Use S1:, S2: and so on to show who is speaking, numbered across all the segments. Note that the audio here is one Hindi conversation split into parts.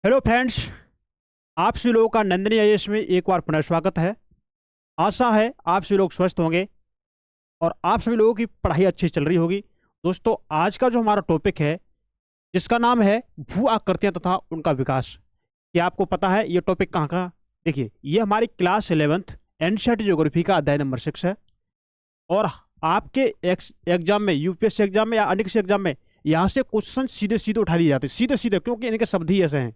S1: Hello friends. आप सभी लोगों का नंदिनी आईएएस में एक बार पुनः स्वागत है। आशा है आप सभी लोग स्वस्थ होंगे और आप सभी लोगों की पढ़ाई अच्छी चल रही होगी। दोस्तों, आज का जो हमारा टॉपिक है जिसका नाम है भू आकृतियां तथा उनका विकास। क्या आपको पता है ये टॉपिक कहाँ का? देखिए, ये हमारी क्लास 11th एनसीईआरटी ज्योग्राफी का अध्याय नंबर 6 है। और आपके एग्जाम में, यूपीएससी एग्जाम में या अन्य किसी एग्जाम में, यहाँ से क्वेश्चन सीधे सीधे उठा लिए जाते हैं, सीधे सीधे, क्योंकि इनके शब्द ही ऐसे हैं।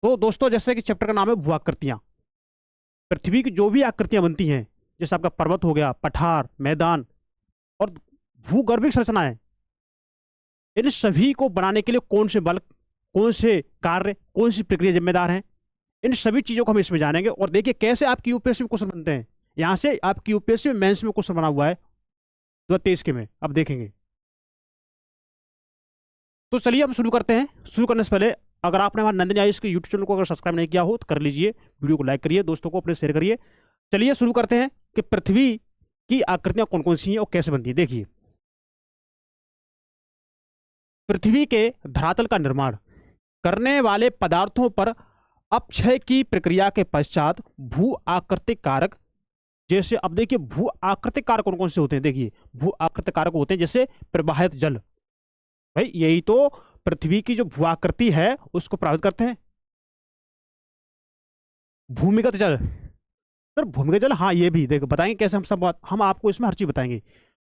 S1: तो दोस्तों, जैसे कि चैप्टर का नाम है भू आकृतियां। पृथ्वी की जो भी आकृतियां बनती हैं, जैसे आपका पर्वत हो गया, पठार, मैदान और भूगर्भिक संरचनाएं, इन सभी को बनाने के लिए कौन से बल, कौन से कार्य, कौन सी प्रक्रिया जिम्मेदार हैं, इन सभी चीजों को हम इसमें जानेंगे। और देखिए कैसे आपकी यूपीएससी में क्वेश्चन बनते हैं। यहां से आपकी यूपीएससी में मेंस में क्वेश्चन बना हुआ है 2023 के में, अब देखेंगे। तो चलिए हम शुरू करते हैं। शुरू करने से पहले अगर आपने हमारे नंदिनी आईएएस के यूट्यूब चैनल को अगर सब्सक्राइब नहीं किया हो तो कर लीजिए, वीडियो को लाइक करिए, दोस्तों को अपने शेयर करिए। चलिए शुरू करते हैं कि पृथ्वी की आकृतियां कौन कौन सी हैं और कैसे बनती है। देखिए, पृथ्वी के धरातल का निर्माण करने वाले पदार्थों पर अपक्षय की प्रक्रिया के पश्चात भू आकृतिक कारक, जैसे अब देखिए भू आकृतिक कारक कौन कौन से होते हैं। देखिए, भू आकृतिक कारक होते हैं जैसे प्रवाहित जल। भाई यही तो पृथ्वी की जो भू आकृति है उसको प्रभावित करते हैं। भूमिगत जल, सर भूमिगत जल, हाँ ये भी देखो बताएंगे कैसे। हम सब बात, हम आपको इसमें हर चीज बताएंगे।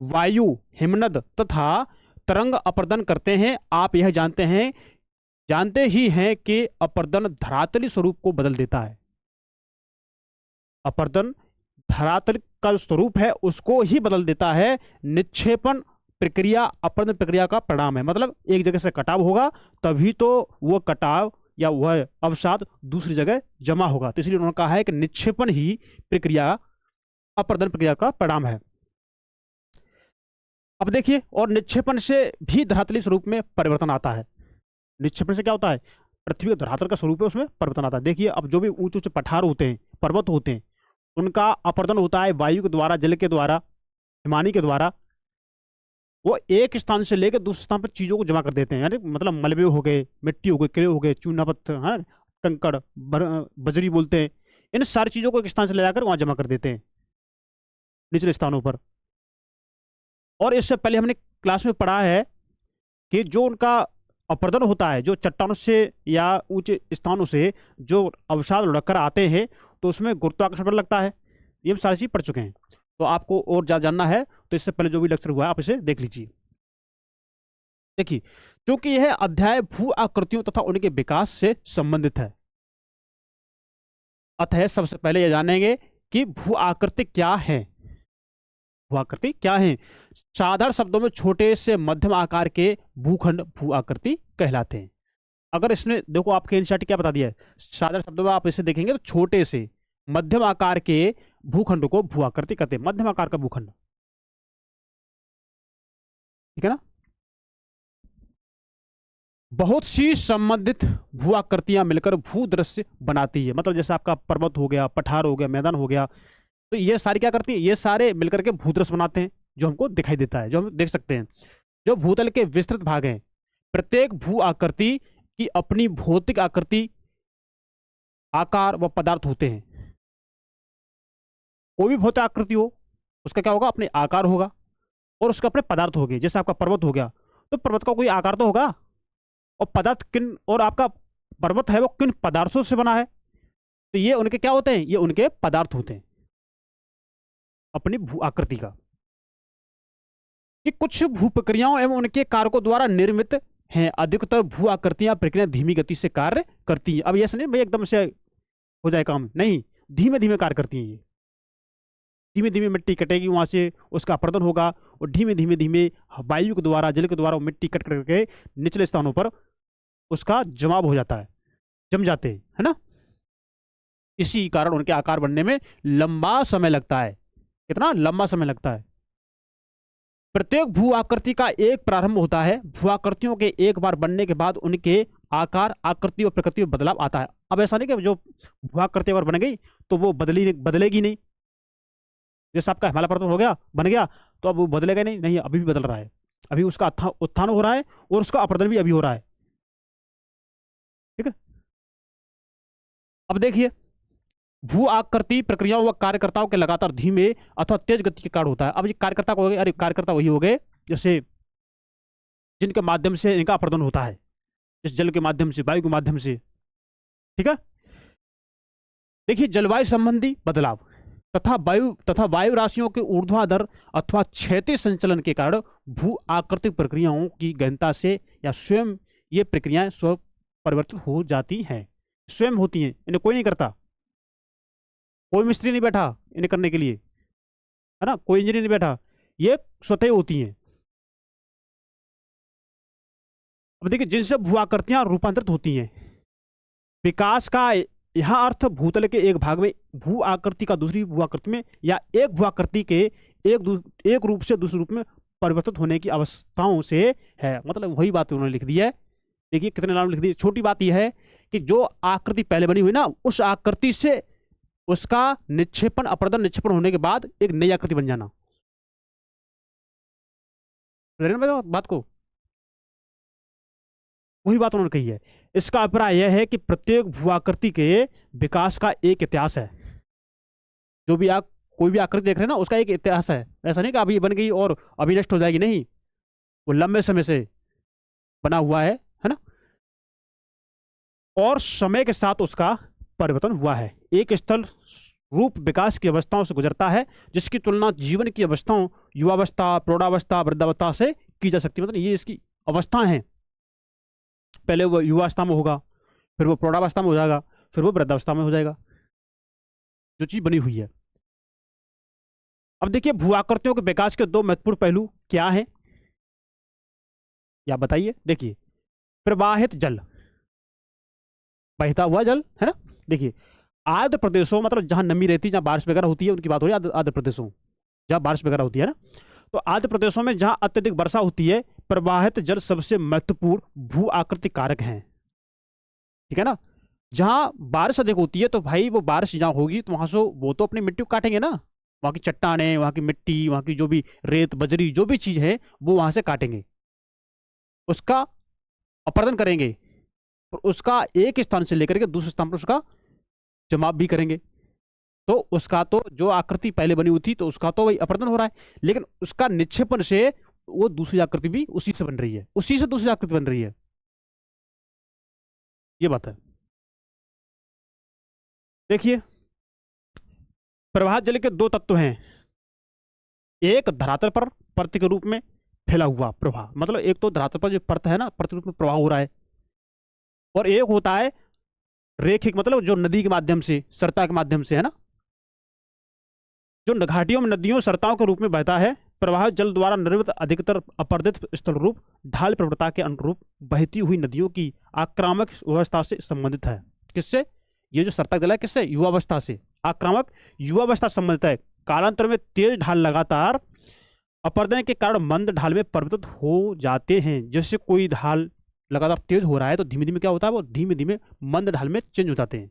S1: वायु, हिमनद तथा तरंग अपर्दन करते हैं। आप यह जानते ही हैं कि अपर्दन धरातली स्वरूप को बदल देता है। अपर्दन धरातल का स्वरूप है उसको ही बदल देता है। निक्षेपण प्रक्रिया अपर्दन प्रक्रिया का परिणाम है। मतलब एक जगह से कटाव होगा तभी तो वह कटाव या वह अवसाद दूसरी जगह जमा होगा। तो इसलिए उन्होंने कहा है कि निक्षेपण ही प्रक्रिया अपर्दन प्रक्रिया का परिणाम है। अब देखिए, और निक्षेपण से भी धरातली स्वरूप में परिवर्तन आता है। निक्षेपण से क्या होता है? पृथ्वी का धरातल का स्वरूप है उसमें परिवर्तन आता है। देखिए, अब जो भी ऊंचे ऊंचे पठार होते हैं, पर्वत होते हैं, उनका अपर्दन होता है वायु के द्वारा, जल के द्वारा, हिमानी के द्वारा। वो एक स्थान से लेकर दूसरे स्थान पर चीजों को जमा कर देते हैं। यानी मतलब मलबे हो गए, मिट्टी हो गई, क्ले हो गए, चूना पत्थर, हाँ, कंकड़, बजरी बोलते हैं, इन सारी चीजों को एक स्थान से ले जाकर वहां जमा कर देते हैं निचले स्थानों पर। और इससे पहले हमने क्लास में पढ़ा है कि जो उनका अपर्दन होता है, जो चट्टानों से या ऊंचे स्थानों से जो अवसाद लुढ़क कर आते हैं, तो उसमें गुरुत्वाकर्षण बल लगता है। ये हम सारी चीज पढ़ चुके हैं। तो आपको और ज्यादा जानना है तो इससे पहले जो भी लेक्चर हुआ है आप इसे देख लीजिए। देखिए, क्योंकि यह अध्याय भू आकृतियों तथा उनके विकास से संबंधित है, अतः सबसे पहले यह जानेंगे कि भू आकृति क्या है। भू आकृति क्या है? साधारण शब्दों में छोटे से मध्यम आकार के भूखंड भू आकृति कहलाते हैं। अगर इसने देखो आपके एनसीईआरटी क्या बता दिया है, साधारण शब्दों में आप इसे देखेंगे तो छोटे से मध्यम आकार के भूखंड को भू आकृति कहते हैं। मध्यम आकार का भूखंड, ठीक है ना। बहुत सी संबंधित भू आकृतियां मिलकर भू दृश्य बनाती है। मतलब जैसे आपका पर्वत हो गया, पठार हो गया, मैदान हो गया, तो ये सारी क्या करती है? ये सारे मिलकर के भू दृश्य बनाते हैं जो हमको दिखाई देता है, जो हम देख सकते हैं। जो भूतल के विस्तृत भाग हैं, प्रत्येक भू आकृति की अपनी भौतिक आकृति, आकार व पदार्थ होते हैं। कोई भी भौतिक आकृति हो उसका क्या होगा? अपने आकार होगा और उसका अपने पदार्थ होंगे। जैसे आपका पर्वत हो गया तो पर्वत का कोई आकार तो होगा, और पदार्थ किन, और आपका पर्वत है वो किन पदार्थों से बना है, तो ये उनके क्या होते हैं? ये उनके पदार्थ होते हैं अपनी भू आकृति का। कि कुछ भू प्रक्रियाओं एवं उनके कारकों द्वारा निर्मित हैं। अधिकतर भू आकृतियां प्रक्रिया धीमी गति से कार्य करती हैं। अब ऐसा नहीं भाई एकदम से हो जाए काम, नहीं, धीमे धीमे कार्य करती हैं। ये धीमे धीमे मिट्टी कटेगी, वहां से उसका अपर्दन होगा और धीमे धीमे धीमे वायु के द्वारा, जल के द्वारा वो मिट्टी कट करके निचले स्थानों पर उसका जमाव हो जाता है, जम जाते हैं, है ना। इसी कारण उनके आकार बनने में लंबा समय लगता है। कितना लंबा समय लगता है? प्रत्येक भू आकृति का एक प्रारंभ होता है। भू आकृतियों के एक बार बनने के बाद उनके आकार, आकृति और प्रकृति में बदलाव आता है। अब ऐसा नहीं कि जो भू आकृति अगर बन गई तो वो बदलेगी नहीं। जैसे आपका हिमालय पर्वत हो गया, बन गया, तो अब वो बदलेगा नहीं, नहीं, अभी भी बदल रहा है। अभी उसका उत्थान हो रहा है और उसका अपर्दन भी अभी हो रहा है। ठीक है। अब देखिए, भू आकृति प्रक्रियाओं व कार्यकर्ताओं के लगातार धीमे अथवा तेज गति के कारण होता है। अब ये कार्यकर्ता को हो गए, अरे कार्यकर्ता वही हो गए जैसे जिनके माध्यम से इनका अपरदन होता है, जिस जल के माध्यम से, वायु के माध्यम से। ठीक है। देखिए, जलवायु संबंधी बदलाव तथा वायु राशियों के ऊर्ध्वाधर अथवा क्षैतिज संचलन के कारण भू आकृतिक प्रक्रियाओं की गहनता से या स्वयं ये प्रक्रियाएं स्व परिवर्तित हो जाती हैं। स्वयं होती हैं, इन्हें कोई नहीं करता, कोई मिस्त्री नहीं बैठा इन्हें करने के लिए, है ना, कोई इंजीनियर नहीं बैठा, ये स्वतः होती हैं। अब देखिए, जिनसे भू आकृतियां रूपांतरित होती हैं। विकास का यहाँ अर्थ भूतल के एक भाग में भू आकृति का दूसरी भू आकृति में, या एक भू आकृति के एक रूप से दूसरे रूप में परिवर्तित होने की अवस्थाओं से है। मतलब वही बात उन्होंने लिख दी है। देखिए कितने नाम लिख दिए। छोटी बात यह है कि जो आकृति पहले बनी हुई ना, उस आकृति से उसका निक्षेपण, अपरदन निक्षेपण होने के बाद एक नई आकृति बन जाना। बात को वही बात उन्होंने कही है। इसका अभिप्राय यह है कि प्रत्येक भू-आकृति के विकास का एक इतिहास है। जो भी आप कोई भी आकृति देख रहे हैं ना, उसका एक इतिहास है। ऐसा नहीं कि अभी बन गई और अभी नष्ट हो जाएगी, नहीं, वो लंबे समय से बना हुआ है ना, और समय के साथ उसका परिवर्तन हुआ है। एक स्थल रूप विकास की अवस्थाओं से गुजरता है, जिसकी तुलना जीवन की अवस्थाओं, युवावस्था, प्रौढ़ावस्था, वृद्धावस्था से की जा सकती है। मतलब ये इसकी अवस्थाएं हैं। पहले वो युवावस्था में होगा, फिर वो प्रौढ़ावस्था में हो जाएगा, फिर वो वृद्धावस्था में हो जाएगा, जो चीज बनी हुई है। अब देखिए, भू आकृतियों के विकास के दो महत्वपूर्ण पहलू क्या हैं, या बताइए। देखिए, प्रवाहित जल, बहता हुआ जल, है ना। देखिए, आर्द्र प्रदेशों, मतलब जहां नमी रहती है, जहां बारिश वगैरह होती है, उनकी बात हो रही है। आर्द्र प्रदेशों जहां बारिश वगैरह होती है ना, तो आर्द्र प्रदेशों में जहां अत्यधिक वर्षा होती है, प्रवाहित जल सबसे महत्वपूर्ण भू आकृति कारक हैं। ठीक है ना। जहां बारिश अधिक होती है, तो भाई वो बारिश जहां होगी तो वहां से वो तो अपनी मिट्टी को काटेंगे ना, वहां की चट्टानें, वहां की मिट्टी, वहां की जो भी रेत बजरी जो भी चीज है, वो वहां से काटेंगे, उसका अपरदन करेंगे, और उसका एक स्थान से लेकर के दूसरे स्थान पर उसका जमाव भी करेंगे। तो उसका तो जो आकृति पहले बनी हुई थी, तो उसका तो वही अपरदन हो रहा है, लेकिन उसका निक्षेपण से वो दूसरी आकृति भी उसी से बन रही है, उसी से दूसरी आकृति बन रही है। ये बात है। देखिए, प्रवाह जल के दो तत्व हैं। एक धरातल पर परत के रूप में फैला हुआ प्रवाह, मतलब एक तो धरातल पर जो परत है ना, परत रूप में प्रवाह हो रहा है, और एक होता है रेखिक, मतलब जो नदी के माध्यम से, सरता के माध्यम से, है ना, जो घाटियों में नदियों सरताओं के रूप में बहता है। प्रवाह जल द्वारा निर्मित अधिकतर अपरदित स्थल रूप ढाल प्रवणता के अनुरूप बहती हुई नदियों की आक्रामक अवस्था से संबंधित है। किससे? ये जो सरता जल है, किससे? युवावस्था से। आक्रामक युवावस्था संबंधित है। कालांतर में तेज ढाल लगातार अपरदन के कारण मंद ढाल में परिवर्तित हो जाते हैं। जैसे कोई ढाल लगातार तेज हो रहा है, तो धीमे धीमे क्या होता है, वो धीमे धीमे मंद ढाल में चेंज हो जाते हैं।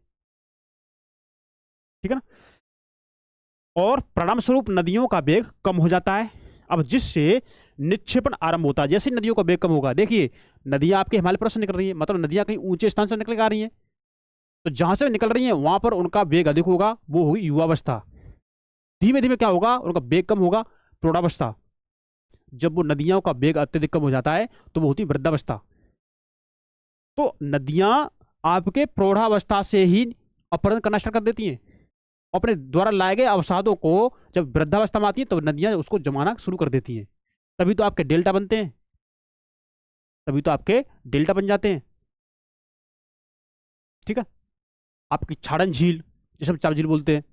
S1: ठीक है ना। और परिणाम स्वरूप नदियों का वेग कम हो जाता है। अब जिससे निक्षेपण आरंभ होता है। जैसे नदियों का वेग कम होगा, देखिए नदियां आपके हिमालय पर्वत से निकल रही है, मतलब नदियां कहीं ऊंचे स्थान से निकल के आ रही हैं, तो जहां से निकल रही हैं वहां पर उनका वेग अधिक होगा, वो होगी युवावस्था। धीमे धीमे क्या होगा, उनका वेग कम होगा, प्रौढ़ावस्था। जब वो नदियों का वेग अत्यधिक कम हो जाता है, तो वो होती वृद्धावस्था। तो नदियां आपके प्रौढ़ावस्था से ही अपहरण करना स्टार्ट कर देती हैं। अपने द्वारा लाए गए अवसादों को जब वृद्धावस्था में आती है, तो नदियां उसको जमाना शुरू कर देती हैं। तभी तो आपके डेल्टा बनते हैं, तभी तो आपके डेल्टा बन जाते हैं। ठीक है। आपकी छाड़न झील, जिसे हम चाप झील बोलते हैं,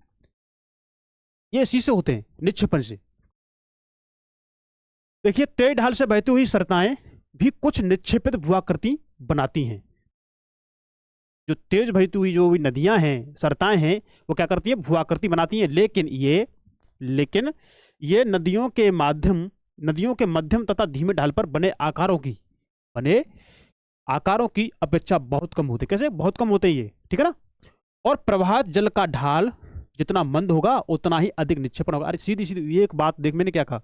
S1: ये इसी से होते हैं, निक्षेपण से। देखिए, तेज ढाल से बहती हुई सरताएं भी कुछ निक्षेपित भूआकृति बनाती हैं। जो तेज बहती हुई जो भी नदियां हैं, सरताएं हैं, वो क्या करती है, भूआकृति बनाती हैं। लेकिन ये नदियों के मध्यम तथा धीमे ढाल पर बने आकारों की अपेक्षा बहुत कम होते। कैसे? बहुत कम होते ये। ठीक है ना। और प्रवाहित जल का ढाल जितना मंद होगा, उतना ही अधिक निक्षेपण होगा। अरे सीधी सीधी एक बात देख, मैंने क्या कहा,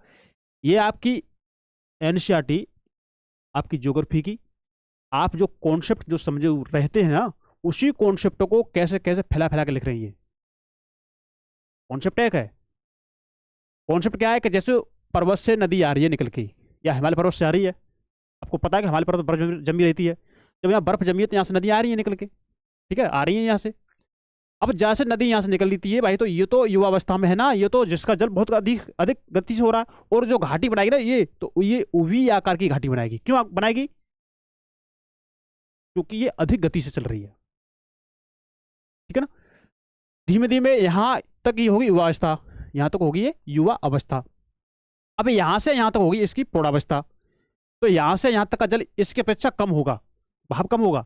S1: ये आपकी एनसीईआरटी, आपकी ज्योग्राफी की आप जो कॉन्सेप्ट जो समझे रहते हैं ना, उसी कॉन्सेप्ट को कैसे कैसे फैला फैला के लिख रही है। कॉन्सेप्ट एक है। कॉन्सेप्ट क्या है कि जैसे पर्वत से नदी आ रही है निकल के, या हिमालय पर्वत से आ रही है, आपको पता है कि हिमालय पर्वत बर्फ जमी रहती है, जब यहाँ बर्फ जमी है तो यहाँ से नदी आ रही है निकल के, ठीक है, आ रही है यहाँ से। अब जैसे नदी यहाँ से निकल लेती है भाई, तो ये तो युवावस्था में है ना, ये तो जिसका जल बहुत अधिक अधिक गति से हो रहा है, और जो घाटी बनाएगी ना ये, तो ये वी आकार की घाटी बनाएगी। क्यों बनाएगी? क्योंकि ये अधिक गति से चल रही है, ठीक है ना। धीमे धीमे यहाँ तक ये होगी युवावस्था, यहाँ तक होगी ये युवा अवस्था। अब यहाँ से यहाँ तक होगी इसकी प्रौढ़ावस्था, तो यहाँ से यहाँ तक का जल इसके अपेक्षा कम होगा, भाव कम होगा।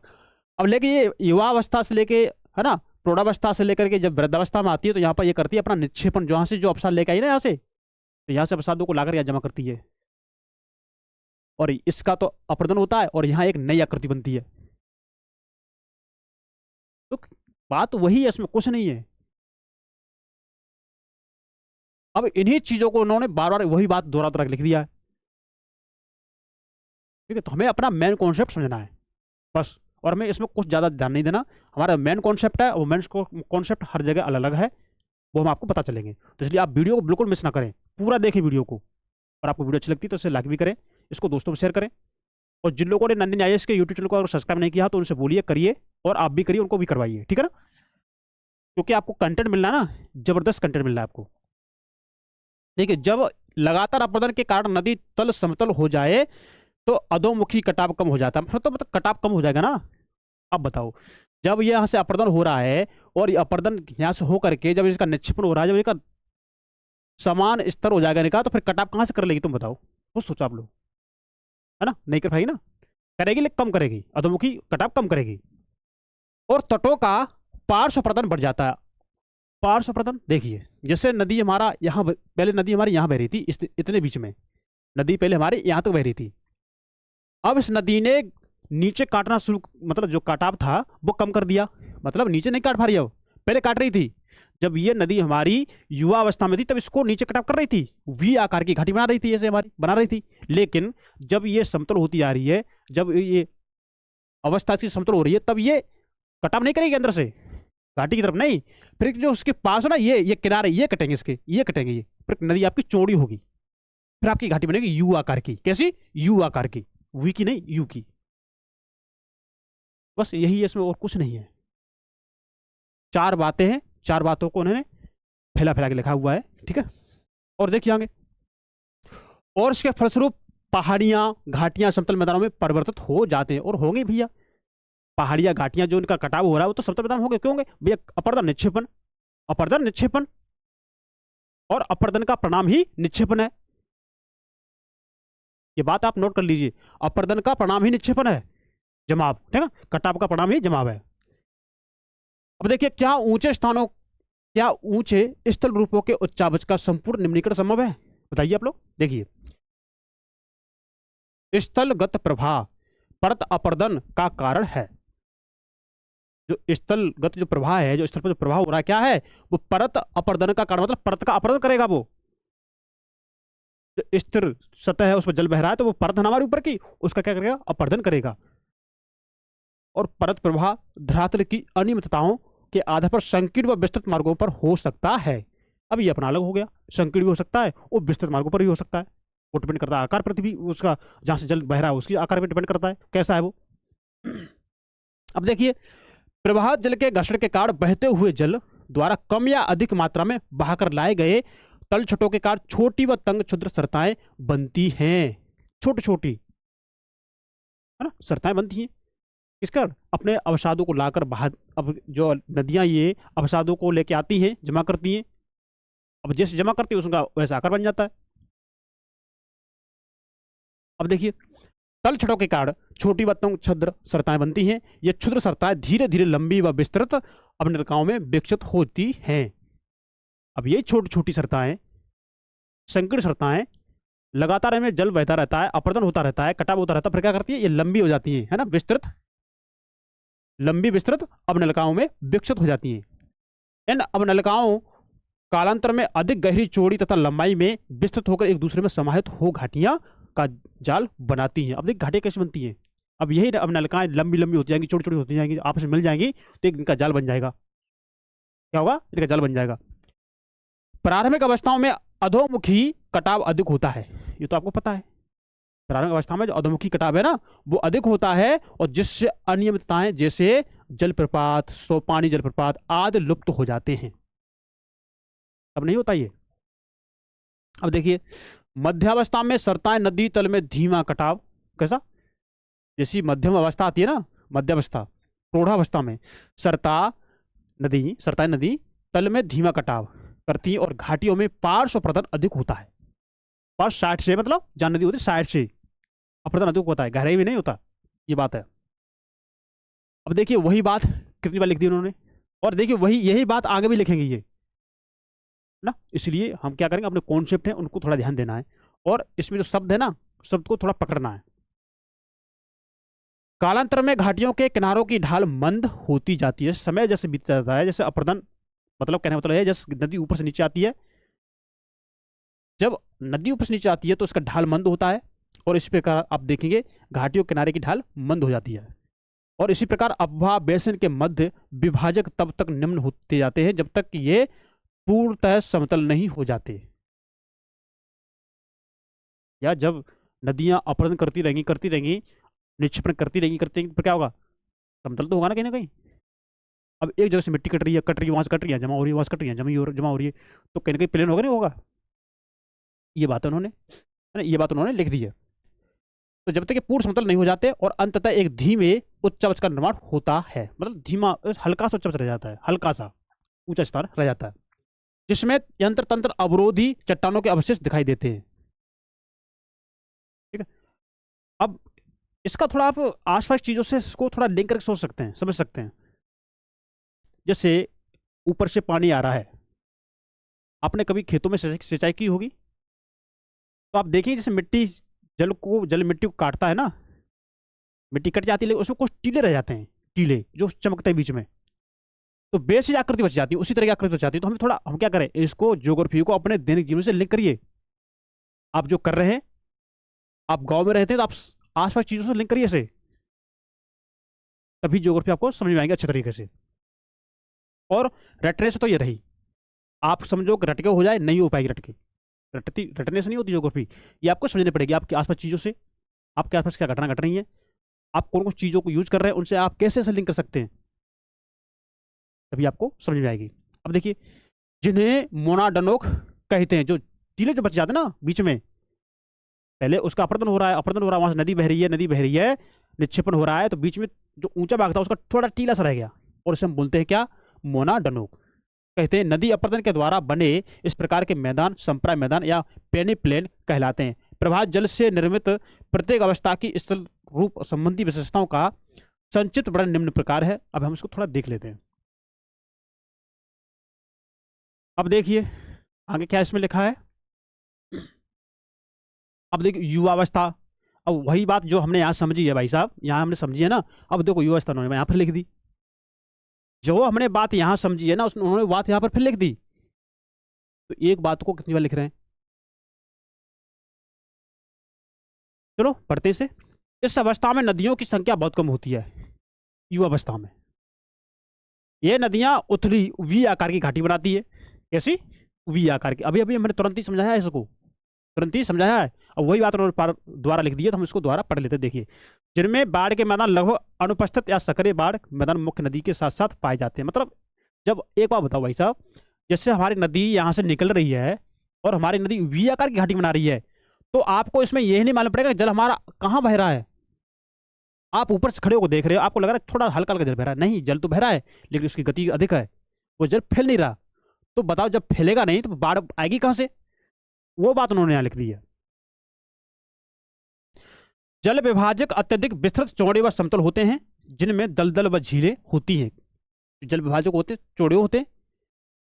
S1: अब लेके ये युवावस्था से लेके, है ना, प्रौढ़ावस्था से लेकर के जब वृद्धावस्था में आती है, तो यहाँ पर ये करती है अपना निक्षेपण, जहाँ से जो अवसाद लेकर आई ना यहाँ से, तो यहाँ से अवसादों को लाकर यहाँ जमा करती है, और इसका तो अपर्दन होता है, और यहाँ एक नई आकृति बनती है। तो बात वही है, इसमें कुछ नहीं है। अब इन्हीं चीजों को उन्होंने बार बार वही बात दोहरा दोहरा लिख दिया है, ठीक है। तो हमें अपना मेन कॉन्सेप्ट समझना है बस, और हमें इसमें कुछ ज़्यादा ध्यान नहीं देना। हमारा मेन कॉन्सेप्ट है, वो मेन कॉन्सेप्ट हर जगह अलग अलग है, वो हम आपको पता चलेंगे। तो इसलिए आप वीडियो को बिल्कुल मिस ना करें, पूरा देखें वीडियो को, और आपको वीडियो अच्छी लगती है तो इसे लाइक भी करें, इसको दोस्तों में शेयर करें। और जिन लोगों ने नंदिनी आईएएस के यूट्यूब चैनल को अगर सब्सक्राइब नहीं किया तो उनसे बोलिए करिए, और आप भी करिए, उनको भी करवाइए, ठीक है ना। क्योंकि आपको कंटेंट मिलना ना, जबरदस्त कंटेंट मिलना है आपको। देखिए, जब लगातार अपर्दन के कारण नदी तल समतल हो जाए तो अधोमुखी कटाव कम हो जाता है, तो मतलब कटाव कम हो जाएगा ना। अब बताओ, जब ये यहाँ से अपर्दन हो रहा है, और ये अपर्दन यहाँ से हो करके जब इसका निक्षेपण हो रहा है, जब इसका समान स्तर हो जाएगा निकाल, तो फिर कटाव कहाँ से कर लेगी? तुम बताओ, कुछ सोचो आप लोग, है ना। नहीं कर पाएगी ना, करेगी लेकिन कम करेगी, अधोमुखी कटाव कम करेगी। और तटों का पार्श्व अपर्दन बढ़ जाता है। पार्श्व अपर्दन देखिए, जैसे नदी हमारा यहाँ, पहले नदी हमारी यहाँ बह रही थी, इतने बीच में नदी पहले हमारी यहाँ तक बह रही थी। अब इस नदी ने नीचे काटना शुरू, मतलब जो काटाव था वो कम कर दिया, मतलब नीचे नहीं काट पा रही, अब पहले काट रही थी। जब ये नदी हमारी युवा अवस्था में थी तब इसको नीचे कटाव कर रही थी, वी आकार की घाटी बना रही थी, ऐसे हमारी बना रही थी। लेकिन जब ये समतल होती आ रही है, जब ये अवस्था इसकी समतल हो रही है, तब ये कटाव नहीं करेगी अंदर से घाटी की तरफ, नहीं। फिर जो उसके पास है ना, ये किनारे ये कटेंगे, इसके ये कटेंगे, ये फिर नदी आपकी चौड़ी होगी, फिर आपकी घाटी बनेगी यू आकार की। कैसी? यू आकार की, वी की नहीं, यू की। बस यही है इसमें, और कुछ नहीं है। 4 बातें हैं, 4 बातों को उन्होंने फैला फैला के लिखा हुआ है, ठीक है। और देखिए आगे, और इसके फलस्वरूप पहाड़ियां घाटियां समतल मैदानों में परिवर्तित हो जाते हैं, और होंगे भैया। पहाड़ियां घाटियां जो इनका कटाव हो रहा है वो तो समतल मैदान होंगे, क्यों होंगे भैया? अपर्दन निक्षेपण, अपर्दन निक्षेपण, और अपर्दन का परिणाम ही निक्षेपण है। ये बात आप नोट कर लीजिए, अपर्दन का परिणाम ही निक्षेपण है, जमाव, ठीक है। कटाव का परिणाम ही जमाव है। अब देखिए, क्या ऊंचे स्थानों, क्या ऊंचे स्थल रूपों के उच्चावच का संपूर्ण निम्नीकरण संभव है? बताइए आप लोग। देखिए, स्थलगत प्रवाह परत अपर्दन का कारण है। जो स्थलगत जो प्रवाह है, जो स्थल पर जो प्रवाह हो रहा है, क्या है वो? परत अपर्दन का कारण, मतलब परत का अपर्दन करेगा वो। जो स्थिर सतह है उस पर जल बह रहा है, तो वो परत हमारे ऊपर की, उसका क्या करेगा? अपर्दन करेगा। और परत प्रवाह धरातल की अनियमितताओं के आधार पर संकीर्ण व विस्तृत मार्गों पर हो सकता है। अब ये अपना अलग हो गया, संकीर्ण भी हो सकता है और विस्तृत मार्गों पर भी हो सकता है। वो डिपेंड करता है आकार पर भी, उसका जहां से जल बह रहा है उसकी आकार पर डिपेंड करता है कैसा है वो। अब देखिए, प्रवाह जल के घर्षण के कारण बहते हुए जल द्वारा कम या अधिक मात्रा में बहाकर लाए गए तल छटों के कारण छोटी व तंग क्षुद्र सरताएं बनती हैं। छोटी छोटी, है ना, सरताएं बनती हैं। किस कारण? अपने अवसादों को लाकर बाहर, अब जो नदियां ये अवसादों को लेके आती हैं, जमा करती हैं, अब जैसे जमा करती है उसका वैसा आकार बन जाता है। अब देखिए, तल छटों के कारण छोटी व तंग क्षुद्र सरताएं बनती हैं। ये क्षुद्र सरताएं धीरे धीरे लंबी व विस्तृत अपनलिकाओं में विकसित होती हैं। अब ये छोटी छोटी सरताएं, संकीर्ण सरताएं, लगातार इनमें जल बहता रहता है, अपर्दन होता रहता है, कटाव होता रहता है, फिर क्या करती है? ये लंबी हो जाती है ना, विस्तृत, लंबी विस्तृत अपनलिकाओं में विकसित हो जाती हैं। इन अपनलिकाओं कालांतर में अधिक गहरी, चौड़ी तथा लंबाई में विस्तृत होकर एक दूसरे में समाहित हो घाटियां का जाल बनाती हैं। अब देख घाटियां कैसे बनती हैं, अब यही अब नलकाएं लंबी लंबी होती जाएंगी, छोटी छोटी होती जाएंगी, आपस में मिल जाएंगी तो एक इनका जाल बन जाएगा। क्या होगा? इनका जाल बन जाएगा। प्रारंभिक अवस्थाओं में अधोमुखी कटाव अधिक होता है, ये तो आपको पता है। प्रारंभिक अवस्था में जो अधोमुखी कटाव है ना वो अधिक होता है, और जिससे अनियमितताएं जैसे जलप्रपात, सोपानी जलप्रपात आदि लुप्त हो जाते हैं। अब नहीं होता ये। अब देखिए, मध्यावस्था में सरताएं नदी तल में धीमा कटाव। कैसा? जैसी मध्यम अवस्था आती है ना, मध्यावस्था, प्रौढ़ावस्था में सरताएं नदी तल में धीमा कटाव करती है, और घाटियों में पार्श्व प्रदन अधिक होता है। पार्श्व साइड से, मतलब जहां नदी होती है साइड से अप्रदन अधिक होता है, गहराई में नहीं होता, ये बात है। अब देखिए वही बात कितनी बार लिख दी उन्होंने, और देखिए वही यही बात आगे भी लिखेंगे ये ना। इसलिए हम क्या करेंगे, अपने कॉन्सेप्ट है उनको थोड़ा ध्यान देना है, और इसमें जो शब्द है ना, शब्द को थोड़ा पकड़ना है। कालांतर में घाटियों के किनारों की ढाल मंद होती जाती है, समय जैसे बीतता जाता है। जैसे अप्रदन, मतलब कहने का मतलब है जैसे नदी ऊपर से नीचे आती है, जब नदी ऊपर से नीचे आती है तो उसका ढाल मंद होता है, और इसी प्रकार आप देखेंगे घाटियों किनारे की ढाल मंद हो जाती है। और इसी प्रकार अफवाह बेसिन के मध्य विभाजक तब तक निम्न होते जाते हैं जब तक कि ये पूर्णतः समतल नहीं हो जाते। या जब नदियां अपरदन करती रहेंगी, निक्षेपण करती रहेंगी तो क्या होगा? समतल तो होगा ना कहीं ना कहीं। अब एक जगह से मिट्टी कट रही है, वहां से कट रही है, जमा हो रही है, वहां से कट रही है, जमा हो रही है, तो कहीं ना कहीं प्लेन होगा नहीं होगा? ये बात उन्होंने, है ना, ये बात उन्होंने लिख दी है। तो जब तक ये पूर्ण समतल नहीं हो जाते, और अंततः एक धीमे उच्च अवच का निर्माण होता है, मतलब धीमा हल्का सा उच्च अवच रह जाता है, हल्का सा ऊंचा स्थान रह जाता है, जिसमें यंत्र तंत्र अवरोधी चट्टानों के अवशेष दिखाई देते हैं। ठीक है। अब इसका थोड़ा आप आसपास चीजों से इसको थोड़ा लिंक करके सोच सकते हैं, समझ सकते हैं। जैसे ऊपर से पानी आ रहा है, आपने कभी खेतों में सिंचाई की होगी, तो आप देखिए जैसे मिट्टी को काटता है ना, मिट्टी कट जाती है लेकिन उसमें कुछ टीले रह जाते हैं, टीले जो चमकते हैं बीच में, तो बेसिक आकृति बच जाती है, उसी तरह की आकृति बच जाती है। तो हम क्या करें, इसको ज्योग्राफी को अपने दैनिक जीवन से लिंक करिए। आप जो कर रहे हैं, आप गांव में रहते हैं तो आप आसपास चीजों से लिंक करिए इसे, तभी ज्योग्राफी आपको समझ में आएंगे अच्छे तरीके से। और रटने से तो ये रही, आप समझो कि रटके हो जाए, नहीं हो पाएगी। रटने से नहीं होती ज्योग्राफी, ये आपको समझनी पड़ेगी आपके आसपास चीजों से, आपके आसपास क्या घटना घट रही है, आप कौन कौन चीजों को यूज कर रहे हैं, उनसे आप कैसे ऐसे लिंक कर सकते हैं, तभी आपको समझ में आएगी। अब देखिए, जिन्हें मोनाडनोक कहते हैं, जो टीले जो बच जाते हैं ना बीच में, पहले उसका अपर्दन हो रहा है, वहां से नदी बह रही है, निक्षेपण हो रहा है, तो बीच में जो ऊंचा भाग था उसका थोड़ा टीला सा रह गया, और इसे हम बोलते हैं क्या? मोनाडनोक कहते हैं। नदी अपर्दन के द्वारा बने इस प्रकार के मैदान संप्राय मैदान या पेनिप्लेन कहलाते हैं। प्रभात जल से निर्मित प्रत्येक अवस्था की स्थल रूप संबंधी विशेषताओं का संचित वर्णन निम्न प्रकार है। अब हम इसको थोड़ा देख लेते हैं। अब देखिए आगे क्या इसमें लिखा है। अब देखिए युवावस्था, अब वही बात जो हमने यहाँ समझी है भाई साहब, यहाँ हमने समझी है ना। अब देखो युवावस्था उन्होंने यहाँ पर लिख दी, जो हमने बात यहाँ समझी है ना उन्होंने बात यहाँ पर फिर लिख दी। तो एक बात को कितनी बार लिख रहे हैं, चलो पढ़ते से। इस अवस्था में नदियों की संख्या बहुत कम होती है। युवावस्था में ये नदियां उथली वी आकार की घाटी बनाती है। कैसी? वी आकार की। अभी अभी मैंने तुरंत ही समझाया है इसको, तुरंत ही समझाया है। अब वही बात उन्होंने द्वारा लिख दी है, तो हम इसको द्वारा पढ़ लेते हैं। देखिए, जिनमें बाढ़ के मैदान लगभग अनुपस्थित या सक्रिय बाढ़ मैदान मुख्य नदी के साथ साथ पाए जाते हैं। मतलब जब, एक बात बताओ भाई साहब, जैसे हमारी नदी यहाँ से निकल रही है और हमारी नदी वी आकार की घाटी बना रही है, तो आपको इसमें यह नहीं मालूम पड़ेगा जल हमारा कहाँ बह रहा है। आप ऊपर से खड़े होकर देख रहे हो, आपको लग रहा है थोड़ा हल्का हल्का जल बह रहा है, नहीं, जल तो बह रहा है लेकिन उसकी गति अधिक है, वो जल फैल नहीं रहा। तो बताओ जब फैलेगा नहीं तो बाढ़ आएगी कहां से? वो बात उन्होंने यहां लिख दी है। जल विभाजक अत्यधिक विस्तृत, चौड़े व समतल होते हैं, जिनमें दलदल व झीलें होती हैं। जल विभाजक होते चौड़े होते हैं,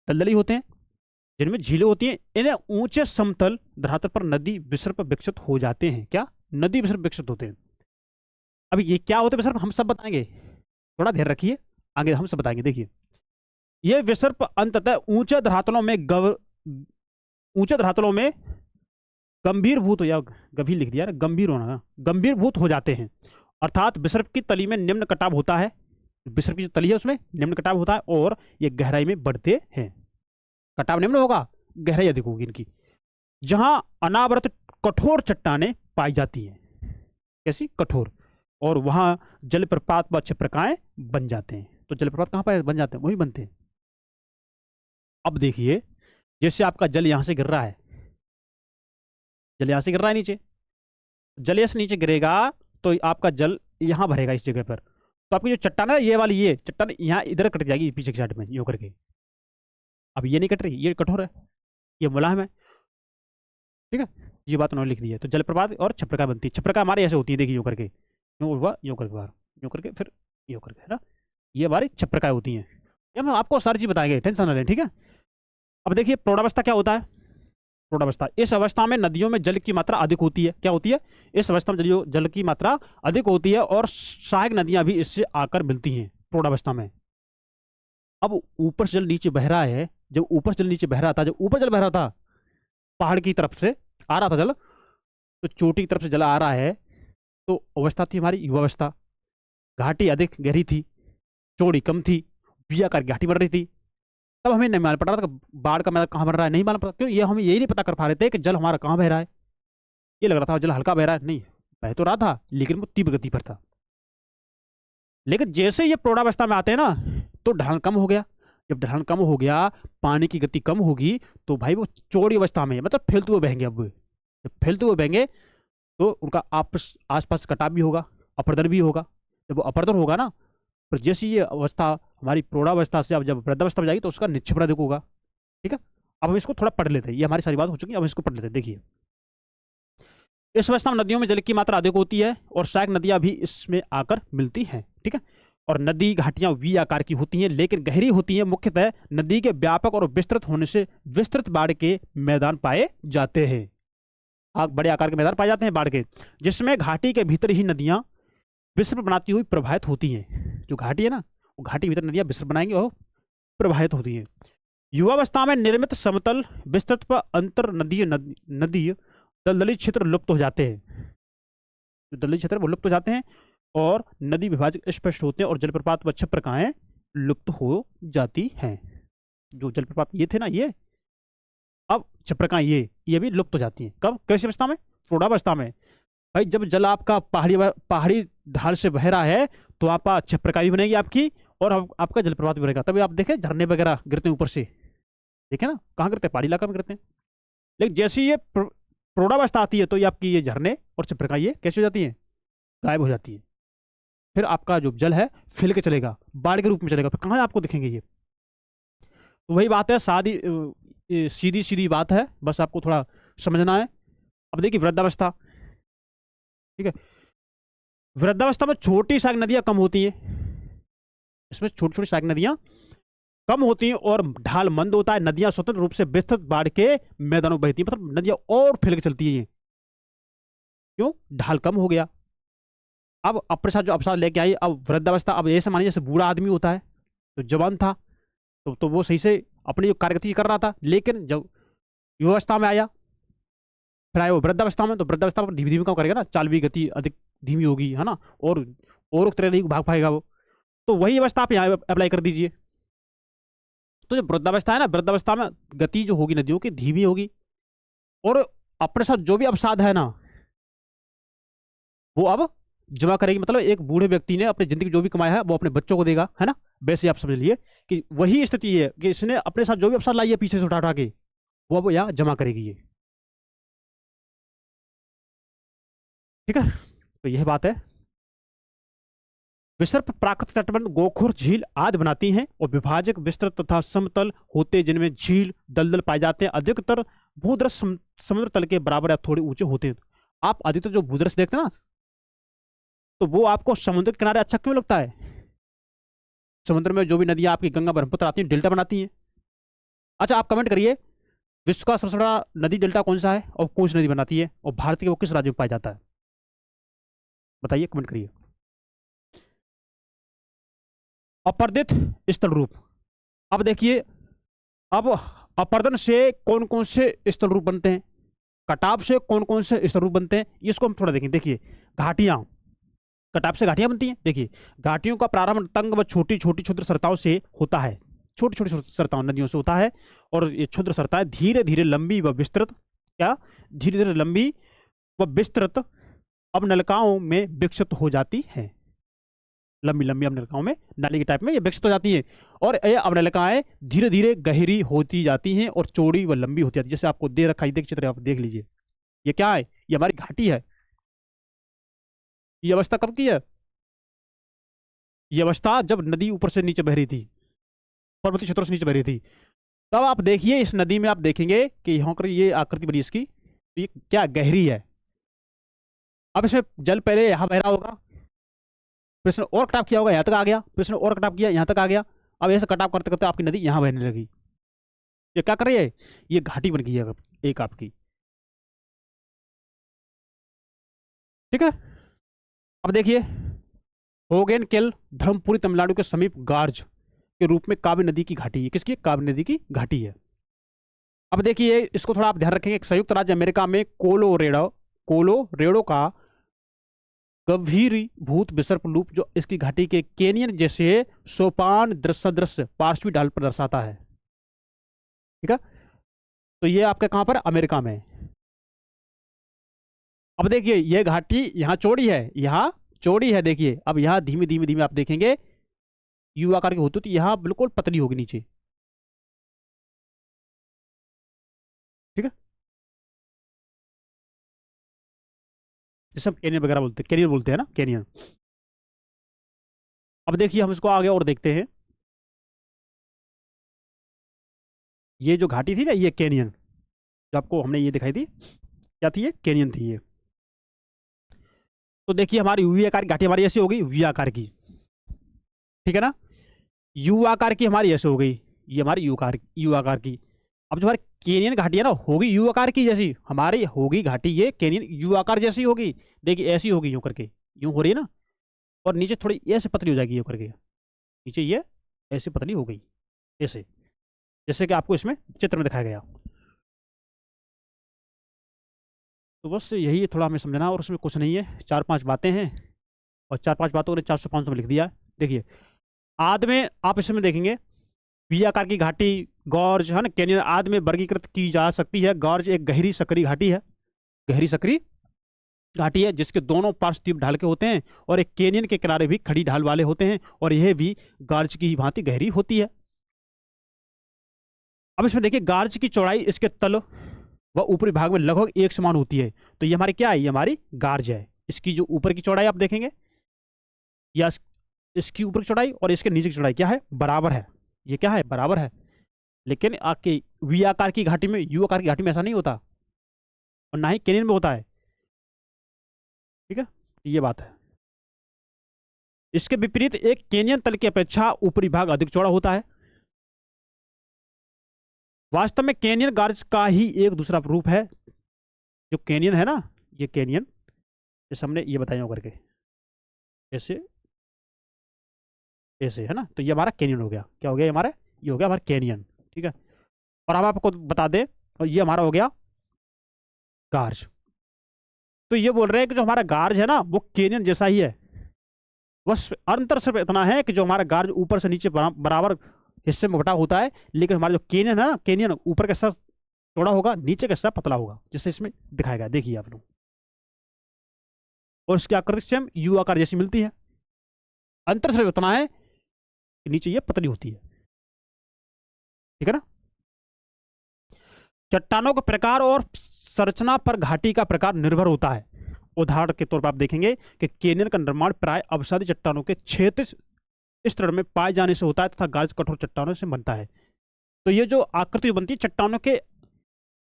S1: दलदली होते हैं, जिनमें झीलें होती हैं। इन्हें ऊंचे समतल धरातल पर नदी विसर्प विकसित हो जाते हैं। क्या? नदी विसर्प विकसित होते हैं। अब ये क्या होते हैं विसर्प, हम सब बताएंगे, थोड़ा ध्यान रखिए, आगे हम सब बताएंगे। देखिए, ये विसर्प अंततः ऊंचे धरातलों में गंभीरभूत, या गंभीर लिख दिया ना, गंभीर होना, गंभीरभूत हो जाते हैं अर्थात विसर्प की तली में निम्न कटाव होता है, विसर्प की जो तली है उसमें निम्न कटाव होता है और ये गहराई में बढ़ते हैं। कटाव निम्न होगा, गहराई अधिक होगी इनकी। जहां अनावृत कठोर चट्टानें पाई जाती हैं, कैसी कठोर, और वहां जलप्रपात व छिप्रकाएं बन जाते हैं। तो जलप्रपात कहां पर बन जाते हैं, वही बनते हैं। अब देखिए, जैसे आपका जल यहां से गिर रहा है, जल यहां से गिर रहा है नीचे, जल से नीचे गिरेगा तो आपका जल यहां भरेगा इस जगह पर। तो आपकी जो चट्टान है, ये वाली ये चट्टान यहाँ इधर कट जाएगी पीछे की साइड में यूं करके। अब ये नहीं कट रही, ये कठोर है, ये मुलायम है, ठीक है। ये बात उन्होंने लिख दी है। तो जलप्रपात और छप्रका बनती है। छप्रका हमारे ऐसे होती है, देखिए यूं करके, यूं हुआ, यूं करके बाहर, यूं करके, फिर यूं करके, है ना। ये हमारी छप्रकाएं होती हैं। ये हम आपको सारी चीज बताएंगे, टेंशन ना लें, ठीक है। अब देखिए प्रौढ़ावस्था क्या होता है। प्रौढ़ावस्था, इस अवस्था में नदियों में जल की मात्रा अधिक होती है। क्या होती है, इस अवस्था में जल की मात्रा अधिक होती है और सहायक नदियां भी इससे आकर मिलती हैं प्रौढ़ावस्था में। अब ऊपर से जल नीचे बह रहा है, जब ऊपर से जल नीचे बह रहा था, जब ऊपर जल बह रहा था, पहाड़ की तरफ से आ रहा था जल, तो चोटी की तरफ से जल आ रहा है, तो अवस्था थी हमारी युवावस्था। घाटी अधिक गहरी थी, चौड़ी कम थी, आकार घाटी बन रही थी। तब हमें नहीं मालूम पड़ रहा था बाढ़ का मैदान कहाँ बन रहा है, नहीं मालूम पड़ा। क्यों, ये हम यही नहीं पता कर पा रहे थे कि जल हमारा कहाँ बह रहा है। ये लग रहा था जल हल्का बह रहा है, नहीं बह तो रहा था लेकिन वो तीव्र गति पर था। लेकिन जैसे ये प्रौढ़ावस्था में आते हैं ना, तो ढलान कम हो गया। जब ढलान कम हो गया, पानी की गति कम होगी, तो भाई वो चौड़ी अवस्था में, मतलब फैलते हुए बहेंगे। अब जब फैलते हुए बहेंगे तो उनका आपस आसपास कटाव भी होगा, अपर्दन भी होगा। जब वो अपर्दन होगा ना, फिर जैसी ये अवस्था हमारी प्रौढ़ावस्था से अब जब वृद्धावस्था में जाएगी तो उसका निक्षेपण अधिक होगा, ठीक है। अब हम इसको थोड़ा पढ़ लेते हैं, ये हमारी सारी बात हो चुकी है, अब इसको पढ़ लेते हैं। देखिए, इस अवस्था में नदियों में जल की मात्रा अधिक होती है और सहायक नदियां भी इसमें आकर मिलती हैं, ठीक है। और नदी घाटियां वी आकार की होती हैं लेकिन गहरी होती हैं। मुख्यतः नदी के व्यापक और विस्तृत होने से विस्तृत बाढ़ के मैदान पाए जाते हैं। बड़े आकार के मैदान पाए जाते हैं बाढ़ के, जिसमें घाटी के भीतर ही नदियां विसर्प बनाती हुई प्रवाहित होती हैं। जो घाटी है ना, वो घाटी के भीतर नदियां विसर्प बनाएंगी और प्रवाहित होती हैं। युवावस्था में निर्मित समतल विस्तृत व अंतर नदी दलदली क्षेत्र लुप्त हो जाते हैं। जो दलदली क्षेत्र वो लुप्त हो जाते हैं और नदी विभाजक स्पष्ट होते हैं और जलप्रपात व छप्रकाएं लुप्त हो जाती हैं। जो जलप्रपात ये थे ना, ये अब छप्रकाएं ये भी लुप्त हो जाती हैं। कब, कैसी अवस्था में, प्रौढ़ावस्था में। भाई जब जल आपका पहाड़ी ढाल से बह रहा है तो आपका छप्रका भी बनेगी आपकी और आपका जलप्रपात भी बनेगा। तभी आप देखें झरने वगैरह गिरते हैं ऊपर से, देखे ना, कहाँ गिरते हैं, पहाड़ी इलाका में गिरते हैं। लेकिन जैसे ये प्रौढ़ावस्था आती है तो ये आपकी ये झरने और छप्रका ये कैसे हो जाती हैं, गायब हो जाती है। फिर आपका जो जल है फैल के चलेगा, बाढ़ के रूप में चलेगा, फिर कहाँ आपको दिखेंगे ये। तो वही बात है, सीधी सीधी बात है, बस आपको थोड़ा समझना है। अब देखिए वृद्धावस्था, ठीक है। वृद्धावस्था में छोटी सहायक नदियां कम होती हैं, इसमें छोटी छोटी सहायक नदियां कम होती हैं और ढाल मंद होता है। नदियां स्वतंत्र रूप से विस्तृत बाढ़ के मैदानों में बहती हैं, मतलब नदियां और फैल के चलती हैं। क्यों, ढाल कम हो गया। अब अपने साथ जो अवसाद लेके आई, अब वृद्धावस्था, अब ऐसे मानिए जैसे बूढ़ा आदमी होता है, तो जवान था तो वो सही से अपनी जो कार्यगति कर रहा था, लेकिन जब युवावस्था में आया, फिर आया वो वृद्धावस्था में, तो वृद्धावस्था में धीमे धीमे काम करेगा ना, चाल भी गति अधिक धीमी होगी, है ना, और तरह नहीं भाग पाएगा वो। तो वही अवस्था आप यहाँ अप्लाई कर दीजिए। तो जो वृद्धावस्था है ना, वृद्धावस्था में गति जो होगी नदियों की धीमी होगी और अपने साथ जो भी अवसाद है ना वो अब जमा करेगी। मतलब एक बूढ़े व्यक्ति ने अपनी जिंदगी जो भी कमाया है वो अपने बच्चों को देगा, है ना। वैसे आप समझ लिए कि वही स्थिति है कि इसने अपने साथ जो भी अवसाद लाई है पीछे से उठा उठा के, वो अब यहाँ जमा करेगी ये, ठीक है। तो यह बात है। विसर्प प्राकृतिक तटबंध गोखुर झील आदि बनाती हैं और विभाजक विस्तृत तथा समतल होते, जिनमें झील दलदल पाए जाते हैं। अधिकतर भूदृश्य समुद्र तल के बराबर या थोड़े ऊंचे होते हैं। आप अधिकतर जो भूदृश्य देखते हैं ना, तो वो आपको समुद्र के किनारे अच्छा क्यों लगता है। समुद्र में जो भी नदियां आपकी गंगा ब्रह्मपुत्र आती हैं डेल्टा बनाती हैं। अच्छा आप कमेंट करिए, विश्व का सबसे बड़ा नदी डेल्टा कौन सा है और कौन सी नदी बनाती है, और भारत के वो किस राज्य में पाया जाता है, बताइए, कमेंट करिए। अपर्दित स्थल रूप, अब देखिए, अब अपर्दन से कौन कौन से स्थल रूप बनते हैं, कटाव से कौन कौन से स्थल रूप बनते हैं, इसको हम थोड़ा देखें। देखिए घाटियां, कटाव से घाटियां बनती हैं। देखिए, घाटियों का प्रारंभ तंग व छोटी छोटी क्षुद्र सरताओं से होता है, छोटी छोटी सरताओं नदियों से होता है, और ये क्षुद्र सरताएं धीरे धीरे लंबी व विस्तृत, क्या, धीरे धीरे लंबी व विस्तृत अवनलिकाओं में विकसित हो जाती हैं। लंबी लंबी अवनलिकाओं में, नाली के टाइप में ये विकसित हो जाती हैं, और ये अवनलिकाएं धीरे धीरे गहरी होती जाती हैं और चौड़ी व लंबी होती जाती है। जैसे आपको दे रखा है, देख चित्र आप देख लीजिए, ये क्या है, ये हमारी घाटी है। ये अवस्था कब की है? ये अवस्था जब नदी ऊपर से नीचे बह रही थी, पर्वतीय क्षेत्रों से नीचे बह रही थी। तब आप देखिए इस नदी में आप देखेंगे कि यहाँ पर ये आकृति बनी इसकी, तो ये क्या गहरी है। अब इसमें जल पहले यहाँ बह रहा होगा, फिर इसने और कटाव किया होगा, यहाँ तक आ गया, फिर इसने और कटाव किया, यहाँ तक आ गया। अब ऐसे कटाव करते करते आपकी नदी यहाँ बहने लगी। ये क्या कर रही है? ये घाटी बन गई है एक आपकी। ठीक है, अब देखिए, होगेनकेल धर्मपुरी तमिलनाडु के समीप गार्ज के रूप में कावेरी नदी की घाटी है। किसकी? कावेरी नदी की घाटी है। अब देखिए, इसको थोड़ा आप ध्यान रखेंगे, एक संयुक्त राज्य अमेरिका में कोलोरेडो का गंभीरीभूत विसर्प लूप जो इसकी घाटी के कैनियन जैसे सोपान दृश्य पार्श्वी ढाल पर दर्शाता है। ठीक है, तो ये आपके कहां पर? अमेरिका में। अब देखिए, ये घाटी यहां चौड़ी है, यहां चौड़ी है। देखिए, अब यहां धीमे धीमे धीमे आप देखेंगे यू आकार की होती, तो यहां बिल्कुल पतली होगी नीचे। ठीक है, जिसे हम कैनियन वगैरह बोलते हैं, कैनियन बोलते हैं ना, कैनियन। अब देखिए, हम इसको आगे और देखते हैं। ये जो घाटी थी ना, ये कैनियन, जो आपको हमने ये दिखाई थी, क्या थी? ये कैनियन थी ये। तो देखिए, हमारी वी आकार की घाटी हमारी ऐसी होगी, वी आकार की। ठीक है ना, यू आकार की हमारी ऐसे हो गई, ये हमारी यू आकार की। अब जो हमारी कैनियन घाटी है ना, होगी यू आकार की जैसी, हमारी होगी घाटी ये कैनियन यू आकार जैसी होगी। देखिए, ऐसी होगी, यूं करके, यूं हो रही है ना, और नीचे थोड़ी ऐसे पतली हो जाएगी, यूं करके नीचे ये ऐसे पतली हो गई, ऐसे, जैसे कि आपको इसमें चित्र में दिखाया गया। तो बस यही थोड़ा हमें समझना, और उसमें कुछ नहीं है, 4-5 बातें हैं, और 4-5 बातों ने 400-500 में लिख दिया है। देखिए, आदि में आप इसमें देखेंगे वी आकार की घाटी, गॉर्ज है ना, कैनियन आदि में वर्गीकृत की जा सकती है। गॉर्ज एक गहरी सकरी घाटी है, गहरी सकरी घाटी है, जिसके दोनों पार्श्व तीव्र ढाल के होते हैं, और एक कैनियन के किनारे भी खड़ी ढाल वाले होते हैं, और यह भी गार्ज की ही भांति गहरी होती है। अब इसमें देखिए, गार्ज की चौड़ाई इसके तल व ऊपरी भाग में लगभग एक समान होती है। तो ये हमारी क्या है? ये हमारी गार्ज है। इसकी जो ऊपर की चौड़ाई आप देखेंगे, या इसकी ऊपर की चौड़ाई और इसके नीचे की चौड़ाई क्या है? बराबर है। ये क्या है? बराबर है। लेकिन आपके वी आकार की घाटी में, यू आकार की घाटी में ऐसा नहीं होता, और ना ही कैनियन में होता है। ठीक है, ये बात है। इसके विपरीत एक कैनियन तल की अपेक्षा ऊपरी भाग अधिक चौड़ा होता है। वास्तव में कैनियन गार्ज का ही एक दूसरा रूप है। जो कैनियन है ना, ये कैनियन, जैसे हमने ये बताया करके, ऐसे ऐसे है ना, तो ये हमारा कैनियन हो गया। क्या हो गया? हमारा ये हो गया हमारा कैनियन। ठीक है, और हम आपको बता दें, और ये हमारा हो गया गार्ज। तो ये बोल रहे हैं कि जो हमारा गार्ज है ना, वो कैनियन जैसा ही है। बस अंतर सिर्फ इतना है कि जो हमारा गार्ज ऊपर से नीचे बराबर हिस्से में बटा होता है, लेकिन हमारा जो कैनियन है ना, कैनियन ऊपर का हिस्सा चौड़ा होगा, नीचे का हिस्सा पतला होगा, जैसे इसमें दिखाया गया। देखिए आप लोग, और इसकी आकृति सेम यू आकार जैसी मिलती है। अंतर सिर्फ इतना है कि नीचे ये पतली होती है। ठीक है ना। चट्टानों के प्रकार और संरचना पर घाटी का प्रकार निर्भर होता है। उदाहरण के तौर पर आप देखेंगे कि कैनियन का निर्माण प्राय अवसादी चट्टानों के क्षैतिज स्तर में पाए जाने से होता है, तथा गार्ज कठोर चट्टानों से बनता है। तो ये जो आकृति बनती है, चट्टानों के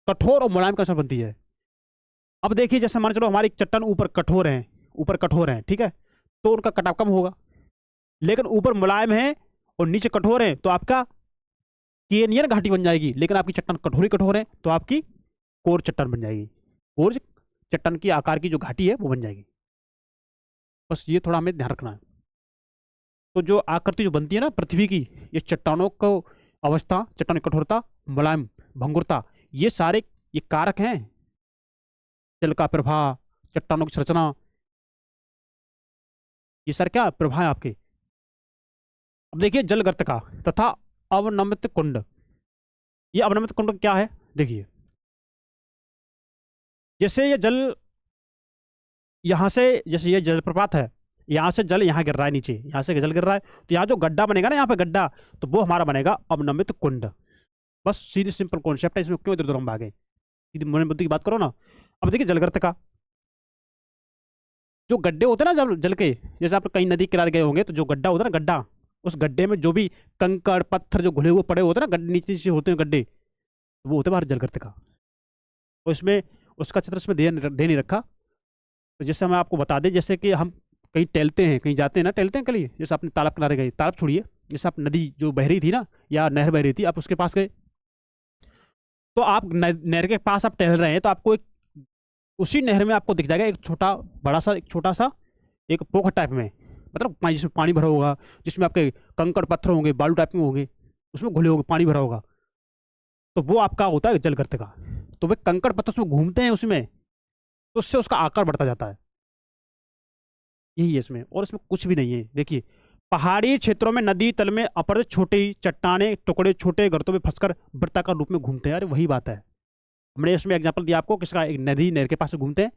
S1: कठोर और मुलायम का बनती है। अब देखिए, जैसे मान चलो हमारी चट्टान ऊपर कठोर है, ऊपर कठोर है, ठीक है, तो उनका कटाव कम होगा। लेकिन ऊपर मुलायम है और नीचे कठोर है, तो आपका कैनियन घाटी बन जाएगी। लेकिन आपकी चट्टान कठोरी कठोर है, तो आपकी कोर चट्टान बन जाएगी। कोर चट्टान की आकार की जो घाटी है वो बन जाएगी। बस ये थोड़ा हमें ध्यान रखना है। तो जो आकृति जो बनती है ना पृथ्वी की, ये चट्टानों को अवस्था, चट्टान की कठोरता, मुलायम, भंगुरता, ये सारे ये कारक हैं। जल का प्रवाह, चट्टानों की संरचना, ये सर क्या प्रभाव है आपके। अब देखिए जलगर्त का तथा अवनमित कुंड। ये अवनमित कुंड क्या है, देखिए जैसे ये जल यहां से, जैसे ये जलप्रपात है, यहां से जल यहाँ गिर रहा है नीचे, यहां से जल गिर रहा है, तो यहाँ जो गड्ढा बनेगा ना, यहाँ पे गड्ढा, तो वो हमारा बनेगा अवनमित कुंड। बस सीधी सिंपल कॉन्सेप्ट है, इसमें क्यों इधर उधर हम भागे, सीधी मन बुद्धि की बात करो ना। अब देखिए जलगर्त का जो गड्ढे होते हैं ना जब जल के, जैसे आप कहीं नदी किनारे गए होंगे तो जो गड्ढा होता है ना, गड्ढा, उस गड्ढे में जो भी कंकड़ पत्थर जो घुले हुए पड़े होते हैं ना, गड्ढे नीचे नीचे होते हैं गड्ढे, वो होते हैं बाहर जलगर्त का। तो इसमें उसका चित्र इसमें दे नहीं रखा। तो जैसे हम आपको बता दें, जैसे कि हम कहीं टहलते हैं, कहीं जाते हैं ना, टहलते हैं कहीं, जैसे आपने तालाब किनारे गए, तालाब छोड़िए, जैसे आप नदी जो बह रही थी ना या नहर बह रही थी, आप उसके पास गए, तो आप नहर के पास आप टहल रहे हैं, तो आपको एक उसी नहर में आपको दिख जाएगा एक छोटा बड़ा सा, एक छोटा सा एक पोखर टाइप में, मतलब जिसमें पानी भरा होगा, जिसमें आपके कंकड़ पत्थर होंगे, बालू टाइप में होंगे, उसमें घुले होंगे, पानी भरा होगा, तो वो आपका होता है जलगर्त का। तो वे कंकड़ पत्थर उसमें घूमते हैं उसमें, तो उससे उसका आकार बढ़ता जाता है, यही है इसमें, और इसमें कुछ भी नहीं है। देखिए पहाड़ी क्षेत्रों में नदी तल में अपरिचित छोटी चट्टाने टुकड़े छोटे गर्तों में फंसकर वृत्ताकार रूप में घूमते हैं। अरे वही बात है, हमने इसमें एग्जांपल दिया आपको किसका, एक नदी नहर के पास से घूमते हैं।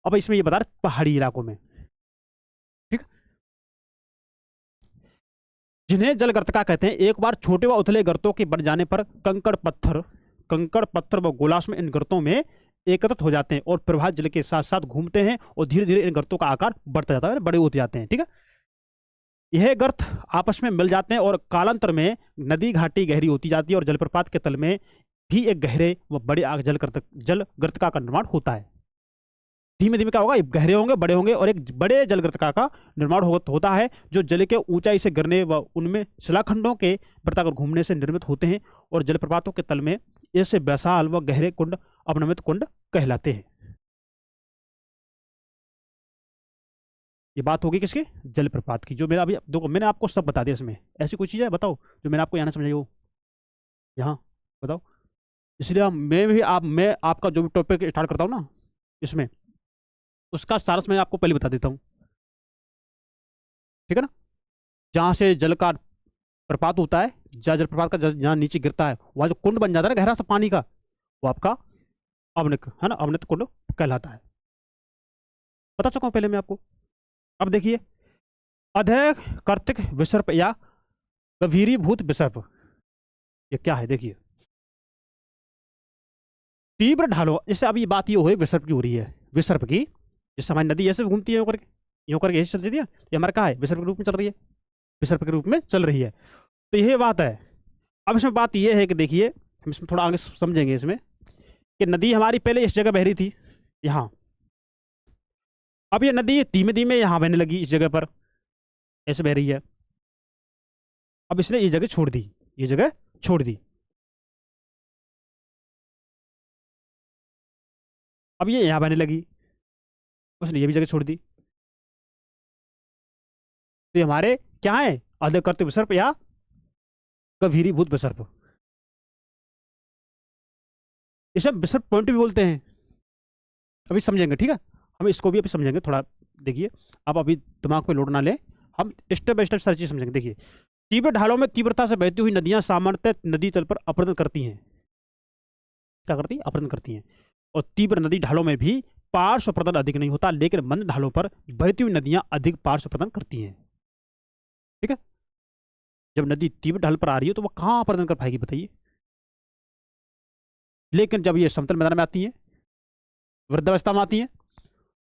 S1: अब इसमें ये बता रहे पहाड़ी इलाकों में, ठीक, जिन्हें जलगर्तका कहते हैं। एक बार छोटे व उथले गर्तों के बन जाने पर कंकड़ पत्थर व गोलाश में इन गर्तों में एकत्रित हो जाते हैं और प्रवाह जल के साथ साथ घूमते हैं और धीरे धीरे इन गर्तों का आकार बढ़ता जाता है, बड़े होते जाते हैं, ठीक है। यह गर्त आपस में मिल जाते हैं और कालांतर में नदी घाटी गहरी होती जाती है और जलप्रपात के तल में भी एक गहरे व बड़े जलगर्तका का निर्माण होता है। धीमे धीमे क्या होगा, गहरे होंगे, बड़े होंगे, और एक बड़े जलगर्तका का निर्माण होता है जो जल के ऊंचाई से गिरने व उनमें शिलाखंडों के वृत्ताकार घूमने से निर्मित होते हैं और जलप्रपातों के तल में ऐसे विशाल व गहरे कुंड अवनमित कुंड कहलाते हैं। ये बात होगी किसकी, जलप्रपात की, जो मेरा अभी देखो मैंने आपको सब बता दिया। इसमें ऐसी कोई चीज़ है बताओ जो मैंने आपको यहाँ समझाई हो, यहाँ बताओ। इसलिए मैं आपका जो भी टॉपिक स्टार्ट करता हूँ ना, इसमें उसका सारस मैं आपको पहले बता देता हूँ, ठीक है ना। जहाँ से जल का प्रपात होता है, जहाँ जलप्रपात का जहाँ नीचे गिरता है, वहाँ जो कुंड बन जाता है ना गहरा सा पानी का, वो आपका अवनिक है ना, अवनित कुंड कहलाता है। बता चुका हूँ पहले मैं आपको। अब देखिए अधिक कर्तिक विसर्प या गभीरीभूत विसर्प, ये क्या है देखिए। तीव्र ढालों, जैसे अभी बात ये हो रही विसर्प की हो रही है, विसर्प की, जैसे हमारी नदी ऐसे घूमती है यूं करके ऐसे चल रही है, ये हमारा क्या है, विसर्प के रूप में चल रही है, विसर्प के रूप में चल रही है। तो यही बात है। अब इसमें बात यह है कि देखिए हम इसमें थोड़ा आगे समझेंगे इसमें कि नदी हमारी पहले इस जगह बह रही थी यहाँ, अब ये नदी धीमे धीमे यहाँ बहने लगी, इस जगह पर ऐसे बह रही है। अब इसने ये जगह छोड़ दी, ये जगह छोड़ दी, अब ये यहाँ बहने लगी, उसने ये भी जगह छोड़ दी। तो ये हमारे क्या है, अधिक विसर्प या गभीरीभूत विसर्प, इसे विसर्प पॉइंट भी बोलते हैं। अभी समझेंगे, ठीक है, हम इसको भी अभी समझेंगे थोड़ा। देखिए आप अभी दिमाग में लोड ना ले, हम स्टेप बाय स्टेप सारी चीज समझेंगे। देखिए तीव्र ढालों में तीव्रता से बहती हुई नदियां सामान्यतः नदी तल पर अपरदन करती हैं, क्या करती हैं, अपरदन करती हैं। और तीव्र नदी ढालों में भी पार्श्व प्रदन अधिक नहीं होता, लेकिन मंद ढालों पर बहती हुई नदियां अधिक पार्श्व प्रदन करती हैं, ठीक है। जब नदी तीव्र ढाल पर आ रही है तो वह कहां प्रदन कर पाएगी बताइए, लेकिन जब ये समतल मैदान में आती है, वृद्धावस्था में आती है,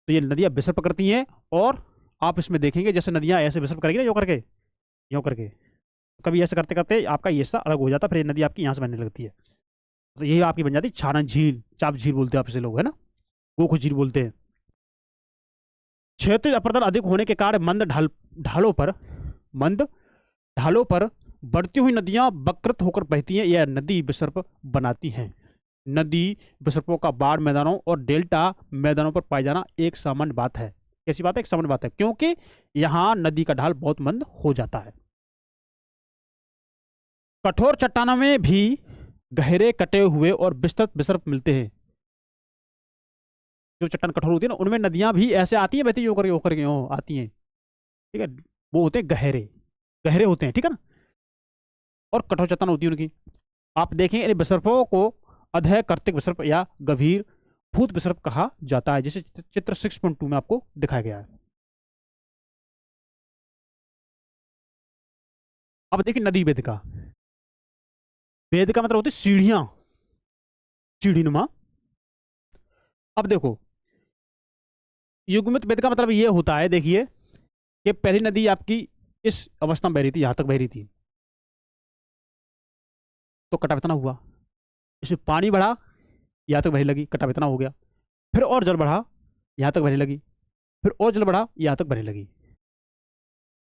S1: तो ये नदियां विसर्प करती हैं। और आप इसमें देखेंगे जैसे नदियां ऐसे विसर्प करेगी ना, यूं करके कभी ऐसे करते करते आपका ये हिस्सा अलग हो जाता है, फिर नदी आपकी यहाँ से बनने लगती है, तो यही आपकी बन जाती है छाना झील, चाप झील बोलते हैं आप इसे लोग, है ना, गोखु झील बोलते हैं। क्षेत्रीय अपरदन अधिक होने के कारण मंद ढालों पर बढ़ती हुई नदियां वक्रत होकर बहती हैं, यह नदी विसर्प बनाती हैं। नदी विसर्पों का बाढ़ मैदानों और डेल्टा मैदानों पर पाया जाना एक सामान्य बात है। कैसी बात है, एक सामान्य बात है, क्योंकि यहां नदी का ढाल बहुत मंद हो जाता है। कठोर चट्टानों में भी गहरे कटे हुए और विस्तृत विसर्प मिलते हैं। जो चट्टान कठोर होती है ना, उनमें नदियां भी ऐसे आती हैं, बहती होकर आती हैं, ठीक है, वो होते हैं गहरे, गहरे होते हैं, ठीक है ना, और कठोर चट्टान होती है उनकी। आप देखें इन विसर्पों को अधः कर्तिक विसर्प या गंभीर भूत विसर्प कहा जाता है, जिसे चित्र 6.2 में आपको दिखाया गया है। अब देखिए नदी वेदिका, वेदिका मतलब होती है सीढ़ियां, सीढ़ी नुमा। अब देखो युग्मित वेद का मतलब ये होता है, देखिए कि पहली नदी आपकी इस अवस्था में बह रही थी, यहां तक बह रही थी, तो कटा इतना हुआ, इसमें पानी बढ़ा, यहां तक बहने लगी, कटाव इतना हो गया, फिर और जल बढ़ा, यहां तक बहने लगी, फिर और जल बढ़ा, यहां तक बहने लगी।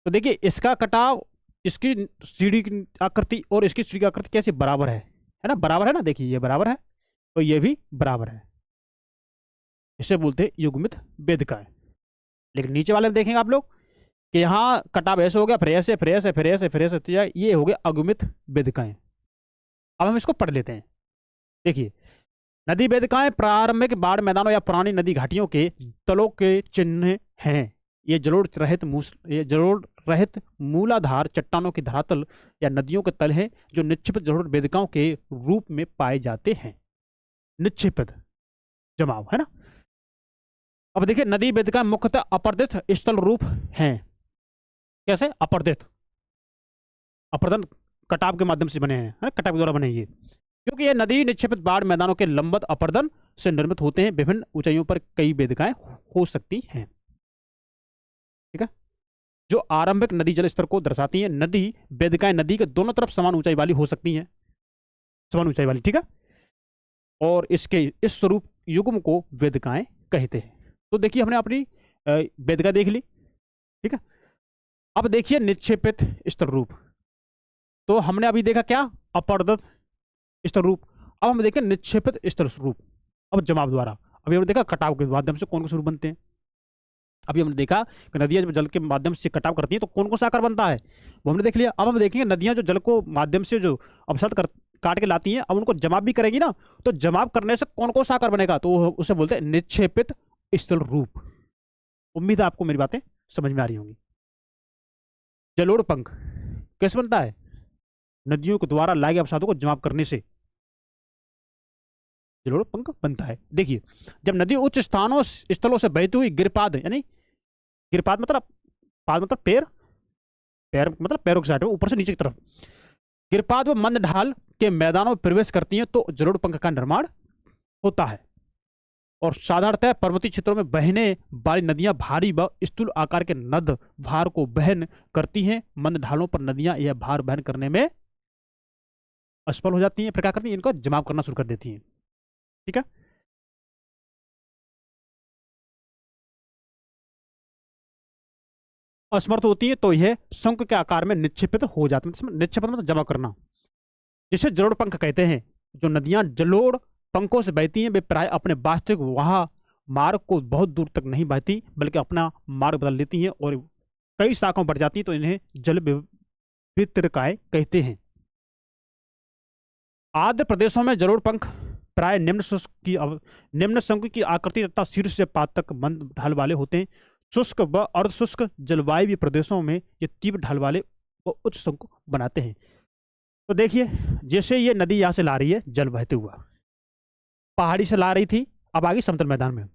S1: तो देखिए इसका कटाव, इसकी सीढ़ी की आकृति और इसकी सीढ़ी की आकृति कैसे बराबर है ना, बराबर है ना, देखिए ये बराबर है और ये भी बराबर है, इसे बोलते हैं युग्मित वेदिकाएं। लेकिन नीचे वाले में देखेंगे आप लोग कि यहाँ कटाव ऐसे हो गया, फिर ऐसे फिर ऐसे फिर ऐसे फिर ऐसे, तो ये हो गया अगुमित वेदिकाएं। अब हम इसको पढ़ लेते हैं। देखिए नदी वेदिकाएं प्रारंभिक बाढ़ मैदानों या पुरानी नदी घाटियों के तलों के चिन्ह हैं। ये जलोढ़ रहित मूलाधार चट्टानों की धरातल या नदियों के तल हैं, जो निक्षेपित जलोढ़ वेदिकाओं के रूप में पाए जाते हैं। निक्षेपित जमाव है ना। अब देखिए नदी वेदिका मुख्यतः अपर्दित स्थल रूप हैं। कैसे? अपर्दित, अपर्दन कटाव के माध्यम से बने हैं, है कटाव के द्वारा बने ये, क्योंकि ये नदी निक्षेपित बाढ़ मैदानों के लंबवत अपर्दन से निर्मित होते हैं। विभिन्न ऊंचाइयों पर कई वेदिकाएं हो सकती हैं, ठीक है, जो आरंभिक नदी जल स्तर को दर्शाती हैं। नदी वेदिकाएं नदी के दोनों तरफ समान ऊंचाई वाली हो सकती हैं, समान ऊंचाई वाली, ठीक है, और इसके इस स्वरूप युग्म को वेदिकाएं कहते हैं। तो देखिए हमने अपनी वेदिका देख ली, ठीक है। अब देखिए निक्षेपित स्तर रूप, तो हमने अभी देखा क्या, अपर्दत स्तर रूप। अब हम देखें निक्षेपित स्तर रूप, अब जमाव द्वारा। अभी हमने देखा कटाव के माध्यम से कौन कौन स्वरूप बनते हैं। अभी हमने देखा कि नदियां जब जल के माध्यम से कटाव करती हैं तो कौन कौन सा आकार बनता है, वो हमने देख लिया। अब हम देखेंगे नदियां जो जल को माध्यम से जो अवसाद काट के लाती हैं, अब उनको जमाव भी करेगी ना, तो जमाव करने से कौन कौन सा आकार बनेगा, तो उसे बोलते हैं निक्षेपित स्थल रूप। उम्मीद है आपको मेरी बातें समझ में आ रही होंगी। जलोढ़ पंख कैसे बनता है, नदियों के द्वारा लाए गए अवसादों को जमाव करने से जलोढ़ पंख बनता है। देखिए जब नदी उच्च स्थानों स्थलों से बहती हुई गिरपाद, यानी गिरपाद मतलब पाद मतलब पैर, पैर मतलब पैरों की साइड में ऊपर से नीचे की तरफ, गिरपाद व मंद ढाल के मैदानों में प्रवेश करती हैं तो जलोढ़ पंख का निर्माण होता है। और साधारणतः पर्वतीय क्षेत्रों में बहने वाली नदियां भारी व स्थूल आकार के नद भार को वहन करती हैं। मंद ढालों पर नदियां यह भार वहन करने में असफल हो जाती हैं, फिर क्या करती हैं, इनको जमाव करना शुरू कर देती हैं, ठीक है। असमर्थ होती है तो यह शंख के आकार में निक्षेपित हो जाती है। निक्षेपित मतलब जमा करना, जिसे जलोढ़ पंख कहते हैं। जो नदियां जलोढ़ पंखों से बहती हैं वे प्राय अपने वास्तविक वहां मार्ग को बहुत दूर तक नहीं बहती, बल्कि अपना मार्ग बदल लेती हैं और कई शाखाओं बढ़ जाती हैं, तो इन्हें जल वितरकाएं कहते हैं। आद्र प्रदेशों में जलोढ़ पंख प्राय निम्न शंकु की आकृति तथा शीर्ष से पाद तक मंद ढाल वाले होते हैं। शुष्क व अर्धशुष्क जलवायु प्रदेशों में ये तीव्र ढाल वाले व उच्च शंकु बनाते हैं। तो देखिए जैसे ये नदी यहाँ से ला रही है जल बहते हुआ, पहाड़ी से ला रही थी, अब आ गई समतल मैदान में,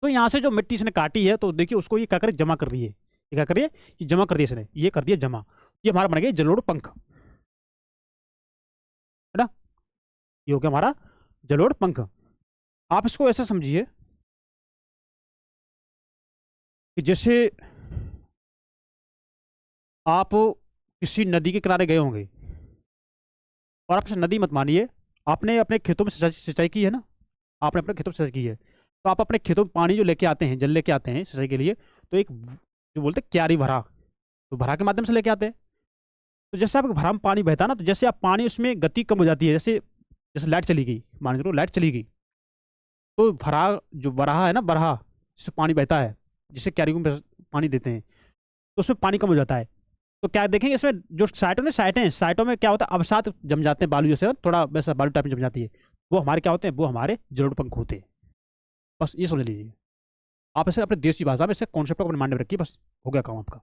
S1: तो यहाँ से जो मिट्टी इसने काटी है तो देखिए उसको ये क्या करे, जमा कर रही है। ये क्या करिए, ये जमा कर दिया इसने, ये कर दिया जमा, ये हमारा बन गया जलोढ़ पंख, है ना, ये हो गया हमारा जलोढ़ पंख। आप इसको ऐसा समझिए कि जैसे आप किसी नदी के किनारे गए होंगे और आप नदी मत मानिए, आपने अपने खेतों में सिंचाई की है ना, आपने अपने खेतों में सिंचाई की है, तो आप अपने खेतों में पानी जो लेके आते हैं, जल लेके आते हैं सिंचाई के लिए, तो एक जो बोलते हैं क्यारी भरा, तो भरा के माध्यम से लेके आते हैं। तो जैसे आपके भरा में पानी बहता ना, तो जैसे आप पानी उसमें गति कम हो जाती है, जैसे जैसे लाइट चली गई, मान लो लाइट चली गई, तो भरा जो बरहा है ना, बरहा जिससे पानी बहता है, जिससे क्यारी में पानी देते हैं, तो उसमें पानी कम हो जाता है। तो क्या देखेंगे इसमें जो साइटों में क्या होता है, अवसाद जम जाते हैं, बालू जैसे थोड़ा वैसा बालू टाइप में जम जाती है, वो हमारे क्या होते हैं, वो हमारे जलोढ़ पंख होते हैं। बस ये समझ लीजिए आप, ऐसे अपने देसी भाषा में इसे कॉन्सेप्ट को अपने माइंड में रखिए, बस हो गया काम आपका।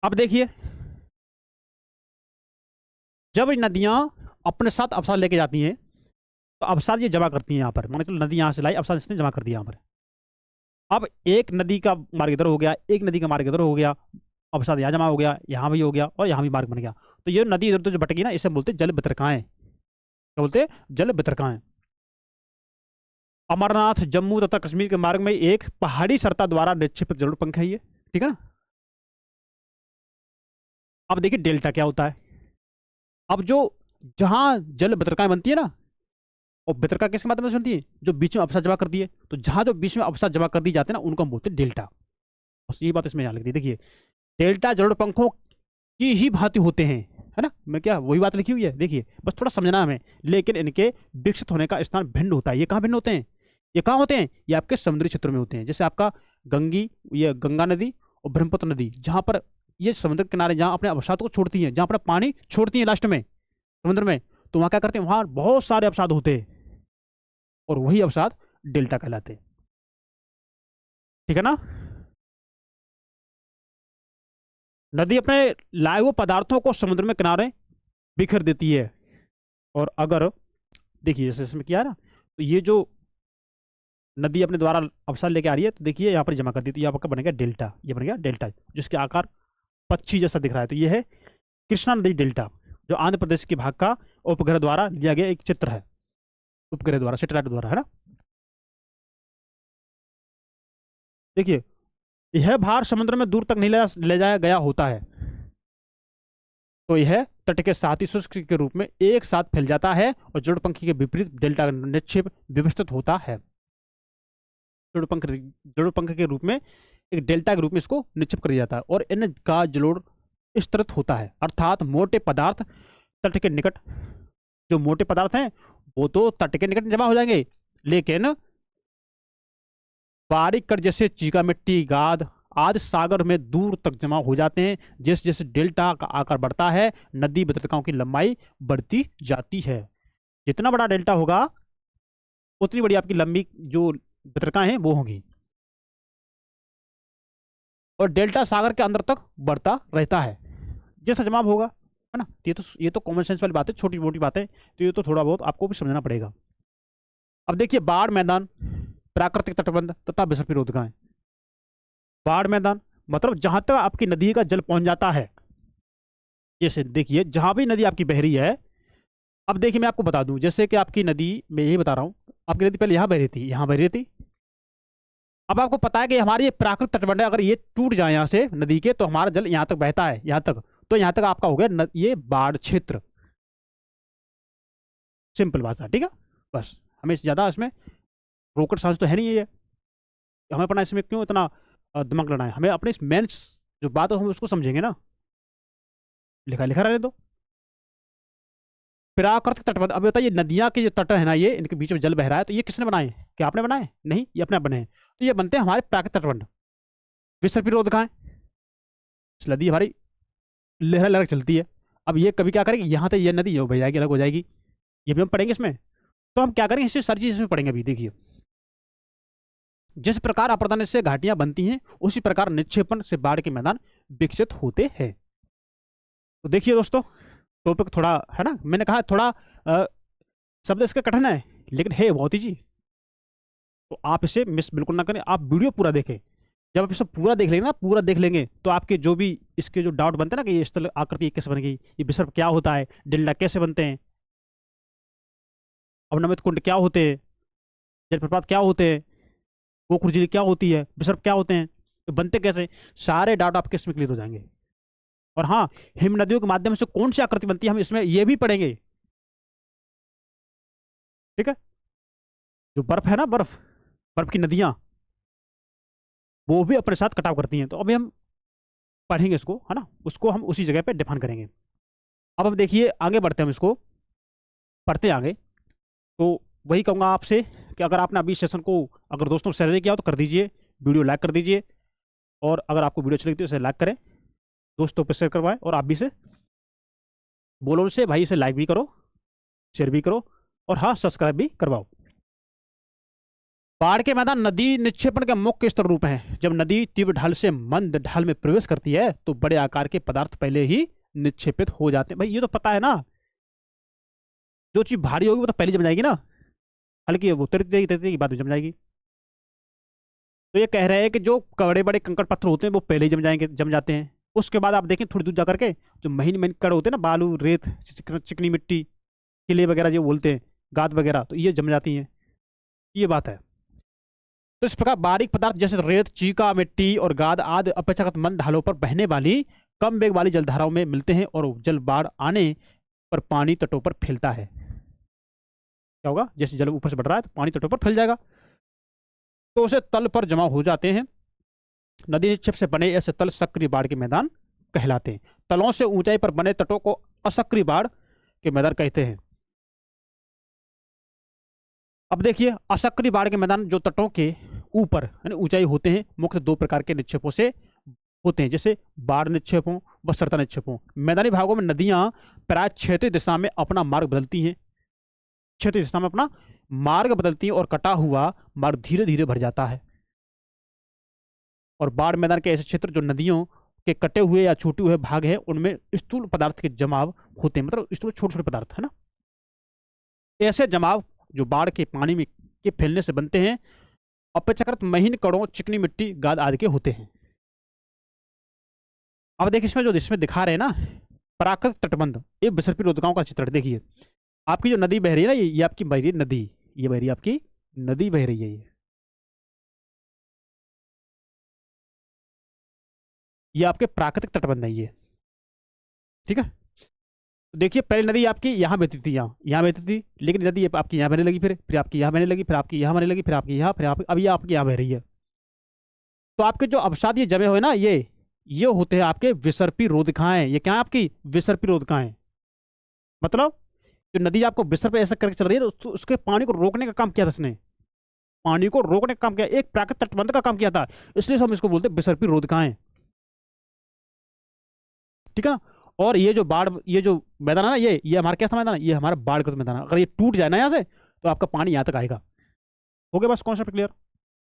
S1: अब देखिए, जब नदियां अपने साथ अवसाद लेके जाती हैं तो अवसाद ये जमा करती हैं यहाँ पर। मान के चलो नदी यहाँ से लाई, अवसाद इसने जमा कर दिया यहाँ पर। अब एक नदी का मार्ग इधर हो गया, एक नदी का मार्ग इधर हो गया, अवसाद यहाँ जमा हो गया, यहाँ भी हो गया और यहाँ भी मार्ग बन गया। तो ये नदी इधर उधर जो भटकी ना, इसे बोलते जल वितरकाएं। क्या बोलते हैं? जल वितरकाएं। अमरनाथ, जम्मू तथा कश्मीर के मार्ग में एक पहाड़ी सरता द्वारा निक्षिप्त जलोढ़ पंख है ये, ठीक है ना। अब देखिए डेल्टा क्या होता है। अब जो जहां जल वितरकाएं बनती है ना, और वितरका किसके माध्यम से बनती है? जो बीच में अवसाद जमा कर दिए। तो जहां जो बीच में अवसाद जमा कर दी जाते हैं ना, उनको हम बोलते हैं डेल्टा। बस ये बात इसमें यहाँ लिख दी। देखिए, डेल्टा जलोढ़ पंखों की ही भांति होते हैं, है ना। मैं क्या वही बात लिखी हुई है, देखिए बस थोड़ा समझना हमें। लेकिन इनके विकसित होने का स्थान भिन्न होता है। ये कहाँ भिन्न होते हैं? ये कहाँ होते हैं? ये आपके समुद्री क्षेत्र में होते हैं। जैसे आपका ये गंगा नदी और ब्रह्मपुत्र नदी, जहां पर ये समुद्र किनारे जहां अपने अवसाद को छोड़ती हैं, जहां अपना पानी छोड़ती हैं लास्ट में समुद्र में, तो वहां क्या करते हैं? वहां बहुत सारे अवसाद होते हैं और वही अवसाद डेल्टा कहलाते हैं, ठीक है ना। नदी अपने लाए हुए पदार्थों को समुद्र में किनारे बिखर देती है। और अगर देखिए जैसे इसमें किया है ना, तो ये जो नदी अपने द्वारा अवसाद लेके आ रही है, तो देखिए यहाँ पर जमा कर दी, तो यहाँ पर बनेगा डेल्टा। ये बन गया डेल्टा, जिसके आकार पक्षी जैसा दिख रहा है। तो ये है कृष्णा नदी डेल्टा, जो आंध्र प्रदेश के भाग का उपग्रह द्वारा लिया गया एक चित्र है, उपग्रह द्वारा, सैटेलाइट द्वारा, है ना। देखिए, यह भार समुद्र में दूर तक नहीं ले जाया गया होता है, तो यह तट के साथ ही शुष्क के रूप में एक साथ फैल जाता है और जलोढ़-पंखी के विपरीत डेल्टा निक्षेप व्यवस्थित होता है। जलोढ़-पंख के रूप में एक डेल्टा के रूप में इसको निक्षेप कर दिया जाता है और इनका जलोढ़ विस्तृत होता है, अर्थात मोटे पदार्थ तट के निकट, जो मोटे पदार्थ हैं वो तो तट के निकट जमा हो जाएंगे, लेकिन बारीक कण जैसे चीका मिट्टी, गाद आदि सागर में दूर तक जमा हो जाते हैं। जैसे जैसे डेल्टा का आकार बढ़ता है, नदी वितरकाओं की लंबाई बढ़ती जाती है। जितना बड़ा डेल्टा होगा उतनी बड़ी आपकी लंबी जो वितरकाएं हैं वो होंगी, और डेल्टा सागर के अंदर तक बढ़ता रहता है जैसा जमाव होगा, है ना। ये तो कॉमन सेंस वाली बात है, छोटी मोटी बातें, तो ये तो थोड़ा बहुत आपको भी समझना पड़ेगा। अब देखिए, बाढ़ मैदान, प्राकृतिक तटबंध तथा विसर्पिरोधकाएं। बाढ़ मैदान मतलब जहां तक आपकी नदी का जल पहुंच जाता है। जैसे देखिए, जहां भी नदी आपकी बह रही है, अब देखिए मैं आपको बता दूं, जैसे कि आपकी नदी, मैं यही बता रहा हूं, आपकी नदी पहले यहां बह रही थी, यहां बह रही थी। अब आपको पता है कि हमारी ये प्राकृतिक तटबंध है, अगर ये टूट जाए यहां से नदी के, तो हमारा जल यहां तक बहता है, यहां तक, तो यहां तक आपका हो गया ये बाढ़ क्षेत्र। सिंपल भाषा, ठीक है। बस हमें ज्यादा इसमें रोकट सांस तो है नहीं ये, हमें अपना इसमें क्यों इतना दिमाग लड़ना है। हमें अपने इस मेन जो बात है हम उसको समझेंगे ना, लिखा लिखा रहने दो। प्राकृतिक तटबंध, अब बताइए नदियां के जो तट है ना, ये इनके बीच में जल बह रहा है, तो ये किसने बनाए? क्या आपने बनाए? नहीं, ये अपने बने हैं। तो ये बनते हैं हमारे प्राकृतिक तटबंध। विसर्पिरोध कहाँ है? नदी हमारी लहर लहर चलती है। अब ये कभी क्या करेगी, यहाँ से ये नदी बह जाएगी, अलग हो जाएगी, ये भी हम पढ़ेंगे इसमें। तो हम क्या करेंगे, इससे सारी चीज इसमें पढ़ेंगे अभी। देखिए, जिस प्रकार अपर्दन से घाटियां बनती हैं, उसी प्रकार निक्षेपण से बाढ़ के मैदान विकसित होते हैं। तो देखिए दोस्तों, टॉपिक थोड़ा है ना, मैंने कहा थोड़ा शब्द इसका कठिन है, लेकिन है बहुत ही जी। तो आप इसे मिस बिल्कुल ना करें, आप वीडियो पूरा देखें। जब आप इसे पूरा देख लेंगे ना, पूरा देख लेंगे, तो आपके जो भी इसके जो डाउट बनते हैं ना कि ये स्थल आकृति कैसे बन गई, ये विसर्प क्या होता है, डेल्टा कैसे बनते हैं, अवनमित कुंड क्या होते हैं, जलप्रपात क्या होते हैं, गोखुर झील क्या होती है, विसर्प क्या होते हैं, तो बनते कैसे, सारे डाउट आपके इसमें क्लियर हो जाएंगे। और हाँ, हिम नदियों के माध्यम से कौन सी आकृति बनती है, हम इसमें ये भी पढ़ेंगे, ठीक है। जो बर्फ है ना, बर्फ की नदियां, वो भी अपने साथ कटाव करती हैं। तो अभी हम पढ़ेंगे इसको, है ना, उसको हम उसी जगह पे डिफाइन करेंगे। अब हम देखिए आगे बढ़ते हैं, हम इसको पढ़ते आगे। तो वही कहूँगा आपसे कि अगर आपने अभी सेशन को अगर दोस्तों शेयर नहीं किया हो तो कर दीजिए, वीडियो लाइक कर दीजिए, और अगर आपको वीडियो अच्छी लगती है तो इसे लाइक करें, दोस्तों पर शेयर करवाएं, और आप भी से बोलो उनसे भाई इसे लाइक भी करो, शेयर भी करो, और हाँ सब्सक्राइब भी करवाओ। बाढ़ के मैदान नदी निक्षेपण के मुख्य स्तर रूप हैं। जब नदी तीव्र ढाल से मंद ढाल में प्रवेश करती है तो बड़े आकार के पदार्थ पहले ही निक्षेपित हो जाते हैं। भाई ये तो पता है ना, जो चीज भारी होगी वो तो पहले जम जाएगी ना, हल्की है वो तरती की बाद में जम जाएगी। तो ये कह रहे हैं कि जो बड़े बड़े कंकड़ पत्थर होते हैं वो पहले ही जम जाते हैं। उसके बाद आप देखें थोड़ी दूर जा करके जो महीन महीन कण होते हैं ना, बालू रेत चिकनी मिट्टी किले वगैरह जो बोलते हैं, गाद वगैरह, तो ये जम जाती हैं। ये बात है। तो इस प्रकार बारीक पदार्थ जैसे रेत, चीका, मिट्टी और गाद आदि अपेक्षाकृत मंद ढालों पर बहने वाली कम वेग वाली जलधाराओं में मिलते हैं और जल बाढ़ आने पर पानी तटों पर फैलता है। क्या होगा, जैसे जल ऊपर से बढ़ रहा है तो पानी तटों पर फैल जाएगा, तो उसे तल पर जमा हो जाते हैं। नदी निक्षेप से बने ऐसे तल सक्रिय बाढ़ के मैदान कहलाते हैं। तलों से ऊंचाई पर बने तटों को असक्रिय बाढ़ के मैदान कहते हैं। अब देखिए, असक्रिय बाढ़ के मैदान जो तटों के ऊपर यानी ऊंचाई होते हैं, मुख्य दो प्रकार के निक्षेपों से होते हैं, जैसे बाढ़ निक्षेपों व सरता निक्षेपों। मैदानी भागों में नदियां प्राय क्षैतिज दिशा में अपना मार्ग बदलती हैं, क्षैतिज दिशा में अपना मार्ग बदलती हैं और कटा हुआ मार्ग धीरे धीरे भर जाता है। और बाढ़ मैदान के ऐसे क्षेत्र जो नदियों के कटे हुए या छूटे हुए भाग हैं उनमें स्थूल पदार्थ के जमाव होते हैं, मतलब स्थूल छोटे छोटे पदार्थ है ना। ऐसे जमाव जो बाढ़ के पानी में के फैलने से बनते हैं अपेक्षाकृत महीन कणों, चिकनी मिट्टी, गाद आदि के होते हैं। अब देखिए इसमें जो इसमें दिखा रहे हैं ना, प्राकृतिक तटबंध, ये बिसर्पी रोधकाओं का चित्र देखिए। आपकी जो नदी बह रही है ना, ये आपकी बह रही है नदी, ये बह रही है आपकी नदी बह रही है ये आपके प्राकृतिक तटबंध है ये, ठीक है। तो देखिए पहले नदी आपकी यहाँ बहती थी, यहाँ बहती थी, लेकिन नदी आपकी यहाँ बहने लगी, फिर आपकी यहाँ बहने लगी, फिर आपकी यहाँ बहने लगी, फिर आपकी यहाँ, फिर अब ये आपकी यहाँ बह रही है। तो आपके जो अवसाद ये जमे हुए ना, ये होते हैं आपके विसर्पी रोधकाएं। ये क्या है आपकी विसर्पी रोधकाएं, मतलब जो नदी आपको विसर्प पे ऐसा करके चल रही है उसके पानी को रोकने का काम किया था इसने, पानी को रोकने का काम किया, एक प्राकृतिक तटबंध का काम किया था, इसलिए हम इसको बोलते हैं विसर्पी रोधकाएं, ठीक है ना। और ये जो बाढ़, ये जो मैदान है ना, ये हमारा कैसा मैदान है, ये हमारा बाढ़ग्रस्त मैदान है। अगर ये टूट जाए ना यहाँ से तो आपका पानी यहाँ तक आएगा। हो गया बस कॉन्सेप्ट क्लियर,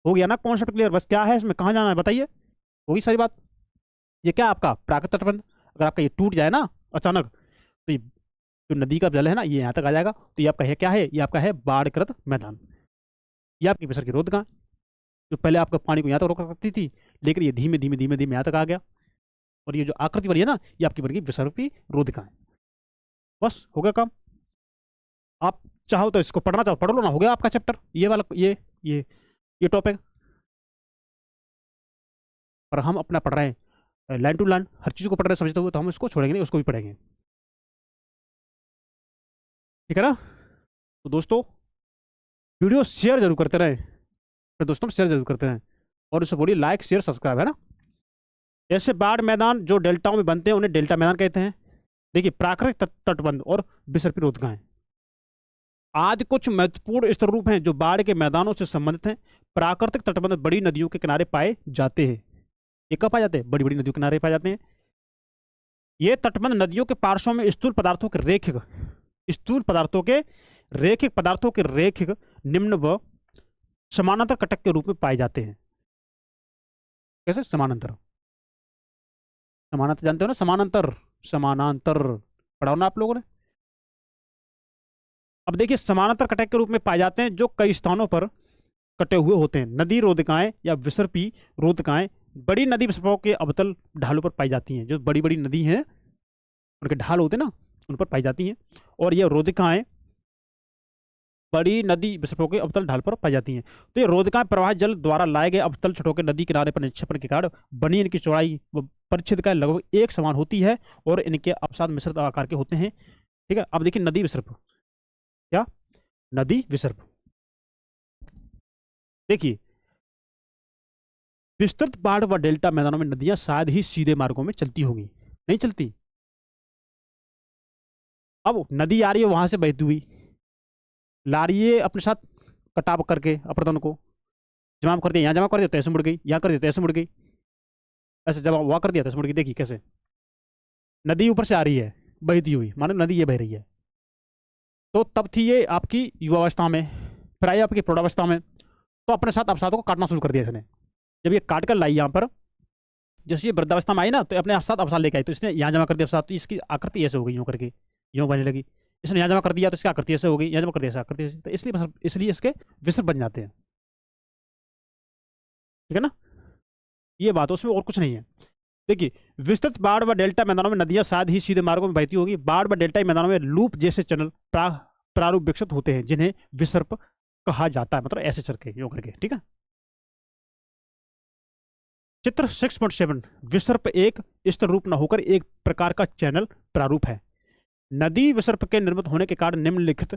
S1: हो गया ना कॉन्सेप्ट क्लियर। बस क्या है इसमें, कहाँ जाना है बताइए, होगी सारी बात। ये क्या आपका प्राकृतिक तटबंध, अगर आपका ये टूट जाए ना अचानक तो ये जो नदी का जल है ना ये यहाँ तक आ जाएगा, तो ये आपका है क्या है, ये आपका है बाढ़ग्रस्त मैदान। ये आपकी बिसर की रोधगां, जो पहले आपका पानी को यहाँ तक रोक सकती थी, लेकिन ये धीमे धीमे धीमे धीमे यहाँ तक आ गया। और ये जो आकृति बनी है ना, ये आपकी बन गई विसर्पी रोधकाएं। बस हो गया काम। आप चाहो तो इसको पढ़ना चाहो पढ़ लो ना, हो गया आपका चैप्टर, ये वाला ये टॉपिक। और हम अपना पढ़ रहे हैं लाइन टू लाइन, हर चीज को पढ़ रहे समझते हुए, तो हम इसको छोड़ेंगे नहीं, उसको भी पढ़ेंगे, ठीक है ना। तो दोस्तों वीडियो शेयर जरूर करते रहें, तो दोस्तों शेयर जरूर करते हैं, और इसे बोलिए लाइक शेयर सब्सक्राइब, है ना। ऐसे बाढ़ मैदान जो डेल्टाओं में बनते हैं उन्हें डेल्टा मैदान कहते हैं। देखिए प्राकृतिक तटबंध और विसर्पी रोधकाएं आदि कुछ महत्वपूर्ण स्तर रूप हैं जो बाढ़ के मैदानों से संबंधित हैं। प्राकृतिक तटबंध बड़ी नदियों के किनारे पाए जाते हैं। ये कब पाए जाते हैं, बड़ी बड़ी नदियों के किनारे पाए जाते हैं। ये तटबंध नदियों के पार्श्वों में स्थूल पदार्थों के रेखिक निम्न व समानांतर कटक के रूप में पाए जाते हैं। कैसे, समानांतर जानते हो ना, समानांतर पढ़ाओ ना आप लोगों ने। अब देखिए समानांतर कटक के रूप में पाए जाते हैं जो कई स्थानों पर कटे हुए होते हैं। नदी रोधकाएं या विसर्पी रोधकाएं बड़ी नदी विसर्पों के अवतल ढालों पर पाई जाती हैं। जो बड़ी बड़ी नदी हैं उनके ढाल होते हैं ना, उन पर पाई जाती हैं। और ये रोधकाएं बड़ी नदी विसर्पों के अवतल ढाल पर पाई जाती हैं। तो ये रोधकाएं प्रवाह जल द्वारा लाए गए अवतल छठों के नदी किनारे पर निक्षेपण के कारण बनी इनकी चौड़ाई व परिच्छेदिकाएं लगभग एक समान होती है और इनके अवसाद मिश्रित आकार के होते हैं, ठीक है। अब देखिए नदी विसर्प, क्या नदी विसर्प, देखिए विस्तृत बाढ़ व डेल्टा मैदानों में नदियां शायद ही सीधे मार्गों में चलती होंगी, नहीं चलती। अब नदी आ रही है वहां से बहती हुई, ला रही है अपने साथ कटाव करके अप्रदन को जमा कर दिया, यहाँ जमा कर दिया तो ऐसे मुड़ गई, यहाँ कर दिया तो ऐसे मुड़ गई, ऐसे जमा वहां कर दिया तो ऐसे मुड़ गई। देखिए कैसे नदी ऊपर से आ रही है बहती हुई, मानो नदी ये बह रही है। तो तब थी ये आपकी युवावस्था में, फिर आई आपकी प्रौढ़ावस्था में, तो अपने साथ अवसादों को काटना शुरू कर दिया इसने। जब ये काट कर लाई यहाँ पर, जैसे ये वृद्धावस्था में आई ना, तो अपने साथ अवसाद लेके आई, तो इसने यहाँ जमा कर दिया अवसाद, तो इसकी आकृति ऐसे हो गई, यूँ करके यूँ बनने लगी। इसने यहाँ जमा कर दिया तो इसकी आकृति ऐसे हो गई, यहाँ जमा कर दिया ऐसे आकृति ऐसे। तो इसलिए इसके विसर्प बन जाते हैं, ठीक है ना। ये बात है, उसमें और कुछ नहीं है। देखिए, विस्तृत बाढ़ व डेल्टा मैदानों में नदियां शायद ही सीधे मार्गों में बहती होगी। बाढ़ व डेल्टा मैदानों में लूप जैसे चैनल प्रारूप विकसित होते हैं, जिन्हें विसर्प कहा जाता है, मतलब ऐसे चल के यूं करके, ठीक है। चित्र 6.7, विसर्प एक स्थिर रूप न होकर एक प्रकार का चैनल प्रारूप है। नदी विसर्प के निर्मित होने के कारण निम्नलिखित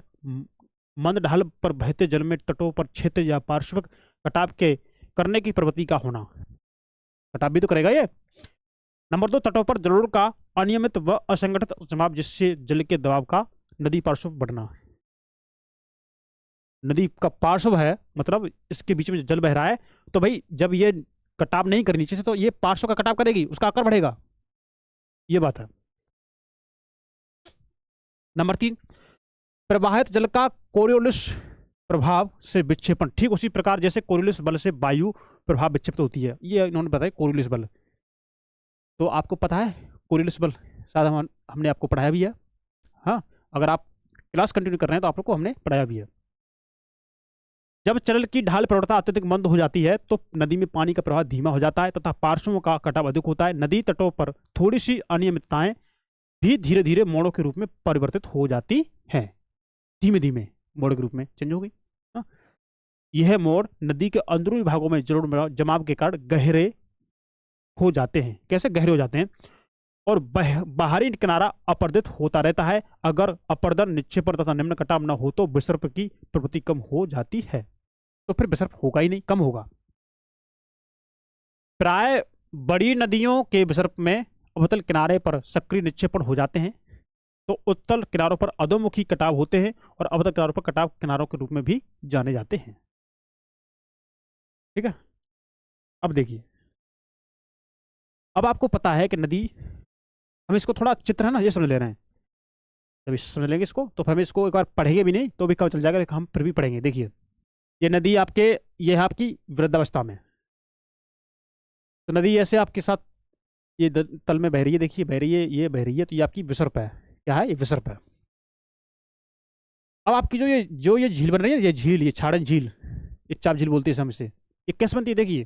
S1: मंद ढाल पर बहते जल में तटों पर क्षेत्र या पार्श्विक कटाव के करने की प्रवृत्ति का होना। कटाव भी तो करेगा ये। नंबर 2, तटों पर जलोढ़ का अनियमित व असंगठित जमाव, जिससे जल के दबाव का नदी पार्श्व बढ़ना। नदी का पार्श्व है, मतलब इसके बीच में जल बह रहा है, तो भाई जब ये कटाव नहीं करेगी नीचे से, तो ये पार्श्व का कटाव करेगी, उसका आकार बढ़ेगा, ये बात है। नंबर 3, प्रवाहित जल का कोरियोलिस प्रभाव से विक्षेपण, ठीक उसी प्रकार जैसे कोरियोलिस बल से वायु प्रभाव विक्षेपित होती है। ये इन्होंने बताया कोरियोलिस बल, तो आपको पता है कोरियोलिस बल, शायद हमने आपको पढ़ाया भी है। हाँ, अगर आप क्लास कंटिन्यू कर रहे हैं तो आप लोग को हमने पढ़ाया भी है। जब चल की ढाल प्रवणता अत्यधिक मंद हो जाती है तो नदी में पानी का प्रवाह धीमा हो जाता है तथा पार्श्वों का कटाव अधिक होता है। नदी तटों पर थोड़ी सी अनियमितताएं भी धीरे धीरे मोड़ों के रूप में परिवर्तित हो जाती हैं, धीमे धीमे मोड़ के रूप में चेंज हो गई। यह मोड़ नदी के अंदरूनी भागों में जलोढ़ जमाव के कारण गहरे हो जाते हैं। कैसे गहरे हो जाते हैं? और बाहरी किनारा अपर्दित होता रहता है। अगर अपर्दन, निक्षेपण तथा निम्न कटाव न हो तो विसर्प की प्रवृत्ति कम हो जाती है। तो फिर विसर्प होगा ही नहीं, कम होगा। प्राय बड़ी नदियों के विसर्प में अवतल किनारे पर सक्रिय निक्षेपण हो जाते हैं, तो उत्तल किनारों पर अधोमुखी कटाव होते हैं और अवतल किनारों पर कटाव किनारों के रूप में भी जाने जाते हैं। ठीक है, अब देखिए, अब आपको पता है कि नदी, हम इसको थोड़ा चित्र है ना ये समझ ले रहे हैं। जब इस समझ लेंगे इसको तो फिर हम इसको एक बार पढ़ेंगे भी नहीं तो भी कब चल जाएगा, हम फिर भी पढ़ेंगे। देखिए, ये नदी आपके, ये है आपकी वृद्धावस्था में, तो नदी ऐसे आपके साथ ये तल में बह रही है, देखिए बह रही है, ये बह रही है, तो ये आपकी विसर्प है। क्या है? ये विसर्प है। अब आपकी जो ये झील बन रही है, ये झील, ये छाड़न झील, ये चाप झील बोलते हैं हम इसे, ये कैसे बनती है?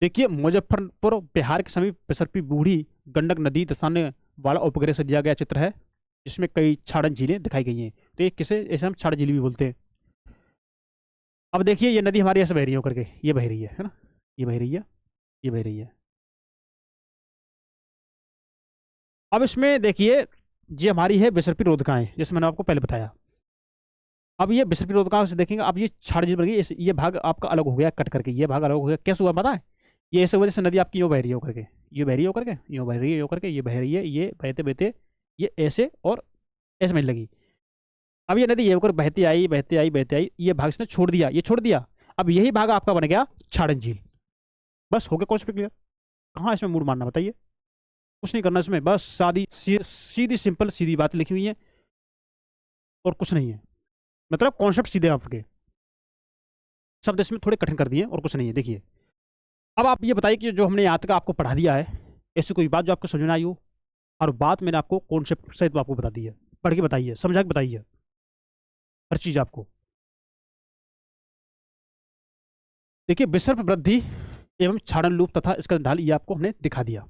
S1: देखिए मुजफ्फरपुर बिहार के समीप विसर्पी बूढ़ी गंडक नदी दर्शाने वाला उपग्रह से दिया गया चित्र है, जिसमें कई छाड़न झीलें दिखाई गई हैं। तो ये किसे ऐसे हम छाड़ झील भी बोलते हैं। अब देखिए, ये नदी हमारी ऐसे बह रही है करके, ये बह रही है ना, ये बह रही है, ये बह रही है। अब इसमें देखिए, ये हमारी है विसर्पी रोधकाएं, जैसे मैंने आपको पहले बताया। अब ये विसर्पी रोधकाओं से देखेंगे, अब ये छाड़ झील बन गई, ये भाग आपका अलग हो गया, कट करके ये भाग अलग हो गया। कैसे हुआ पता है? ये ऐसे वजह से नदी आपकी यूँ बह रही है करके, ये बह रही है करके, यूँ बह रही है करके, ये बह रही है, ये बहते बहते ये ऐसे और ऐसे मिलने लगी। अब ये नदी ये होकर बहती आई, बहती आई, बहती आई, ये भाग इसने छोड़ दिया, ये छोड़ दिया। अब यही भाग आपका बन गया छाड़न झील। बस हो गया कॉन्सेप्ट क्लियर। कहाँ इसमें मूड मारना, बताइए? कुछ नहीं करना इसमें, बस सीधी सिंपल सीधी बात लिखी हुई है और कुछ नहीं है। मतलब कॉन्सेप्ट सीधे आपके, शब्द इसमें थोड़े कठिन कर दिए और कुछ नहीं है। देखिए, अब आप ये बताइए कि जो हमने यहाँ तक आपको पढ़ा दिया है, ऐसी कोई बात जो आपको समझ में आई हो, और बात मैंने आपको कॉन्सेप्ट सहित आपको बता दी है, पढ़ के बताइए, समझा के बताइए हर चीज आपको। देखिए, विसर्प वृद्धि एवं छाड़न लूप तथा इसका ढाल, ये आपको हमने दिखा दिया।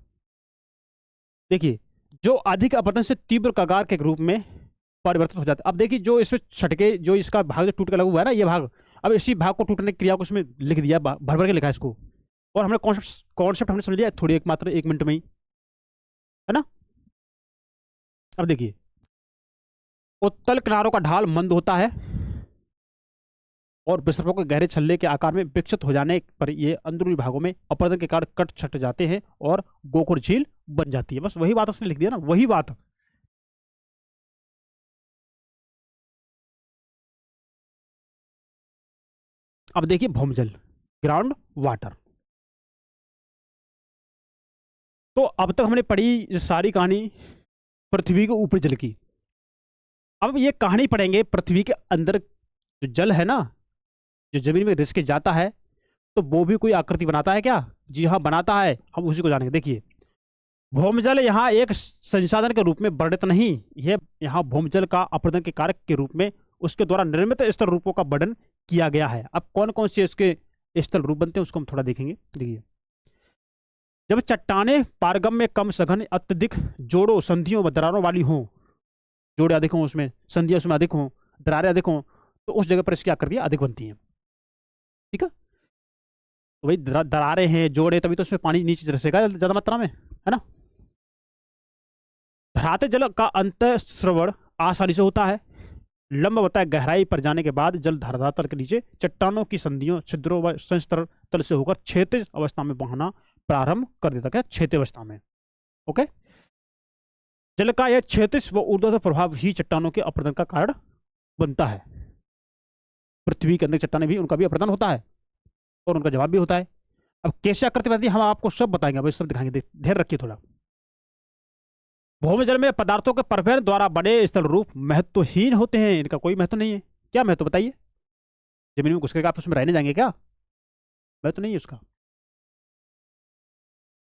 S1: देखिए, जो अधिक अपतन से तीव्र कगार के रूप में परिवर्तित हो जाता है। अब देखिए, जो इसमें छटके, जो इसका भाग जो टूट के लगा हुआ है ना, ये भाग, अब इसी भाग को टूटने की क्रिया को इसमें लिख दिया, भर भर के लिखा है इसको, और हमने कॉन्सेप्ट हमने समझ लिया थोड़ी, मात्र 1 मिनट में ही, है ना। अब देखिए, उत्तल किनारों का ढाल मंद होता है और विसर्पों के गहरे छल्ले के आकार में विकसित हो जाने पर ये अंदरूनी भागों में अपरदन के कारण कट छट जाते हैं और गोकुर झील बन जाती है। बस वही बात उसने लिख दिया ना, वही बात। अब देखिए, भौमजल, ग्राउंड वाटर। तो अब तक हमने पढ़ी सारी कहानी पृथ्वी के ऊपर जल की। अब ये कहानी पढ़ेंगे पृथ्वी के अंदर जो जल है ना, जो जमीन में रिस के जाता है तो वो भी कोई आकृति बनाता है क्या? जी हाँ, बनाता है। हम उसी को जानेंगे। देखिए, भौमजल यहाँ एक संसाधन के रूप में वर्णित नहीं, यह यहाँ भौमजल का अपरदन के कारक के रूप में उसके द्वारा निर्मित स्थल रूपों का वर्णन किया गया है। अब कौन कौन से इसके स्थल रूप बनते हैं उसको हम थोड़ा देखेंगे। देखिए, जब चट्टाने पारगम में कम सघन अत्यधिक जोड़ों संधियों व दरारों वाली हों, जोड़े अधिक हों, उसमें संधियां उसमें अधिक हों, दरारें अधिक हों, तो उस जगह पर इसकी आकृतियां अधिक बनती हैं। ठीक है, तो भाई दरारें हैं, जोड़े, तभी तो उसमें पानी नीचे रिसेगा ज्यादा मात्रा में, है ना। धराते जल का अंत श्रवण आसानी से होता है। लंबवत गहराई पर जाने के बाद जल धरातल के नीचे चट्टानों की संधियों, छिद्रों व संस्तर तल से होकर क्षैतिज अवस्था में बहना प्रारंभ कर देता है, क्षैतिज अवस्था में। ओके, जल का यह क्षैतिज व ऊर्ध्वाधर प्रभाव ही चट्टानों के अपरदन का कारण बनता है। पृथ्वी के अंदर चट्टाने भी, उनका भी अपरदन होता है और उनका जवाब भी होता है। अब कैसे आकृति बनती है हम आपको सब बताएंगे, अब सब दिखाएंगे, ध्यान रखिए थोड़ा। भौमजल में पदार्थों के प्रभेद द्वारा बने स्थल रूप महत्वहीन होते हैं, इनका कोई महत्व नहीं है। क्या महत्व बताइए? जमीन में घुस कर आप उसमें रहने जाएंगे क्या? महत्व नहीं है उसका।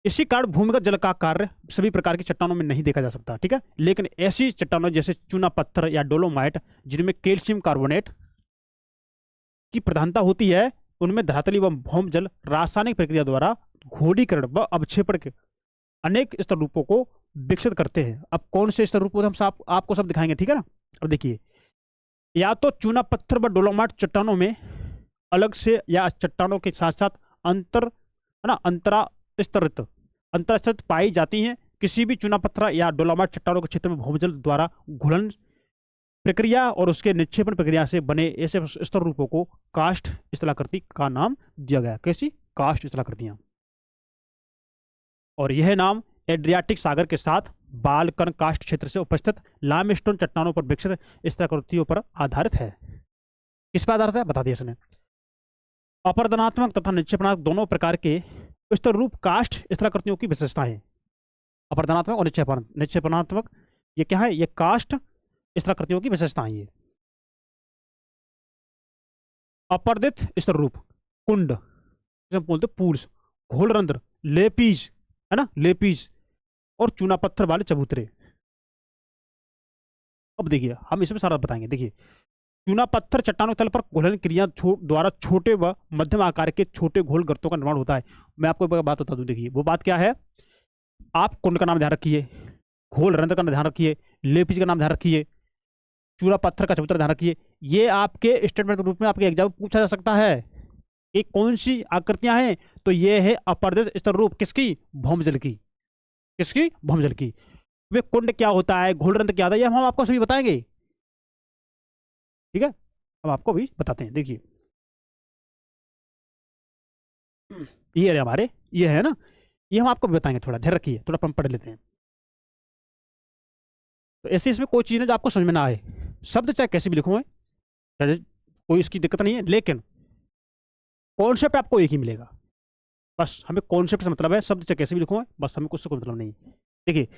S1: इसी कारण भूमिगत जल का कार्य सभी प्रकार की चट्टानों में नहीं देखा जा सकता। ठीक है, लेकिन ऐसी चट्टानों जैसे चूना पत्थर या डोलोमाइट जिनमें कैल्शियम कार्बोनेट की प्रधानता होती है, उनमें धरातली व भौमजल रासायनिक प्रक्रिया द्वारा घोड़ीकरण व अवक्षेपण के अनेक स्तर रूपों को विकसित करते हैं। अब कौन से स्तर रूपों हम आपको सब दिखाएंगे, ठीक है ना। अब देखिए, या तो चूना पत्थर व डोलोमाइट चट्टानों में अलग से या चट्टानों के साथ साथ अंतर, है ना, अंतरस्थित पाई जाती हैं। किसी भी चूना पत्थर या डोलोमाइट चट्टानों के क्षेत्र में भौमजल द्वारा घुलन प्रक्रिया और उसके निक्षेपण प्रक्रिया से बने ऐसे स्तर रूपों को काष्ठ स्थलाकृति का नाम दिया गया। कैसी? काष्ठ स्थलाकृतियां। और यह नाम एड्रियाटिक सागर के साथ बालकन काष्ठ क्षेत्र से उपस्थित लाइमस्टोन चट्टानों पर विकसित स्थलाकृतियों पर आधारित है। किस पर आधारित है बता दिया इसने। अपरदनात्मक तथा निक्षेपणात्मक दोनों प्रकार के स्तर रूप काष्ठ स्थलाकृतियों की विशेषताएं। अपरदनात्मक और निक्षेपणात्मक, ये क्या है? ये काष्ठ स्थलाकृतियों की विशेषताएं। ये अपर्दित स्तर रूप कुंड, बोलते पूल्स, घोलरंध्र, लेपीज, है ना, लेपीज, और चूना पत्थर वाले चबूतरे। अब देखिए, हम इसमें सारा बताएंगे। देखिए, चूना पत्थर चट्टानों तल पर घोलन क्रिया द्वारा छोटे व मध्यम आकार के छोटे घोल गर्तों का निर्माण होता है। मैं आपको एक बात बता दूं, देखिए वो बात क्या है। आप कुंड का नाम ध्यान रखिए, घोल रंध्र का ध्यान रखिए, लेपीज का नाम ध्यान रखिए, चूना पत्थर का चबूतरा ध्यान रखिए। ये आपके स्टेटमेंट के रूप में आपके एग्जाम में पूछा जा सकता है। ये कौन सी आकृतियां हैं? तो ये है अपरदित स्तर रूप किसकी? भौमजल की। किसकी? भौमजल की। वे कुंड क्या होता है, घोलरंध्र क्या होता है, ये हम आपको सभी बताएंगे। ठीक है, हम आपको भी बताते हैं। देखिए, ये है हमारे, ये है ना, ये हम आपको भी बताएंगे। थोड़ा ध्यान रखिए, थोड़ा हम पढ़ लेते हैं। तो ऐसे इसमें कोई चीज है जो आपको समझ में ना आए, शब्द चाहे कैसे भी लिखूं मैं, कोई इसकी दिक्कत नहीं है, लेकिन कॉन्सेप्ट आपको एक ही मिलेगा। बस हमें कॉन्सेप्ट से मतलब है, शब्द चाहे कैसे भी लिखूं बस, हमें कुछ से कोई मतलब नहीं। देखिए,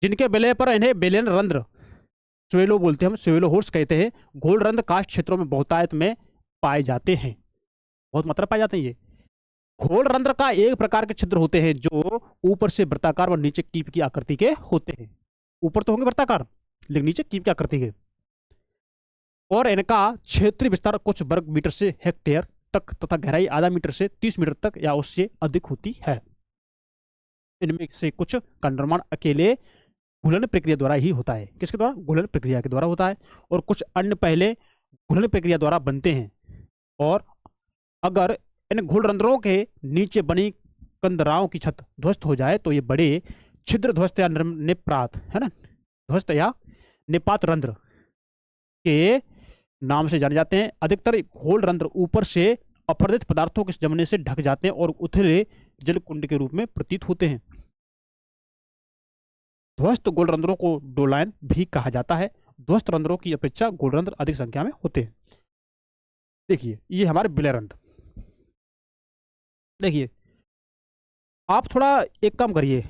S1: जिनके बेले पर इन्हें बेलेन रंध्र, स्वेलो बोलते हैं, हम स्वेलो होर्स कहते हैं, घोल रंध्र काष्ठ क्षेत्रों में बहुतायत में पाए जाते हैं, बहुत मात्रा पाए जाते हैं। ये घोल रंध्र का एक प्रकार के छिद्र होते हैं जो ऊपर से वृत्ताकार और नीचे कीप की आकृति के होते हैं। ऊपर तो होंगे वृत्ताकार, लेकिन नीचे कीप की आकृति के, और इनका क्षेत्रीय विस्तार कुछ वर्ग मीटर से हेक्टेयर तक तथा गहराई आधा मीटर से 30 मीटर तक या उससे अधिक होती है। इनमें से कुछ का निर्माण अकेले घुलन प्रक्रिया द्वारा ही होता है। किसके द्वारा? घुलन प्रक्रिया के द्वारा होता है। और कुछ अन्य पहले घुलन प्रक्रिया द्वारा बनते हैं। और अगर इन घुल रंध्रों के नीचे बनी कंदराओं की छत ध्वस्त हो जाए तो ये बड़े छिद्र ध्वस्त या निपात, है ना, ध्वस्त या निपात रंध्र के नाम से जाने जाते हैं। अधिकतर घोल रंध्र ऊपर से अपरदित पदार्थों के जमने से ढक जाते हैं और उथले जल कुंड के रूप में प्रतीत होते हैं। ध्वस्त गोलरंध्रों को डोलाइन भी कहा जाता है। ध्वस्त रंध्रों की अपेक्षा गोलरंध्र अधिक संख्या में होते हैं। देखिए, ये हमारे बिलरंध्र। देखिए, आप थोड़ा एक काम करिए,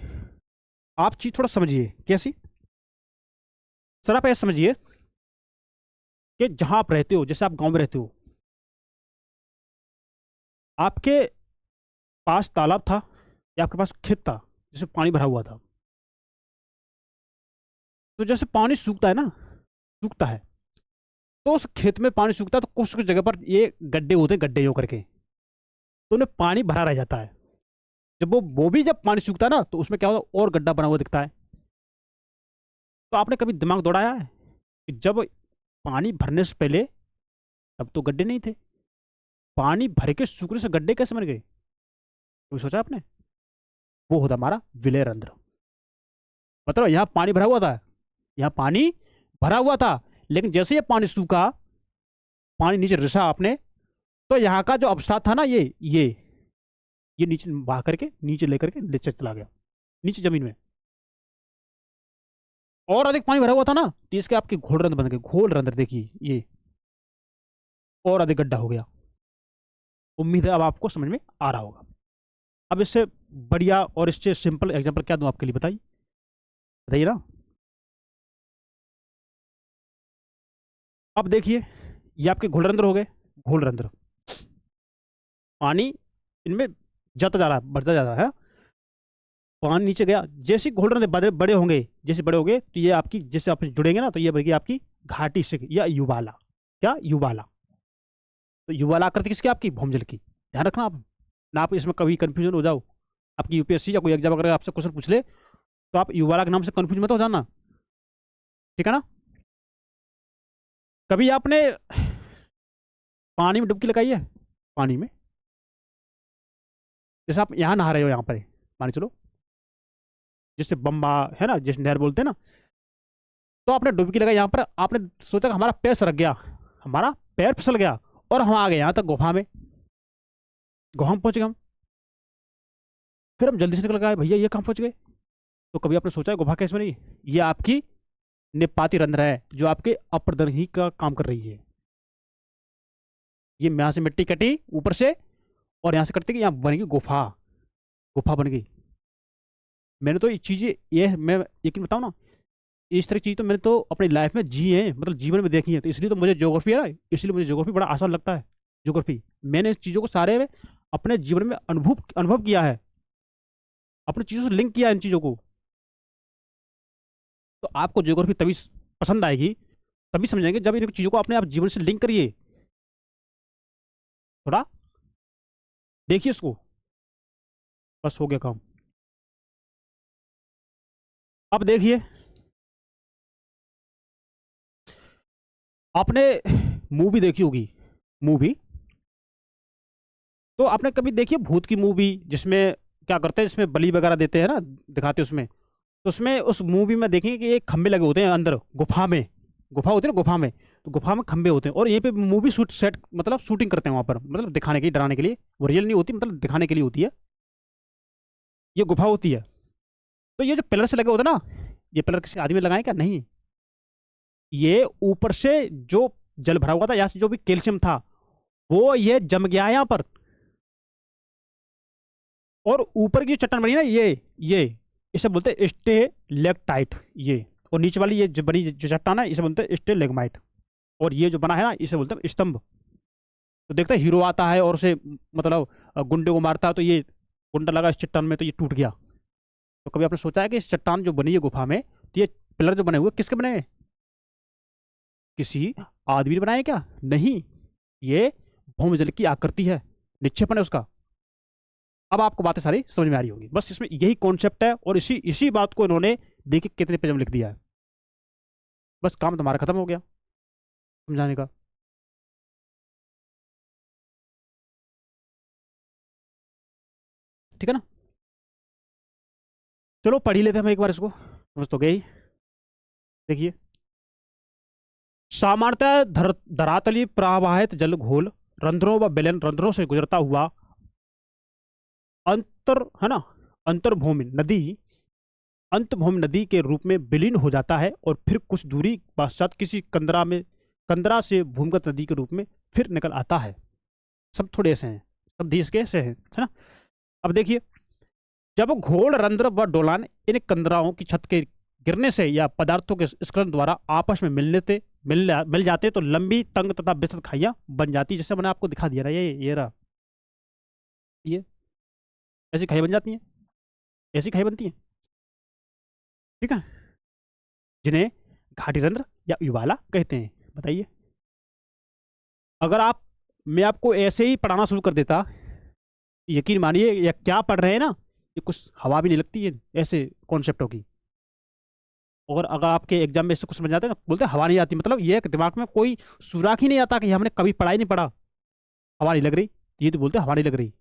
S1: आप चीज थोड़ा समझिए। कैसी? सर आप ऐसे समझिए कि जहां आप रहते हो, जैसे आप गांव में रहते हो, आपके पास तालाब था या आपके पास खेत था जिसमें पानी भरा हुआ था। तो जैसे पानी सूखता है ना, सूखता है, तो उस खेत में पानी सूखता है तो कुछ कुछ जगह पर ये गड्ढे होते हैं, गड्ढे जो करके, तो उन्हें पानी भरा रह जाता है। जब वो भी जब पानी सूखता है ना तो उसमें क्या होता है, और गड्ढा बना हुआ दिखता है। तो आपने कभी दिमाग दौड़ाया है कि जब पानी भरने से पहले तब तो गड्ढे नहीं थे, पानी भर के सूखने से गड्ढे कैसे बन गए? कभी सोचा आपने? वो होता हमारा विलय रंध्र। मतलब यहाँ पानी भरा हुआ था, यहाँ पानी भरा हुआ था, लेकिन जैसे ये पानी सूखा, पानी नीचे रिसा आपने, तो यहाँ का जो अवसाद था ना, ये नीचे बहा करके नीचे लेकर के नीचे चला गया, नीचे जमीन में। और अधिक पानी भरा हुआ था ना, तो इसके आपके घोल रंध्र बन गए, घोल रंध्र। देखिए ये और अधिक गड्ढा हो गया। उम्मीद है अब आपको समझ में आ रहा होगा। अब इससे बढ़िया और इससे सिंपल एग्जांपल क्या दूं आपके लिए, बताइए बताइए ना। अब देखिए, ये आपके घोल रंध्र हो गए, घोल रंध्र। पानी इनमें जाता जा रहा है, बढ़ता जा रहा है। पानी नीचे गया, जैसे घोल रंध्र बड़े बड़े होंगे, जैसे बड़े होंगे तो ये आपकी, जैसे आप जुड़ेंगे ना, तो ये बनेगी आपकी घाटी से या युवाला। क्या? युवाला। तो युवाला आकृति किसकी? आपकी भौमजल की। ध्यान रखना आप ना, आप इसमें कभी कंफ्यूजन हो जाओ। आपकी यूपीएससी या कोई एग्जाम अगर आपसे क्वेश्चन पूछ ले तो आप युवाला के नाम से कंफ्यूज मत हो जाना, ठीक है ना। कभी आपने पानी में डुबकी लगाई है? पानी में, जैसे आप यहाँ नहा रहे हो, यहाँ पर मान चलो जिससे बम्बा है ना, जिस नहर बोलते हैं ना, तो आपने डुबकी लगाई यहाँ पर, आपने सोचा कि हमारा पैर सरक गया, हमारा पैर फिसल गया और हम आ गए यहाँ तक गुफा में, गुफा में पहुंच गए हम। फिर हम जल्दी से निकल गए, भैया ये कहाँ पहुंच गए? तो कभी आपने सोचा है गुफा कैसे बनी? ये आपकी निपाती रंध्र है जो आपके अपरदनही का काम कर रही है। ये यहाँ से मिट्टी कटी ऊपर से और यहाँ से कटती यहाँ बनेगी गुफा, गुफा बन गई। मैंने तो ये चीजें, ये मैं यकीन बताऊँ ना, इस तरह की चीज तो मैंने तो अपनी लाइफ में जी है, मतलब जीवन में देखी है। तो इसलिए तो मुझे ज्योग्राफी है ना, इसलिए मुझे ज्योग्राफी बड़ा आसान लगता है। ज्योग्राफी मैंने इस चीजों को सारे में अपने जीवन में अनुभव अनुभव किया है, अपनी चीजों से लिंक किया है इन चीजों को। तो आपको ज्योग्राफी तभी पसंद आएगी, तभी समझेंगे जब इन चीजों को अपने आप जीवन से लिंक करिए। थोड़ा देखिए इसको, बस हो गया काम। अब देखिए, आपने मूवी देखी होगी, मूवी, तो आपने कभी देखी है भूत की मूवी, जिसमें क्या करते हैं, जिसमें बलि वगैरह देते हैं ना, दिखाते हैं उसमें। तो उसमें उस मूवी में देखेंगे कि एक खंबे लगे होते हैं अंदर गुफा में, गुफा होती है ना गुफा में, तो गुफा में खंबे होते हैं और यहीं पे मूवी शूट सेट, मतलब शूटिंग करते हैं वहां पर, मतलब दिखाने के लिए, डराने के लिए। वो रियल नहीं होती, मतलब दिखाने के लिए होती है। ये गुफा होती है। तो ये जो पिलर से लगे होते हैं ना, ये पिलर किसी आदमी ने लगाए क्या? नहीं, ये ऊपर से जो जल भरा हुआ था, यहाँ से जो भी कैल्शियम था वो ये जम गया है यहाँ पर, और ऊपर की चट्टान बनी ना, ये इसे बोलते हैं स्टेलेक्टाइट। ये और नीचे वाली ये जो बनी जो चट्टान है इसे बोलते हैं स्टेलेग्माइट। और ये जो बना है ना इसे बोलते हैं स्तंभ। तो देखते हैं हीरो आता है और उसे मतलब गुंडे को मारता है, तो ये गुंडा लगा इस चट्टान में तो ये टूट गया। तो कभी आपने सोचा है कि इस चट्टान जो बनी है गुफा में, तो ये पिलर जो बने हुए किसके बने हैं? किसी आदमी ने बनाया क्या? नहीं, ये भौमजल की आकृति है, निक्षेपण है उसका। अब आपको बातें सारी समझ में आ रही होंगी। बस इसमें यही कॉन्सेप्ट है और इसी इसी बात को इन्होंने देखिए कितने पेज में लिख दिया है। बस काम तुम्हारा खत्म हो गया समझाने का। ठीक है ना। चलो पढ़ ही लेते हैं हम एक बार इसको, समझ तो गई। देखिए, सामान्यतः धरातलीय प्रवाहित जल घोल रंध्रों व बेलन रंध्रों से गुजरता हुआ अंतर है ना, अंतर्भूमि नदी, अंतभूमि नदी के रूप में विलीन हो जाता है और फिर कुछ दूरी पश्चात किसी कंदरा से भूमिगत नदी के रूप में फिर निकल आता है। सब थोड़े ऐसे हैं, सब देश के ऐसे हैं, है ना। अब देखिए, जब घोल रंध्र व डोलान इन कंदराओं की छत के गिरने से या पदार्थों के स्खलन द्वारा आपस में मिल जाते तो लंबी तंग तथा विस्तृत खाइयां बन जाती, जैसे मैंने आपको दिखा दिया ना, ये रहा। ये ऐसी खाई बन जाती हैं, ऐसी खाई बनती हैं, ठीक है, जिन्हें घाटी रंध्र या युवाला कहते हैं। बताइए, अगर आप, मैं आपको ऐसे ही पढ़ाना शुरू कर देता, यकीन मानिए, या क्या पढ़ रहे हैं ना, ये कुछ हवा भी नहीं लगती है ऐसे कॉन्सेप्टों की। और अगर आपके एग्जाम में इससे कुछ समझ आता है ना, बोलते हैं हवा नहीं आती, मतलब ये दिमाग में कोई सुराख ही नहीं आता कि हमने कभी पढ़ा ही नहीं पढ़ा, हवा नहीं लग रही, ये तो बोलते हैं हवा नहीं लग रही,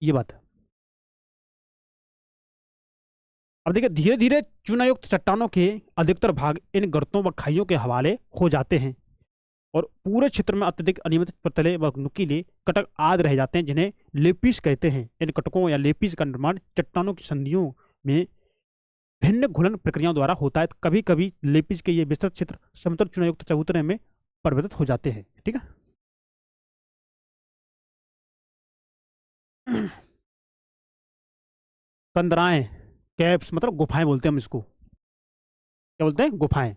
S1: ये बात है। अब देखिए, धीरे धीरे चूनायुक्त चट्टानों के अधिकतर भाग इन गर्तों व खाइयों के हवाले हो जाते हैं, और पूरे क्षेत्र में अत्यधिक अनियमित पतले व नुकीले कटक आदि रह जाते हैं, जिन्हें लेपिस कहते हैं। इन कटकों या लेपिस का निर्माण चट्टानों की संधियों में भिन्न घुलन प्रक्रियाओं द्वारा होता है। कभी कभी लेपिस के ये विस्तृत क्षेत्र समतल चूनायुक्त चबूतरे में परिवर्तित हो जाते हैं, ठीक है। कंदराएं, कैप्स, मतलब गुफाएं बोलते हैं हम इसको, क्या बोलते हैं, गुफाएं।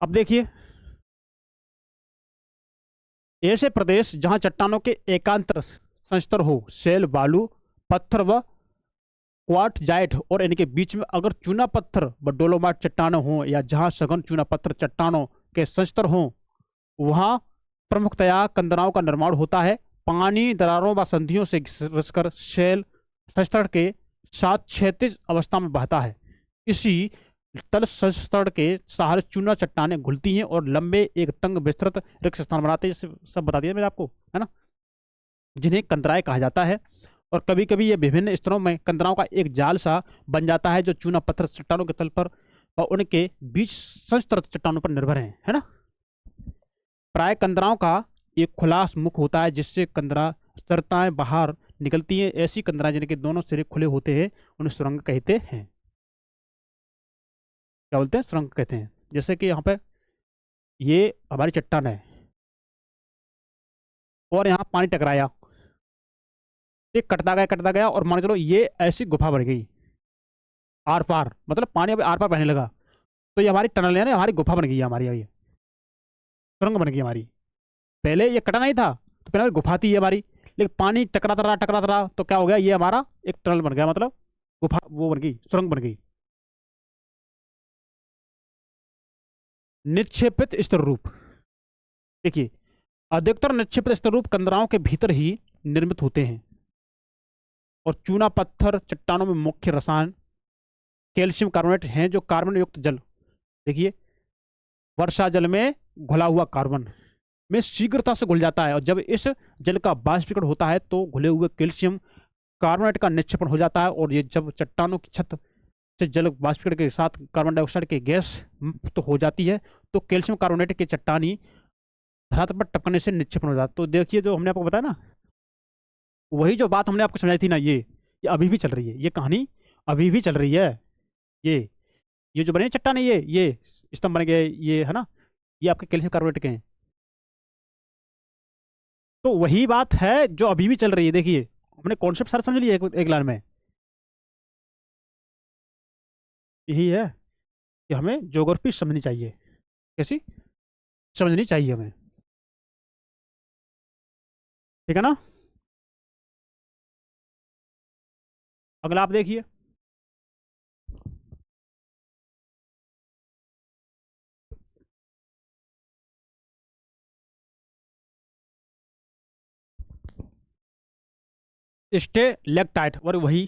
S1: अब देखिए, ऐसे प्रदेश जहां चट्टानों के एकांतर संस्तर हो, शैल, बालू, पत्थर व क्वार्टजाइट, और इनके बीच में अगर चूना पत्थर व डोलोमाइट चट्टानों हो, या जहां सघन चूना पत्थर चट्टानों के संस्तर हो, वहां प्रमुखतया कंदराओं का निर्माण होता है। पानी दरारों व संधियों से घिसकर शैल संस्तर के साथ क्षैतिज अवस्था में बहता है। इसी तल संस्तर के सहारे चूना चट्टानें घुलती हैं और लंबे एक तंग विस्तृत रिक्त स्थान बनाते हैं। सब बता दिया मैंने आपको, है ना, जिन्हें कंदराएं कहा जाता है। और कभी कभी ये विभिन्न स्तरों में कंदराओं का एक जाल सा बन जाता है, जो चूना पत्थर चट्टानों के तल पर और उनके बीच संस्तर चट्टानों पर निर्भर है ना। प्राय कंदराओं का एक खुला मुख होता है, जिससे कंदरा सरताएं बाहर निकलती हैं। ऐसी कंदरा जिनके दोनों सिरे खुले होते हैं उन्हें सुरंग कहते हैं। क्या बोलते हैं, सुरंग कहते हैं। जैसे कि यहाँ पे ये हमारी चट्टान है, और यहाँ पानी टकराया, ये कटता गया, और मान के चलो ये ऐसी गुफा बन गई आर पार, मतलब पानी अभी आर पार बहने लगा, तो ये हमारी टनल है ना, हमारी गुफा बन गई है, हमारी ये सुरंग बन गई हमारी। पहले ये कटा नहीं था, तो पहले गुफा थी ये हमारी, लेकिन पानी टकराता रहा तो क्या हो गया, ये हमारा एक टनल बन गया, मतलब गुफा वो बन गई, सुरंग बन गई। निक्षेपित स्तर रूप, देखिए, अधिकतर निक्षेपित स्तर रूप कंदराओं के भीतर ही निर्मित होते हैं, और चूना पत्थर चट्टानों में मुख्य रसायन कैल्शियम कार्बोनेट हैं, जो कार्बन युक्त जल, देखिए, वर्षा जल में घुला हुआ कार्बन में शीघ्रता से घुल जाता है, और जब इस जल का बाष्पीकरण होता है तो घुले हुए कैल्शियम कार्बोनेट का निक्षेपण हो जाता है, और ये जब चट्टानों की छत से जल बाष्पीकरण के साथ कार्बन डाइऑक्साइड की गैस तो हो जाती है, तो कैल्शियम कार्बोनेट की चट्टानी धरातल पर टपकने से निक्षेपण हो जाता है। तो देखिए, जो हमने आपको बताया ना, वही जो बात हमने आपको समझाई थी ना, ये अभी भी चल रही है, ये कहानी अभी भी चल रही है। ये ये जो बने चट्टान है, ये स्तंभ बन गए, ये है ना, ये आपके कैल्शियम कार्बोनेट के हैं। तो वही बात है जो अभी भी चल रही है। देखिए, हमने कॉन्सेप्ट सारा समझ लिया एक लाइन में। यही है कि हमें ज्योग्राफी समझनी चाहिए, कैसी समझनी चाहिए हमें, ठीक है ना। अगला आप देखिए, स्टेलेक्टाइट, और वही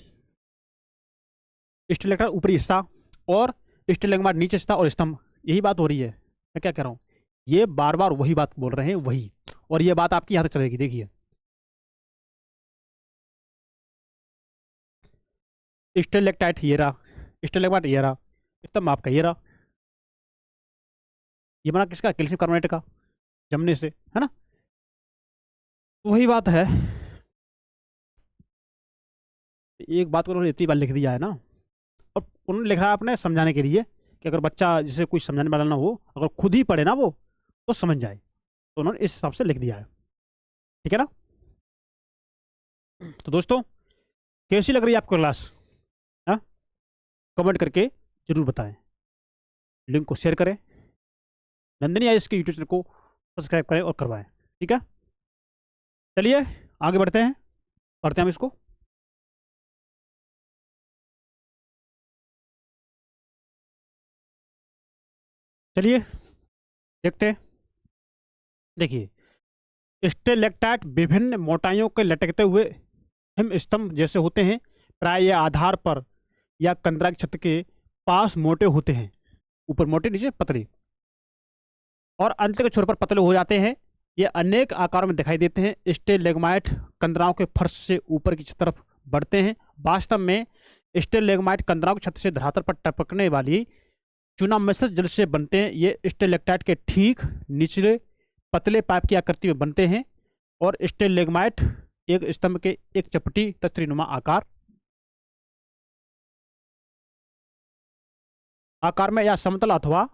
S1: स्टेलेक्टाइट ऊपरी हिस्सा, और स्टेलेग्माइट नीचे हिस्सा, और स्तंभ, यही बात हो रही है। मैं क्या कह रहा हूँ, ये बार बार वही बात बोल रहे हैं, वही, और ये बात आपकी यहाँ तक चलेगी। देखिए, स्टेलेक्टाइट ये रहा, स्टेलेग्माइट ये रहा, स्तंभ आपका ये रहा, ये बना किसका, कैल्शियम कार्बोनेट का, जमने से, है ना। वही बात है, एक बात को उन्होंने इतनी बार लिख दिया है ना, और उन्होंने लिखा है अपने समझाने के लिए कि अगर बच्चा जिसे कुछ समझाने वाला ना हो, अगर खुद ही पढ़े ना वो, तो समझ जाए, तो उन्होंने इस हिसाब से लिख दिया है, ठीक है ना। तो दोस्तों, कैसी लग रही है आपको क्लास, हाँ, कमेंट करके जरूर बताएं, लिंक को शेयर करें, नंदिनी आई इसके यूट्यूब चैनल को सब्सक्राइब करें और करवाएं। ठीक है, चलिए आगे बढ़ते हैं, पढ़ते हैं हम इसको। चलिए देखते हैं। देखिए, स्टेलेक्टाइट विभिन्न मोटाइयों के लटकते हुए हिम स्तंभ जैसे होते हैं। प्राय ये आधार पर या कंदरा छत के पास मोटे होते हैं, ऊपर मोटे नीचे पतले, और अंत के छोर पर पतले हो जाते हैं। ये अनेक आकारों में दिखाई देते हैं। स्टेलेग्माइट कंदराओं के फर्श से ऊपर की तरफ बढ़ते हैं। वास्तव में स्टेलेग्माइट कंदराओं की छत से धरातल पर टपकने वाली चूना मिश्रित जल से बनते हैं। ये स्टेलेक्टाइट के ठीक निचले पतले पाइप की आकृति में बनते हैं, और स्टेलेग्माइट एक स्तंभ के एक चपटी तस्तरीनुमा आकार में या समतल अथवा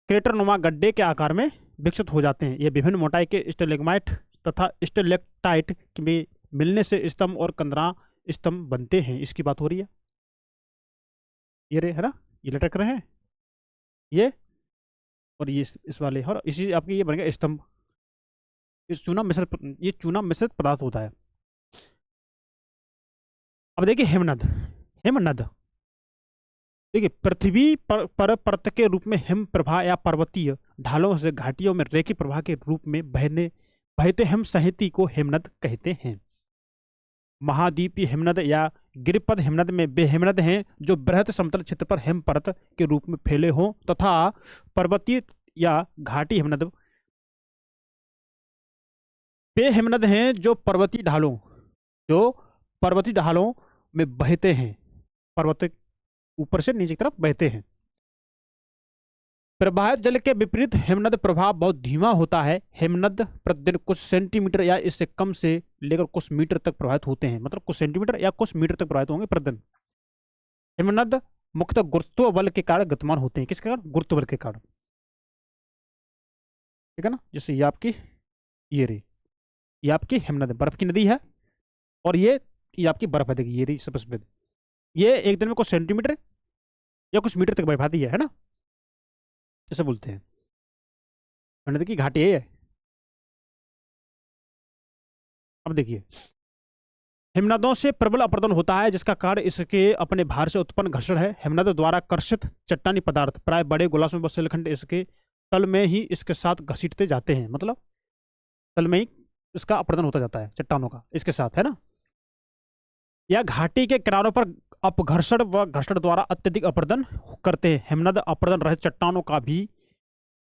S1: क्रेटरनुमा गड्ढे के आकार में विकसित हो जाते हैं। ये विभिन्न मोटाई के स्टेलेग्माइट तथा स्टेलेक्टाइट में मिलने से स्तंभ और कंदरा स्तंभ बनते हैं। इसकी बात हो रही है, ये रे है ना, ये लटक रहे हैं ये, और ये इस वाले, और इसी आपकी ये बन गया स्तंभ। इस चूना मिश्रित, ये चूना मिश्रित पदार्थ होता है। अब देखिए हिमनद, हिमनद देखिए पृथ्वी पर परत के रूप में हिम प्रवाह या पर्वतीय ढालों से घाटियों में रेखी प्रवाह के रूप में बहते हिम सहिति को हिमनद कहते हैं। महाद्वीपीय हिमनद या गिरिपद हिमनद में वे हिमनद हैं जो बृहत समतल क्षेत्र पर हिम परत के रूप में फैले हों, तथा पर्वतीय या घाटी हिमनद वे हिमनद हैं जो पर्वतीय ढालों में बहते हैं, पर्वत ऊपर से नीचे की तरफ बहते हैं। प्रवाहित जल के विपरीत हिमनद प्रभाव बहुत धीमा होता है। हिमनद प्रतिदिन कुछ सेंटीमीटर या इससे कम से लेकर कुछ मीटर तक प्रभावित होते हैं, मतलब कुछ सेंटीमीटर या कुछ मीटर तक प्रभावित होंगे प्रतिदिन। हिमनद मुख्यतः गुरुत्व बल के कारण गतिमान होते हैं। किसके कारण? गुरुत्व बल के कारण। ठीक है ना, जैसे ये आपकी ये आपकी हिमनद बर्फ की नदी है, और ये आपकी बर्फ है। देखिए ये रही सफेद, ये एक दिन में कुछ सेंटीमीटर या कुछ मीटर तक बह पाती है ना, ऐसे बोलते हैं। हिमनद की घाटी है। अब देखिए, हिमनदों से प्रबल अपरदन होता है, जिसका कारण इसके अपने भार से उत्पन्न घर्षण है। हिमनद द्वारा कर्षित चट्टानी पदार्थ प्राय बड़े गोलासों में शैलखंड इसके तल में ही इसके साथ घसीटते जाते हैं, मतलब तल में ही इसका अपरदन होता जाता है चट्टानों का इसके साथ, है ना। या घाटी के किनारों पर अपघर्षण व घर्षण द्वारा अत्यधिक अपरदन करते हैं। हिमनद अपरदन रहित चट्टानों का भी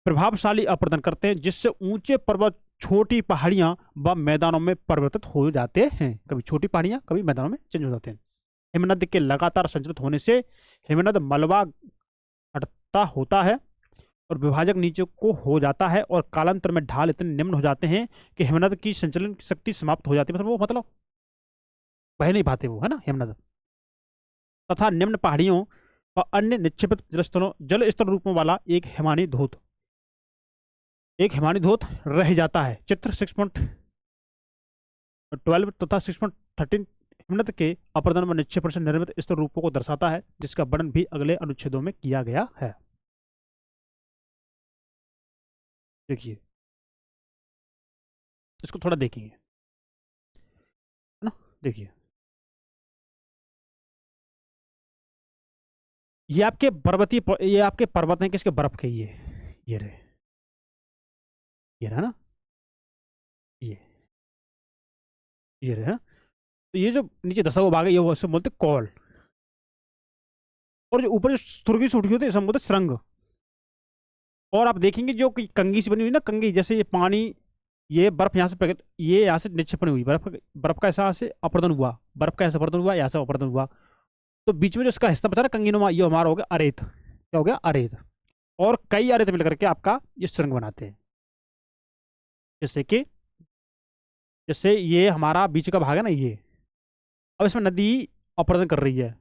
S1: प्रभावशाली अपरदन करते हैं, जिससे ऊंचे पर्वत छोटी पहाड़ियां व मैदानों में परिवर्तित हो जाते हैं। कभी छोटी पहाड़ियां कभी मैदानों में चेंज हो जाते हैं। हिमनद के लगातार संचलित होने से हिमनद मलबा हटता होता है और विभाजक नीचे को हो जाता है, और कालांतर में ढाल इतने निम्न हो जाते हैं कि हिमनद की संचलन शक्ति समाप्त हो जाती है, मतलब बह नहीं पाते वो, है ना हिमनद। तथा निम्न पहाड़ियों और अन्य निक्षेपित जल स्तर रूपों वाला एक हिमानी धोत रह जाता है। चित्र 6.12 तथा 6.13 हिमनद के अपरदन व निक्षेपण से निर्मित स्तर रूपों को दर्शाता है, जिसका वर्णन भी अगले अनुच्छेदों में किया गया है। देखिए इसको थोड़ा देखेंगे, है ना। देखिए ये आपके ये आपके पर्वत हैं, किसके? बर्फ के। ये रहे, ये रहा ना, ये रहे, तो ये जो नीचे दसा हुआ भाग है, ये वो सब बोलते कॉल, और जो ऊपर जो सुर्गी से उठी होती है सब बोलते सुरंग। और आप देखेंगे जो कंगी से बनी हुई ना, कंगी जैसे ये पानी, ये बर्फ यहाँ से ये यहाँ से नीचे बनी हुई बर्फ का ऐसा से अपरदन हुआ, बर्फ का ऐसा अपरदन हुआ, यहाँ से अपरदन हुआ, तो बीच में जो इसका हिस्सा बचा ना कंगी नुमा, ये हमारा हो गया अरेत। क्या हो गया? अरेत। और कई अरेत मिलकर के आपका ये सुरंग बनाते हैं। जैसे ये हमारा बीच का भाग है ना, ये अब इसमें नदी अपरदन कर रही है,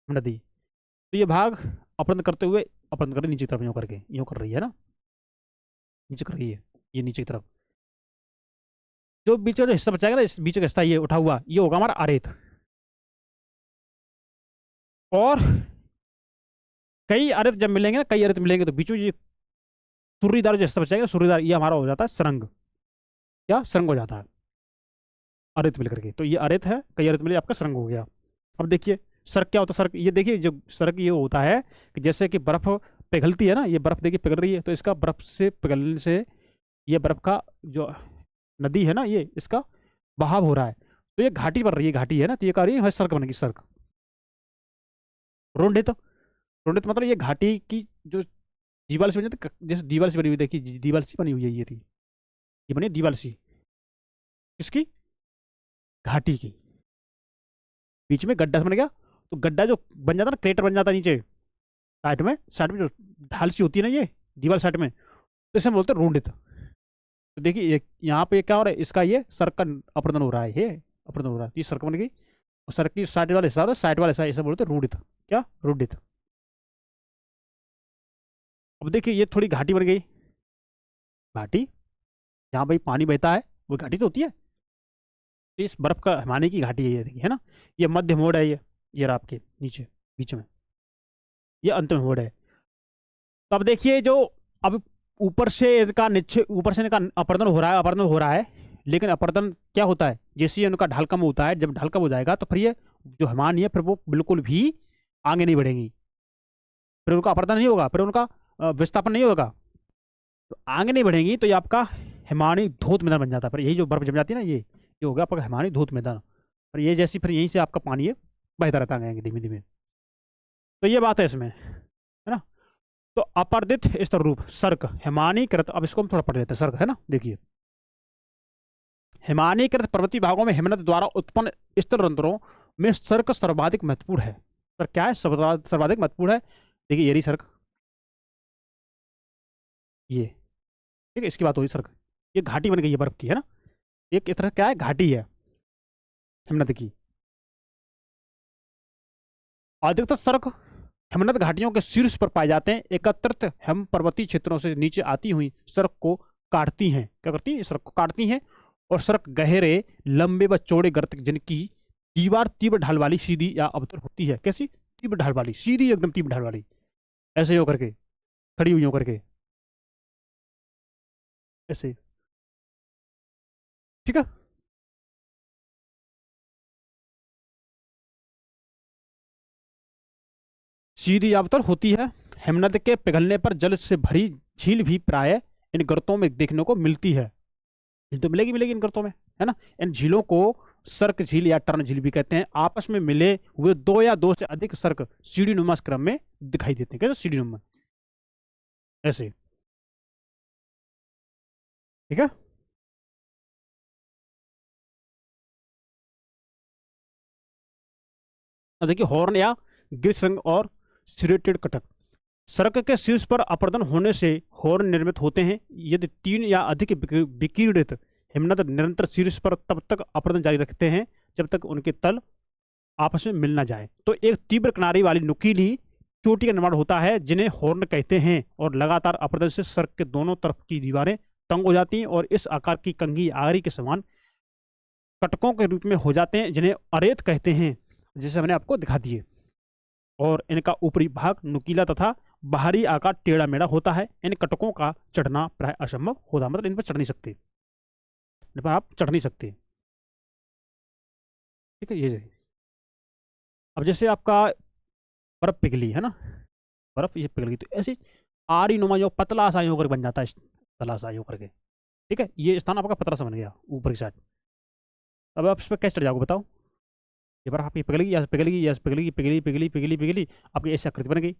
S1: नदी, तो ये भाग अपरदन करते हुए अपरदन कर रही नीचे की तरफ, यूँ करके यूँ कर रही है ना, नीचे कर रही है, ये नीचे की तरफ। जो बीच का जो हिस्सा बचाएगा ना, इस बीच का हिस्सा ये उठा हुआ, ये होगा हमारा अरेत। और कई अरेत जब मिलेंगे ना, कई अरेत मिलेंगे, तो बीचों ये सुर्रीदार जैसा बचाएगा, सुर्रीदार, ये हमारा हो जाता है सरंग, क्या सरंग हो जाता है अरित मिल करके। तो ये अरित है, कई अरित मिले आपका सरंग हो गया। अब देखिए सर्क क्या होता है, सर्क ये देखिए, जो सर्क ये होता है कि जैसे कि बर्फ पिघलती है ना, ये बर्फ देखिए पिघल रही है, तो इसका बर्फ से पिघलने से ये बर्फ का जो नदी है ना, ये इसका बहाव हो रहा है, तो ये घाटी बन रही है, घाटी है ना, तो ये कह रही है सर्क बनेगी, सर्क। रोंडित, रोंडित मतलब ये घाटी की जो दीवार से बनी जाती, जैसे दीवार से बनी हुई, देखिए दीवार सी बनी हुई है, ये थी, ये बनी दीवार सी, किसकी, घाटी की, बीच में गड्ढा बन गया, तो गड्ढा जो बन जाता है ना, क्रेटर बन जाता है नीचे साइड में जो ढाल सी होती है ना, ये दीवार साइड में, तो इसे हम बोलते हैं रोंडित। तो देखिए यहाँ पे क्या हो रहा है, इसका ये सर्क का अपर्दन हो रहा है, ये अपर्दन हो रहा है, ये सर्क बन गई, और सर्क की साइड वाले हिस्सा, साइड वाले हिस्सा, इसे बोलते हैं रूडित, क्या रूडित। अब देखिए ये थोड़ी घाटी बन गई, घाटी जहाँ भाई पानी बहता है वो घाटी तो होती है, तो इस बर्फ का हिमालय की घाटी है ये, देखिए है ना, ये मध्य मोड़ है, ये रहा आपके नीचे बीच में, ये अंत में मोड़ है। तो अब देखिए जो, अब ऊपर से इनका नीचे, ऊपर से इनका अपर्दन हो रहा है, अपर्दन हो रहा है, लेकिन अपर्दन क्या होता है, जैसे ही उनका ढाल कम होता है, जब ढाल कम हो जाएगा तो फिर ये जो हिमानी है फिर वो बिल्कुल भी आगे नहीं बढ़ेंगी, फिर उनका अपर्दन नहीं होगा, फिर उनका विस्थापन नहीं होगा, तो आगे नहीं बढ़ेंगी, तो ये आपका हिमानी धोत मैदान बन जाता है। फिर यही जो बर्फ जम जाती है ना, ये हो गया आपका हिमानी धोत मैदान, और ये जैसी फिर यहीं से आपका पानी ये बहता रहता है धीमे धीमे। तो ये बात है इसमें, है ना। तो अपर्दित स्तर रूप सर्क हिमानीकृत, अब इसको हम थोड़ा पढ़ लेते हैं, सर्क है ना, देखिए हिमानीकृत पर्वतीय भागों में हिमनद द्वारा उत्पन्न स्तर रंध्रों में सर्क सर्वाधिक महत्वपूर्ण है। सर क्या है सर्वाधिक महत्वपूर्ण है, देखिए ये रही सर्क, ये ठीक है, इसकी बात हो रही सर्क, ये घाटी बन गई है बर्फ की, है ना, एक तरह क्या है, घाटी है हिमनद की। अधिकतर सर्क हिमनद घाटियों के शीर्ष पर पाए जाते हैं, एकत्रित हिम पर्वतीय क्षेत्रों से नीचे आती हुई सर्क को काटती हैं, क्या करती हैं, सर्क को काटती हैं, और सर्क गहरे लंबे व चौड़े गर्त जिनकी दीवार तीव्र ढाल वाली, सीधी या अवतल होती है, कैसी, तीव्र ढाल वाली, सीधी एकदम तीव्र ढाल वाली, ऐसे ही होकर के खड़ी हुई होकर के, ऐसे, ठीक है। सीधी या अवतल होती है, हिमनद के पिघलने पर जल से भरी झील भी प्राय इन गर्तों में देखने को मिलती है, झील तो मिलेगी मिलेगी इन गर्तों में, है ना। इन झीलों को सर्क झील या टर्न झील भी कहते हैं। आपस में मिले हुए दो या दो से अधिक सर्क सीढ़ी नुमा क्रम में दिखाई देते हैं, कैसे, सीढ़ी नुमा, ऐसे, ठीक है। अब देखिए हॉर्न या ग्रीष्रंग और सिरेटेड कटक, सर्क के शीर्ष पर अपर्दन होने से हॉर्न निर्मित होते हैं। यदि तीन या अधिक विकिरणित हिमनद निरंतर शीर्ष पर तब तक अपर्दन जारी रखते हैं जब तक उनके तल आपस में मिल ना जाए, तो एक तीव्र किनारी वाली नुकीली चोटी का निर्माण होता है जिन्हें हॉर्न कहते हैं, और लगातार अपर्दन से सर्क के दोनों तरफ की दीवारें तंग हो जाती हैं और इस आकार की कंघी आगरी के समान कटकों के रूप में हो जाते हैं, जिन्हें अरेत कहते हैं, जिसे मैंने आपको दिखा दिए। और इनका ऊपरी भाग नुकीला तथा बाहरी आकार टेढ़ा मेढ़ा होता है। इन कटकों का चढ़ना प्राय असंभव होता, मतलब इन पर चढ़ नहीं सकते, इन पर आप चढ़ नहीं सकते, ठीक है। ये अब जैसे आपका बर्फ पिघली है ना, बर्फ ये पिघल गई, तो ऐसे आरी नुमा जो पतला सा होकर बन जाता है, पतला सा होकर के, ठीक है, ये स्थान आपका पतला सा बन गया ऊपर की साइड। अब आप इस पर कैसे चढ़ जाओगे बताओ, ये बर्फ आपकी पिघलेगी, या पिघलेगी, या पिघलेगी, पिघली पिघली पिघली पिघली, आपकी ऐसी आकृति बन गई,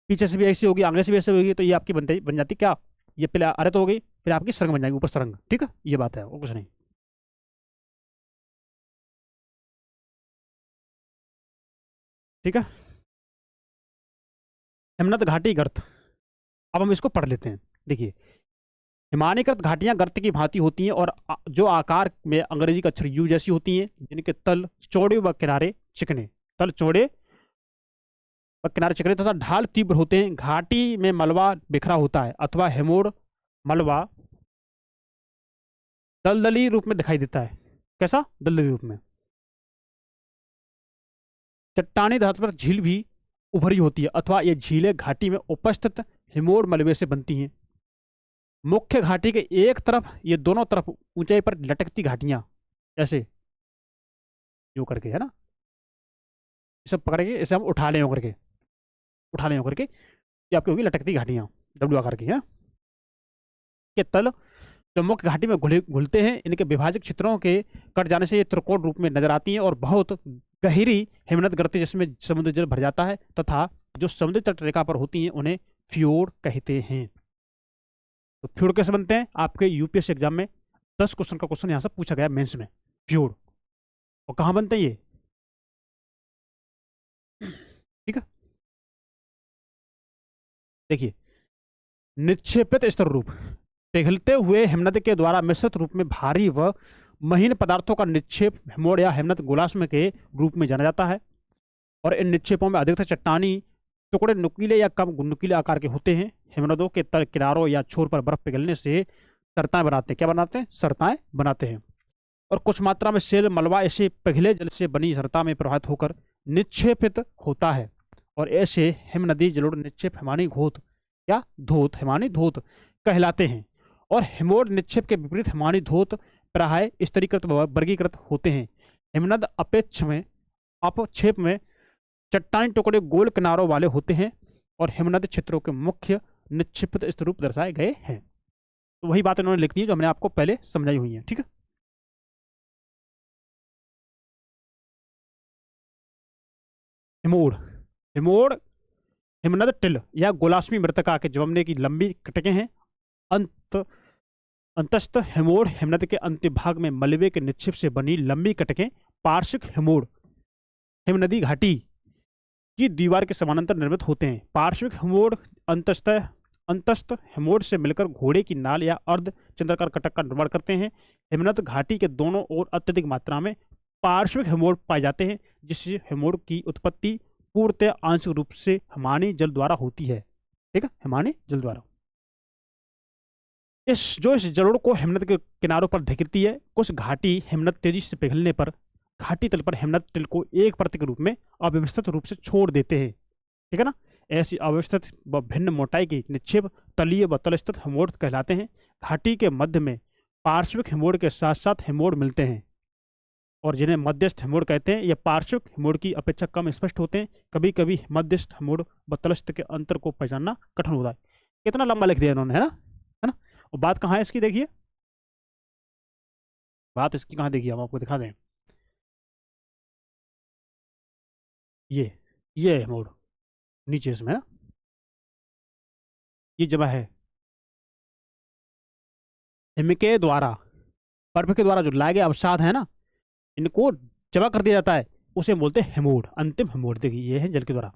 S1: पीछे से भी ऐसी होगी, आगे से भी ऐसे होगी, तो ये आपकी बन जाती क्या, ये पहले अरे तो हो गई, फिर आपकी सरंग बन जाएगी ऊपर सरंग, ठीक है, ये बात है और कुछ नहीं, ठीक है। हिमनद घाटी गर्त, अब हम इसको पढ़ लेते हैं। देखिए हिमानीकृत घाटियां गर्त की भांति होती हैं और जो आकार में अंग्रेजी का अक्षर यू जैसी होती हैं, जिनके तल चौड़े व किनारे चिकने, तल चौड़े व किनारे चिकने तथा ढाल तीव्र होते हैं। घाटी में मलबा बिखरा होता है अथवा हेमोड़ मलबा दलदली रूप में दिखाई देता है, कैसा, दलदली रूप में। चट्टानी धातु पर झील भी उभरी होती है अथवा ये झीलें घाटी में उपस्थित हिमोड़ मलबे से बनती हैं। मुख्य घाटी के एक तरफ, ये दोनों तरफ ऊंचाई पर लटकती घाटियां, ऐसे जो करके है ना, ये सब पकड़ के इसे हम उठा लें होकर के, उठा लें होकर के, ये आपकी होगी लटकती घाटियां, डब्ल्यू आकार की है। के तल जो मुख्य घाटी में घुलते हैं, इनके विभाजक चित्रों के कट जाने से ये त्रिकोण रूप में नजर आती हैं और बहुत गहरी हिमनद गिरती जिसमें समुद्र जल भर जाता है, तथा जो समुद्री तट रेखा पर होती हैं उन्हें फ्योर्ड कहते हैं। तो फ्योर्ड कैसे बनते हैं, आपके यूपीएससी एग्जाम में 10 क्वेश्चन का क्वेश्चन यहां से पूछा गया मेंस में, फ्योर्ड। और कहां बनते हैं ये, ठीक है। देखिए, निक्षेपित स्तर रूप, पिघलते हुए हिमनद के द्वारा मिश्रित रूप में भारी व महीन पदार्थों का निक्षेप हिमोड़ या हिमनद गोलाश्म के रूप में जाना जाता है। और इन निक्षेपों में अधिकतर चट्टानी टुकड़े नुकीले या कम नुकीले आकार के होते हैं। हिमनदों के तल किनारों या छोर पर बर्फ पिघलने से सरताएं बनाते हैं, क्या बनाते हैं, सरताएं बनाते हैं। और कुछ मात्रा में शेल मलबा ऐसे पिघले जल से बनी सरता में प्रभावित होकर निक्षेपित होता है। और ऐसे हिमनदी जलोढ़ निक्षेप हिमानी घोत या धोत, हिमानी धोत कहलाते हैं। और हिमोड़ निक्षेप के विपरीत हिमानी धोत प्राय स्तरीकृत वर्गीकृत होते हैं। हिमनद अपेक्ष में अपक्षेप में चट्टानी टुकड़े गोल किनारों वाले होते हैं और हिमनद क्षेत्रों के मुख्य निक्षेपित स्वरूप दर्शाए गए हैं। तो वही बात इन्होंने लिख दी जो हमने आपको पहले समझाई हुई है, ठीक है। हिमोड़, हिमोड़ हिमनद टिल या गोलाश्मी मृत्तिका के जमने की लंबी कटकें हैं। अंत अंतस्थ हिमोड़ हिमनद के अंतिम भाग में मलबे के निक्षेप से बनी लंबी कटकें पार्श्विक हिमोड़ हिमनदी घाटी की दीवार के समानांतर निर्मित होते हैं। पार्श्विक हिमोड़ अंतस्थ हिमोड़ से मिलकर घोड़े की नाल या अर्ध चंद्राकार कटक का निर्माण करते हैं। हिमनद घाटी के दोनों ओर अत्यधिक मात्रा में पार्श्विक हिमोड़ पाए जाते हैं, जिससे हिमोड़ की उत्पत्ति पूर्णतः आंशिक रूप से हिमानी जल द्वारा होती है, ठीक है, हिमानी जल द्वारा। इस जलोढ़ को हिमनद के किनारों पर धकेलती है। कुछ घाटी हिमनद तेजी से पिघलने पर घाटी तल पर हिमनद टिल को एक परत के रूप में अव्यवस्थित रूप से छोड़ देते हैं, ठीक है ना। ऐसी अव्यवस्थित व भिन्न मोटाई के निक्षेप तलीय व तल स्थित हिमोड़ कहलाते हैं। घाटी के मध्य में पार्श्विक हिमोड़ के साथ साथ हिमोड़ मिलते हैं और जिन्हें मध्यस्थ हिमोड़ कहते हैं। ये पार्श्विक हिमोड़ की अपेक्षा कम स्पष्ट होते हैं। कभी कभी मध्यस्थ हिमोड़ व तलस्थ के अंतर को पहचानना कठिन होता है। कितना लंबा लिख दिया इन्होंने, है ना। और बात कहाँ है इसकी, देखिए बात इसकी कहाँ, देखिए हम आपको दिखा दें। ये है हिमोड़ नीचे इसमें, है ना, ये जगह है हिम के द्वारा, बर्फ के द्वारा जो लाए गए अवसाद है ना, इनको जमा कर दिया जाता है, उसे बोलते हैं हिमोड़, अंतिम हिमोड़। देखिए ये है जल के द्वारा,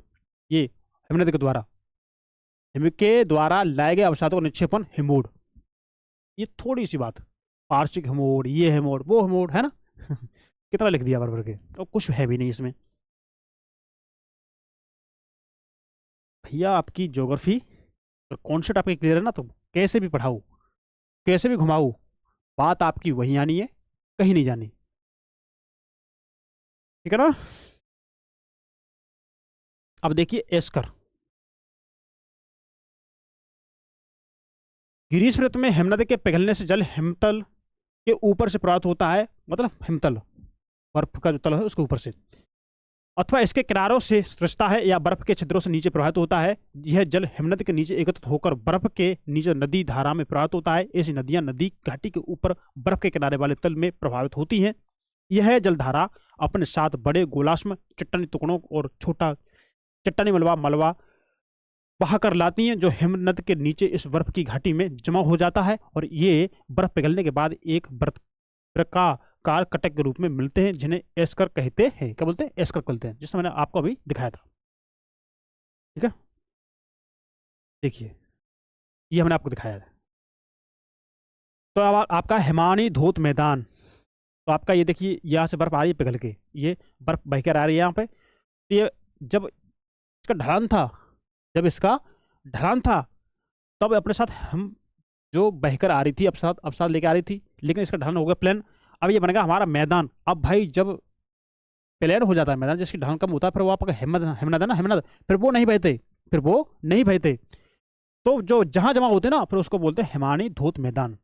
S1: ये हिमनद के द्वारा, हिम के द्वारा लाए गए अवसादों का निक्षेपण हिमोड़। ये थोड़ी सी बात, पार्श्विक हिमोड़, ये हिमोड़, वो हिमोड़, है ना। कितना लिख दिया बराबर के, और कुछ है भी नहीं इसमें। भैया आपकी ज्योग्राफी और कॉन्सेप्ट आपके क्लियर है ना, तो कैसे भी पढ़ाओ, कैसे भी घुमाओ, बात आपकी वहीं आनी है, कहीं नहीं जानी, ठीक है ना। अब देखिए एस्कर, गिरीश पर्वत में हिमनद के पिघलने से जल हिमतल के ऊपर से प्रवाहित होता है, मतलब हिमतल बर्फ का जो तल है उसके ऊपर से, अथवा इसके किनारों से सृजता है या बर्फ के छिद्रों से नीचे प्रवाहित होता है। यह जल हिमनद के नीचे एकत्रित होकर बर्फ के नीचे नदी धारा में प्रवाहित होता है। ऐसी नदियां नदी घाटी के ऊपर बर्फ के किनारे वाले तल में प्रभावित होती हैं। यह जलधारा अपने साथ बड़े गोलाश्म चट्टानी टुकड़ों और छोटा चट्टानी मलबा बहा कर लाती हैं, जो हिमनद के नीचे इस बर्फ की घाटी में जमा हो जाता है। और ये बर्फ पिघलने के बाद एक वृत्ताकार कटक के रूप में मिलते हैं, जिन्हें एस्कर कहते हैं। क्या बोलते हैं, एस्कर कहते हैं, जिसमें मैंने आपको अभी दिखाया था, ठीक है। देखिए ये हमने आपको दिखाया है। तो अब आपका हिमानी धोत मैदान, तो आपका ये देखिए यहाँ से बर्फ आ रही है पिघल के, ये बर्फ बहकर आ रही है यहाँ पे। तो ये जब इसका ढलान था, जब इसका ढलान था तब अपने साथ हम जो बहकर आ रही थी अब साथ लेके आ रही थी, लेकिन इसका ढलान हो गया प्लेन। अब ये बनेगा हमारा मैदान। अब भाई जब प्लेन हो जाता है मैदान, जिसकी ढलान कम होता है, फिर वो आपका हिमनद है ना, हिमनद, फिर वो नहीं बहते, तो जो जहां जमा होते हैं ना, फिर उसको बोलते हैं हिमानी धोत मैदान।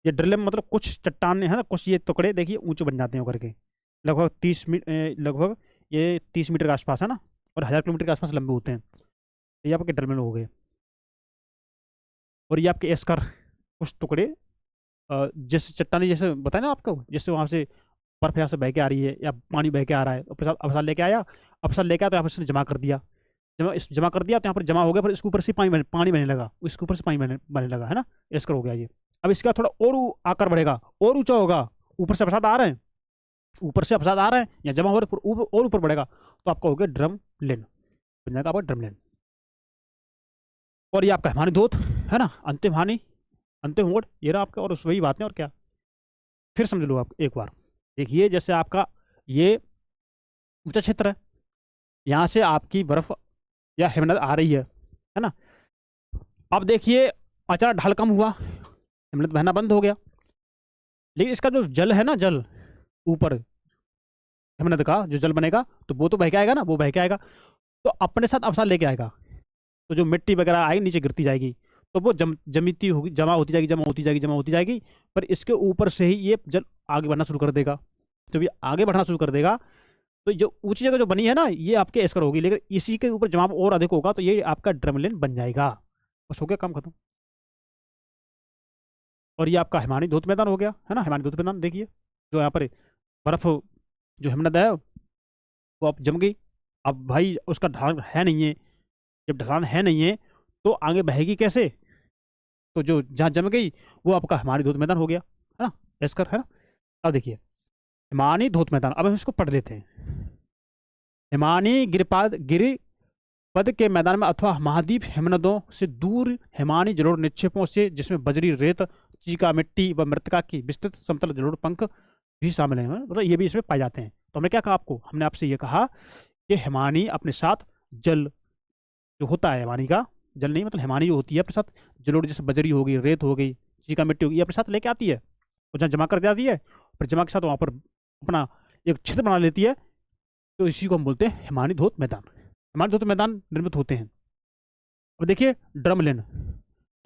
S1: ये ड्रिल में मतलब कुछ चट्टान है ना, कुछ ये टुकड़े देखिए ऊंचे बन जाते हैं करके, लगभग 30 मीटर, लगभग ये 30 मीटर के आसपास है ना, और 1000 किलोमीटर के आसपास लंबे होते हैं। तो ये आपके ड्रिल में हो गए। और ये आपके एस्कर, कुछ टुकड़े जैसे चट्टानी, जैसे बताया ना आपको, जैसे वहां से बर्फ यहाँ से बह के आ रही है या पानी बह के आ रहा है, अब लेके आया, अब साल लेके आया तो यहाँ पर इसने जमा कर दिया, जमा कर दिया तो यहाँ पर जमा हो गया, फिर इसके ऊपर से पानी बहने लगा, इसके ऊपर से पानी बहने लगा, है ना, एस्कर हो गया ये। अब इसका थोड़ा और आकार बढ़ेगा, और ऊंचा होगा, ऊपर से बरसात आ रहे हैं, ऊपर से बरसात आ रहे हैं या जमा हो रहे हैं, और ऊपर बढ़ेगा, तो आपका हो गया ड्रम लिन, बन जाएगा आपका ड्रम लिन। और ये आपका हिमानी धोत है ना, अंतिम हानि, अंतिम मोड, ये रहा आपका। और उस वही बात है, और क्या, फिर समझ लो आप एक बार। देखिए जैसे आपका ये ऊंचा क्षेत्र है, यहाँ से आपकी बर्फ या हिमनद आ रही है ना। अब देखिए अचानक ढाल कम हुआ, हिमनद बहना बंद हो गया, लेकिन इसका जो जल है ना, जल ऊपर हिमनद का जो जल बनेगा, तो वो तो बह के आएगा ना, वो बह के आएगा, तो अपने साथ अवसाद लेके आएगा। तो जो मिट्टी वगैरह आएगी नीचे गिरती जाएगी, तो वो जमीती होगी, जमा होती जाएगी, जमा होती जाएगी, जमा होती जाएगी, पर इसके ऊपर से ही ये जल आगे बढ़ना शुरू कर देगा। जब ये आगे बढ़ना शुरू कर देगा, तो जो ऊंची जगह जो बनी है ना, ये आपके एस्कर होगी, लेकिन इसी के ऊपर जमाव और अधिक होगा, तो ये आपका ड्रमलिन बन जाएगा। बस हो गया काम खत्म। और ये आपका हिमानी धोत मैदान हो गया, है ना। हिमानी धोत मैदान देखिए, जो यहाँ पर बर्फ, जो हिमनद है वो अब जम गई। अब भाई उसका ढलान है नहीं है, जब ढलान है नहीं है तो आगे बहेगी कैसे, तो जो जहाँ जम गई वो आपका हिमानी धोत मैदान हो गया, है ना, एस्कर, है ना। अब देखिए हिमानी धोत मैदान, अब हम इसको पढ़ लेते हैं। हिमानी गिरिपद के मैदान में अथवा महाद्वीप हिमनदों से दूर हिमानी जलोढ़ निक्षेपों से, जिसमें बजरी, रेत, चीका मिट्टी व मृतिका की विस्तृत समतल जलोढ़ पंख भी शामिल हैं, मतलब ये भी इसमें पाए जाते हैं। तो हमने क्या कहा आपको, हमने आपसे ये कहा कि हिमानी अपने साथ जल जो होता है, हिमानी का जल नहीं, मतलब हिमानी जो होती है अपने साथ जलोढ़, जैसे बजरी हो गई, रेत हो गई, चीका मिट्टी होगी, ये अपने साथ लेके आती है और जहाँ जमा कर जाती है, फिर जमा के साथ वहाँ पर अपना एक क्षेत्र बना लेती है। तो इसी को हम बोलते हैं हिमानी धोत मैदान। हिमानी धोत मैदान निर्मित होते हैं। अब देखिए ड्रमलिन,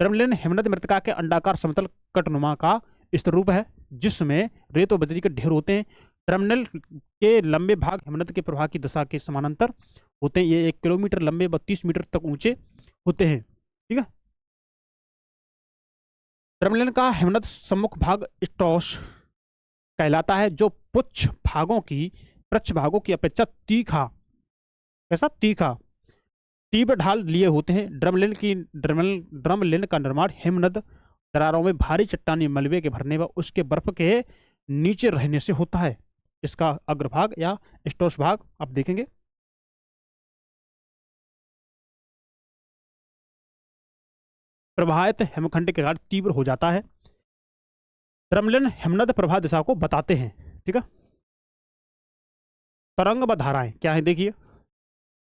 S1: ड्रमलिन हिमनद मृतिका के अंडाकार समतल कटनुमा का स्तर रूप है, जिसमें रेत और बजरी के ढेर होते हैं। ड्रमलिन के लंबे भाग हिमनद के प्रवाह की दिशा के समानांतर होते हैं। ये 1 किलोमीटर लंबे व 30 मीटर तक ऊंचे होते हैं, ठीक है। ड्रमलिन का हिमनद सम्मुख भाग स्टॉस कहलाता है, जो पुच्छ भागों की अपेक्षा तीखा, कैसा तीखा, तीव्र ढाल लिए होते हैं। ड्रमलिन का निर्माण हिमनद दरारों में भारी चट्टानी मलबे के भरने व उसके बर्फ के नीचे रहने से होता है। इसका अग्रभाग या स्टोस भाग आप देखेंगे, प्रवाहित हिमखंड के कारण तीव्र हो जाता है। ड्रमलिन हिमनद प्रवाह दिशा को बताते हैं, ठीक है। तरंग व धाराएं क्या है, देखिए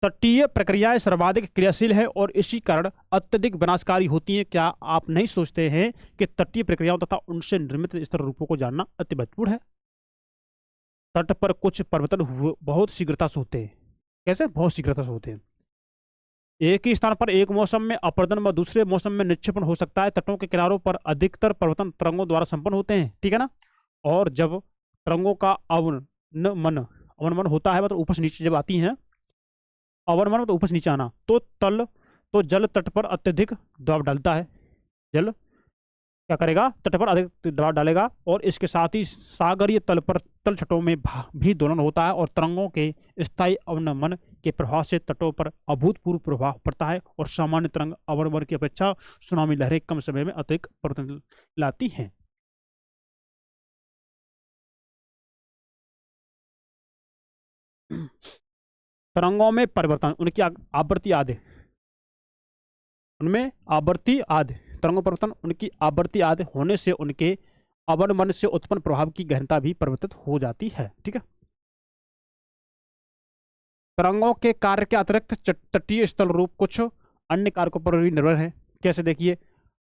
S1: तटीय प्रक्रियाएं सर्वाधिक क्रियाशील है और इसी कारण अत्यधिक विनाशकारी होती हैं। क्या आप नहीं सोचते हैं कि तटीय प्रक्रियाओं तथा उनसे निर्मित स्तर रूपों को जानना अति महत्वपूर्ण है। तट पर कुछ परिवर्तन बहुत शीघ्रता से होते हैं, कैसे, बहुत शीघ्रता से होते हैं। एक ही स्थान पर एक मौसम में अपरदन व दूसरे मौसम में निक्षेपण हो सकता है। तटों के किनारों पर अधिकतर परिवर्तन तरंगों द्वारा संपन्न होते हैं, ठीक है ना। और जब तरंगों का अवनमन होता है, मतलब ऊपर से नीचे जब आती हैं, अवनमन तो ऊपर से नीचे आना, तो जल तट पर अत्यधिक दबाव डालता है। जल क्या करेगा, तट पर अधिक दबाव डालेगा, और इसके साथ ही सागरीय तल पर तल छटों में भी दोलन होता है, और तरंगों के स्थायी अवनमन के प्रभाव से तटों पर अभूतपूर्व प्रभाव पड़ता है, और सामान्य तरंग अवनमन की अपेक्षा सुनामी लहरें कम समय में अधिक परिवर्तन लाती हैं। तरंगों में परिवर्तन, उनकी आवृत्ति आदि, उनमें आवृत्ति आदि, तरंगों परिवर्तन उनकी आवृत्ति आदि होने से उनके अवनमन से उत्पन्न प्रभाव की गहनता भी परिवर्तित हो जाती है, ठीक है। तरंगों के कार्य के अतिरिक्त तटीय स्थल रूप कुछ अन्य कारकों पर भी निर्भर है। कैसे, देखिए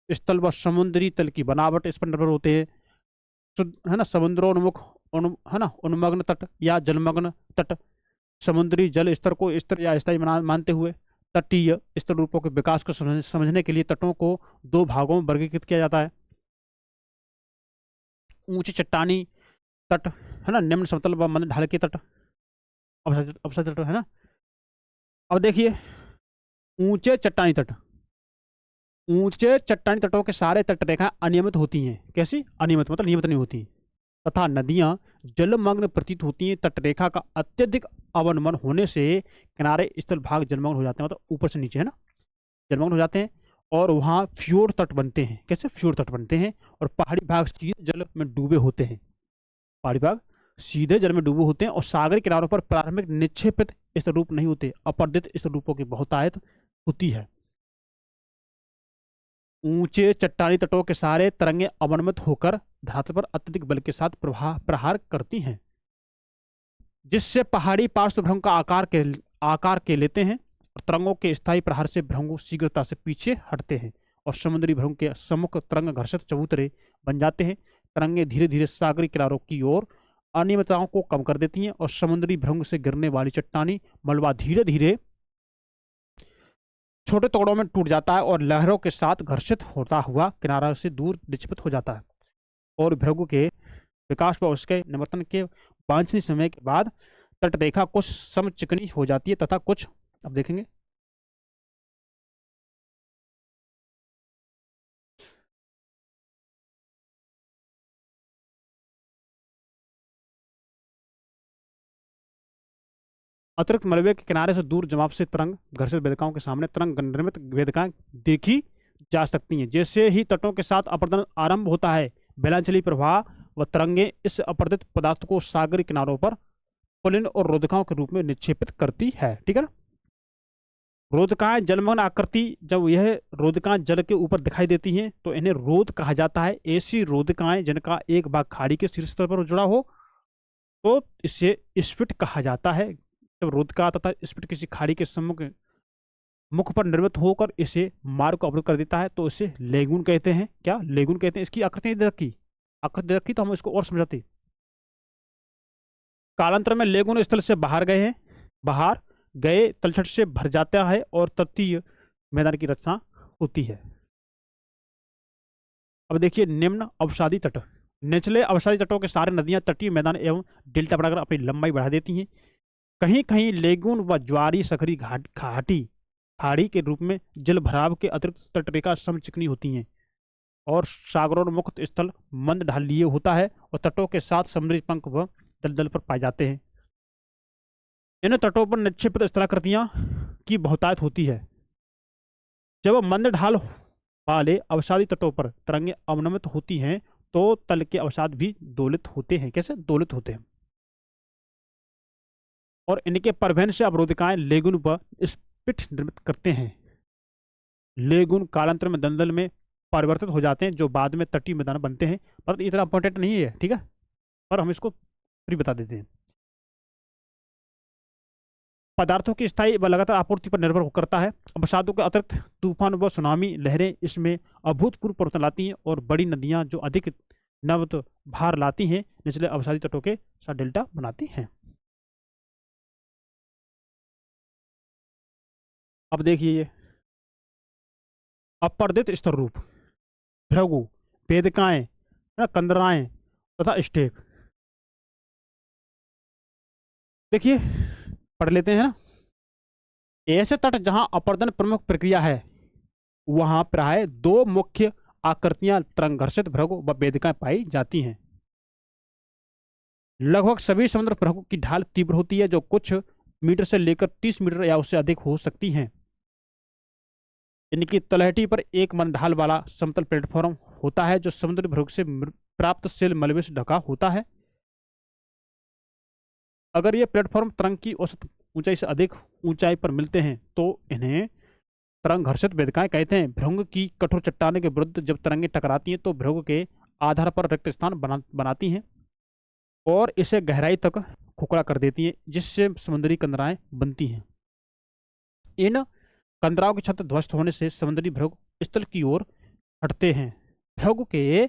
S1: स्थल व समुद्री तल की बनावट इस पर निर्भर होते हैं, है ना। समुद्रोन्मुख है ना, उन्मग्न तट या जलमग्न तट, समुद्री जल स्तर को स्थिर या स्थायी मानते हुए तटीय स्थल रूपों के विकास को समझने के लिए तटों को दो भागों में वर्गीकृत किया जाता है। ऊंचे चट्टानी तट है ना, निम्न समतल व मंद ढाल के तट, अवसादी तट है ना। अब देखिए ऊंचे चट्टानी तट, ऊंचे चट्टानी तटों के सारे तटरेखा अनियमित होती हैं। कैसी? अनियमित मतलब नियमित नहीं होती। तथा नदियां जलमग्न प्रतीत होती हैं। तटरेखा का अत्यधिक अवनमन होने से किनारे स्थल भाग जलमग्न हो जाते हैं, मतलब ऊपर से नीचे है ना, जलमग्न हो जाते हैं और वहाँ फ्योर्ड तट बनते हैं। कैसे? फ्योर्ड तट बनते हैं। और पहाड़ी भाग सीधे जल में डूबे होते हैं, पहाड़ी भाग सीधे जल में डूबे होते हैं और सागरी किनारों पर प्राथमिक निक्षेपित स्थल रूप नहीं होते, अपर्दित स्थल रूपों की बहुतायत होती है। ऊंचे चट्टानी तटों के सारे तरंगे अवनमित होकर धरातल पर अत्यधिक बल के साथ प्रहार करती हैं, जिससे पहाड़ी पार्श्वभ्रंग का आकार के लेते हैं और तरंगों के स्थायी प्रहार से भ्रंग शीघ्रता से पीछे हटते हैं और समुद्री भ्रंग के सम्मुख तरंग घर्षित चबूतरे बन जाते हैं। तरंगे धीरे धीरे सागरी किनारों की ओर अनियमितताओं को कम कर देती हैं और समुद्री भ्रंग से गिरने वाली चट्टानी मलबा धीरे धीरे छोटे टुकड़ों में टूट जाता है और लहरों के साथ घर्षित होता हुआ किनारा से दूर निक्षिप्त हो जाता है। और भृगु के विकास व उसके निवर्तन के वांछनीय समय के बाद तटरेखा कुछ सम चिकनी हो जाती है तथा कुछ, अब देखेंगे, अतिरिक्त मलबे के किनारे से दूर जमाव से तरंग घर्षित वेदिकाओं के सामने तरंग निर्मित वेदिकाएं देखी जा सकती हैं। जैसे ही तटों के साथ अपर्दन आरंभ होता है, बेलांचली प्रवाह व तरंगे इस अपर्दित पदार्थ को सागरी किनारों पर पुलिन और रोधिकाओं के रूप में निक्षेपित करती है। ठीक है ना। रोधिकाएं जलमग्न आकृति, जब यह रोधिकाएं जल के ऊपर दिखाई देती हैं तो इन्हें रोध कहा जाता है। ऐसी रोधिकाएं जिनका एक भाग खाड़ी के शीर्ष स्तर पर जुड़ा हो तो इसे स्फिट कहा जाता है। जब रोधिका तथा स्फिट किसी खाड़ी के सम्मुख मुख पर निर्मित होकर इसे मार्ग को अवरुद्ध कर देता है तो इसे लेगुन कहते हैं। क्या? लेगुन कहते हैं। इसकी आकृति दे रखी तो हम इसको और समझाते। कालांतर में लेगुन स्थल से बाहर गए तलछट से भर जाता है और तटीय मैदान की रचना होती है। अब देखिए निम्न अवसादी तट। निचले अवसादी तटों के सारे नदियां तटीय मैदान एवं डेल्टा बनाकर अपनी लंबाई बढ़ा देती हैं। कहीं कहीं लेगुन व ज्वारी सखरी खाड़ी के रूप में जल भराव के अतिरिक्त तटरेखा समचिकनी होती हैं और सागरोन्मुक्त स्थल मंद ढालीय होता है और तटों के साथ समुद्री पंख व दलदल पर पाए जाते हैं। इन तटों पर निक्षेपित स्थलाकृतियां की बहुतायत होती है। जब मंद ढाल वाले अवसादी तटों पर तरंगे अवनमित होती हैं तो तल के अवसाद भी दोलित होते हैं। कैसे? दोलित होते हैं और इनके परिवहन से अवरोधिकाएं लेगुन व स्पिट निर्मित करते हैं। लेगुन कालांतर में दलदल में परिवर्तित हो जाते हैं जो बाद में तटीय मैदान बनते हैं। पर इतना इंपॉर्टेंट नहीं है, ठीक है, पर हम इसको फ्री बता देते हैं। पदार्थों की स्थायी व लगातार आपूर्ति पर निर्भर करता है। अवसादों के अतिरिक्त तूफान व सुनामी लहरें इसमें अभूतपूर्व परिवर्तन लाती हैं और बड़ी नदियां जो अधिक नवत भार लाती हैं निचले अवसादी तटों के साथ डेल्टा बनाती हैं। अब देखिए ये अपर्दित स्तर रूप, भृगु, वेदिकाएं, कंदराएं तथा स्टेक। देखिए पढ़ लेते हैं ना। ऐसे तट जहां अपर्दन प्रमुख प्रक्रिया है वहां प्राय दो मुख्य आकृतियां तरंग घर्षित भृगु व वेदिकाएं पाई जाती हैं। लगभग सभी समुद्र भृगु की ढाल तीव्र होती है जो कुछ मीटर से लेकर 30 मीटर या उससे अधिक हो सकती हैं। इनकी तलहटी पर एक मन ढाल वाला समतल प्लेटफॉर्म होता है जो समुद्री भृगु से प्राप्त सेल मलबे से ढका होता है। अगर ये प्लेटफॉर्म तरंग की औसत ऊंचाई से अधिक ऊंचाई पर मिलते हैं तो इन्हें तरंग घर्षित वेदिकाएं कहते हैं। भृंग की कठोर चट्टाने के विरुद्ध जब तरंगें टकराती हैं तो भृंग के आधार पर रिक्त स्थान बनाती हैं और इसे गहराई तक खोखला कर देती हैं जिससे समुद्री कंदराएं बनती हैं। इन कंदराओं की छत ध्वस्त होने से समुद्री भृंग स्थल की ओर हटते हैं। भृंग के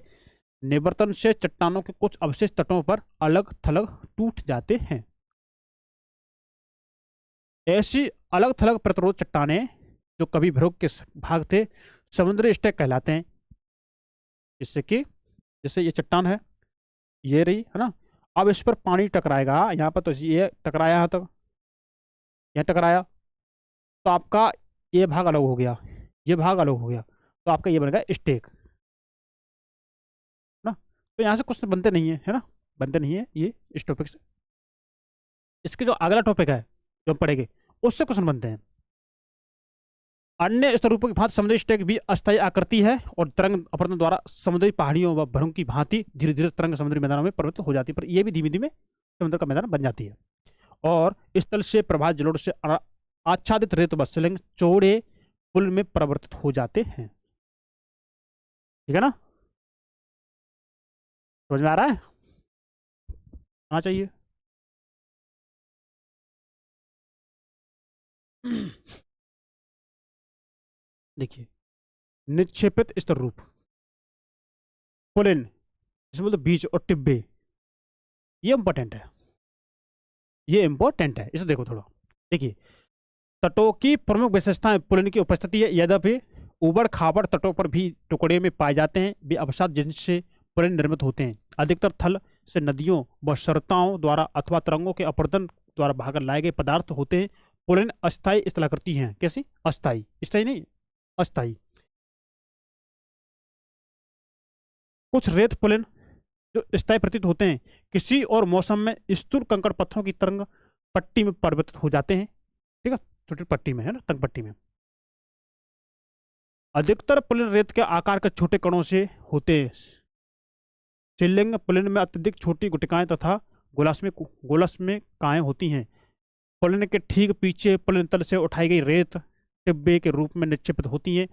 S1: निवर्तन से चट्टानों के कुछ अवशेष तटों पर अलग थलग टूट जाते हैं। ऐसी अलग थलग प्रतिरोध चट्टानें जो कभी भ्रग के भाग थे समुद्री स्टैक कहलाते हैं। जिससे कि जैसे ये चट्टान है, ये रही है ना, अब इस पर पानी टकराएगा, यहाँ पर तो ये टकराया, यहाँ तक यहाँ टकराया, तो आपका ये भाग अलग हो गया, ये भाग अलग हो गया, तो आपका ये बनेगा स्टेक ना। तो यहाँ से कुछ बनते नहीं है ना, बनते नहीं है ये इस टॉपिक से। इसके जो अगला टॉपिक है जो हम पढ़ेंगे उससे क्वेश्चन बनते हैं। अन्य स्तरूपों की भांति समुद्री स्टेक भी अस्थायी आकृति है और तरंग अपरदन द्वारा समुद्री पहाड़ियों व भ्रम की भांति धीरे धीरे तरंग समुद्री मैदानों में परिवर्तित हो जाती है, पर यह भी धीमे धीमे समुद्र का मैदान बन जाती है। और स्थल से प्रभावित जलोढ़ से आच्छादित रेत व शिलांग चौड़े पुल में परिवर्तित हो जाते हैं। ठीक है ना, समझ में आ रहा है? आना चाहिए। देखिए, निक्षेपित स्तर रूप, पुलिन, जिसमें मतलब बीज और टिब्बे, ये इंपॉर्टेंट है, ये इंपॉर्टेंट है, इसे देखो थोड़ा। देखिए, तटों की प्रमुख विशेषताएं पुलिन की उपस्थिति है, यद्यपि उबड़ खाबड़ तटों पर भी टुकड़े में पाए जाते हैं वे अवसाद जिनसे पुलिन निर्मित होते हैं। अधिकतर थल से नदियों व सरताओं द्वारा अथवा तरंगों के अपरदन द्वारा भागर लाए गए पदार्थ होते हैं। पुलिन अस्थायी स्थलाकृति हैं। कैसी? अस्थायी, स्थायी नहीं, अस्थायी। कुछ रेत पुलिन जो स्थायी प्रतीत होते हैं किसी और मौसम में स्थूल कंकड़ पत्थरों की तरंग पट्टी में परिवर्तित हो जाते हैं। ठीक है, छोटी पट्टी में है ना, तंग पट्टी में। अधिकतर पुलिन रेत के आकार के छोटे कणों से होते हैं। शिवलिंग पुलिन में अत्यधिक छोटी गुटिकाएं तथा गोलस में काएं होती हैं। पुलिन के ठीक पीछे पुलिन तल से उठाई गई रेत टिब्बे के रूप में निक्षेपित होती हैं।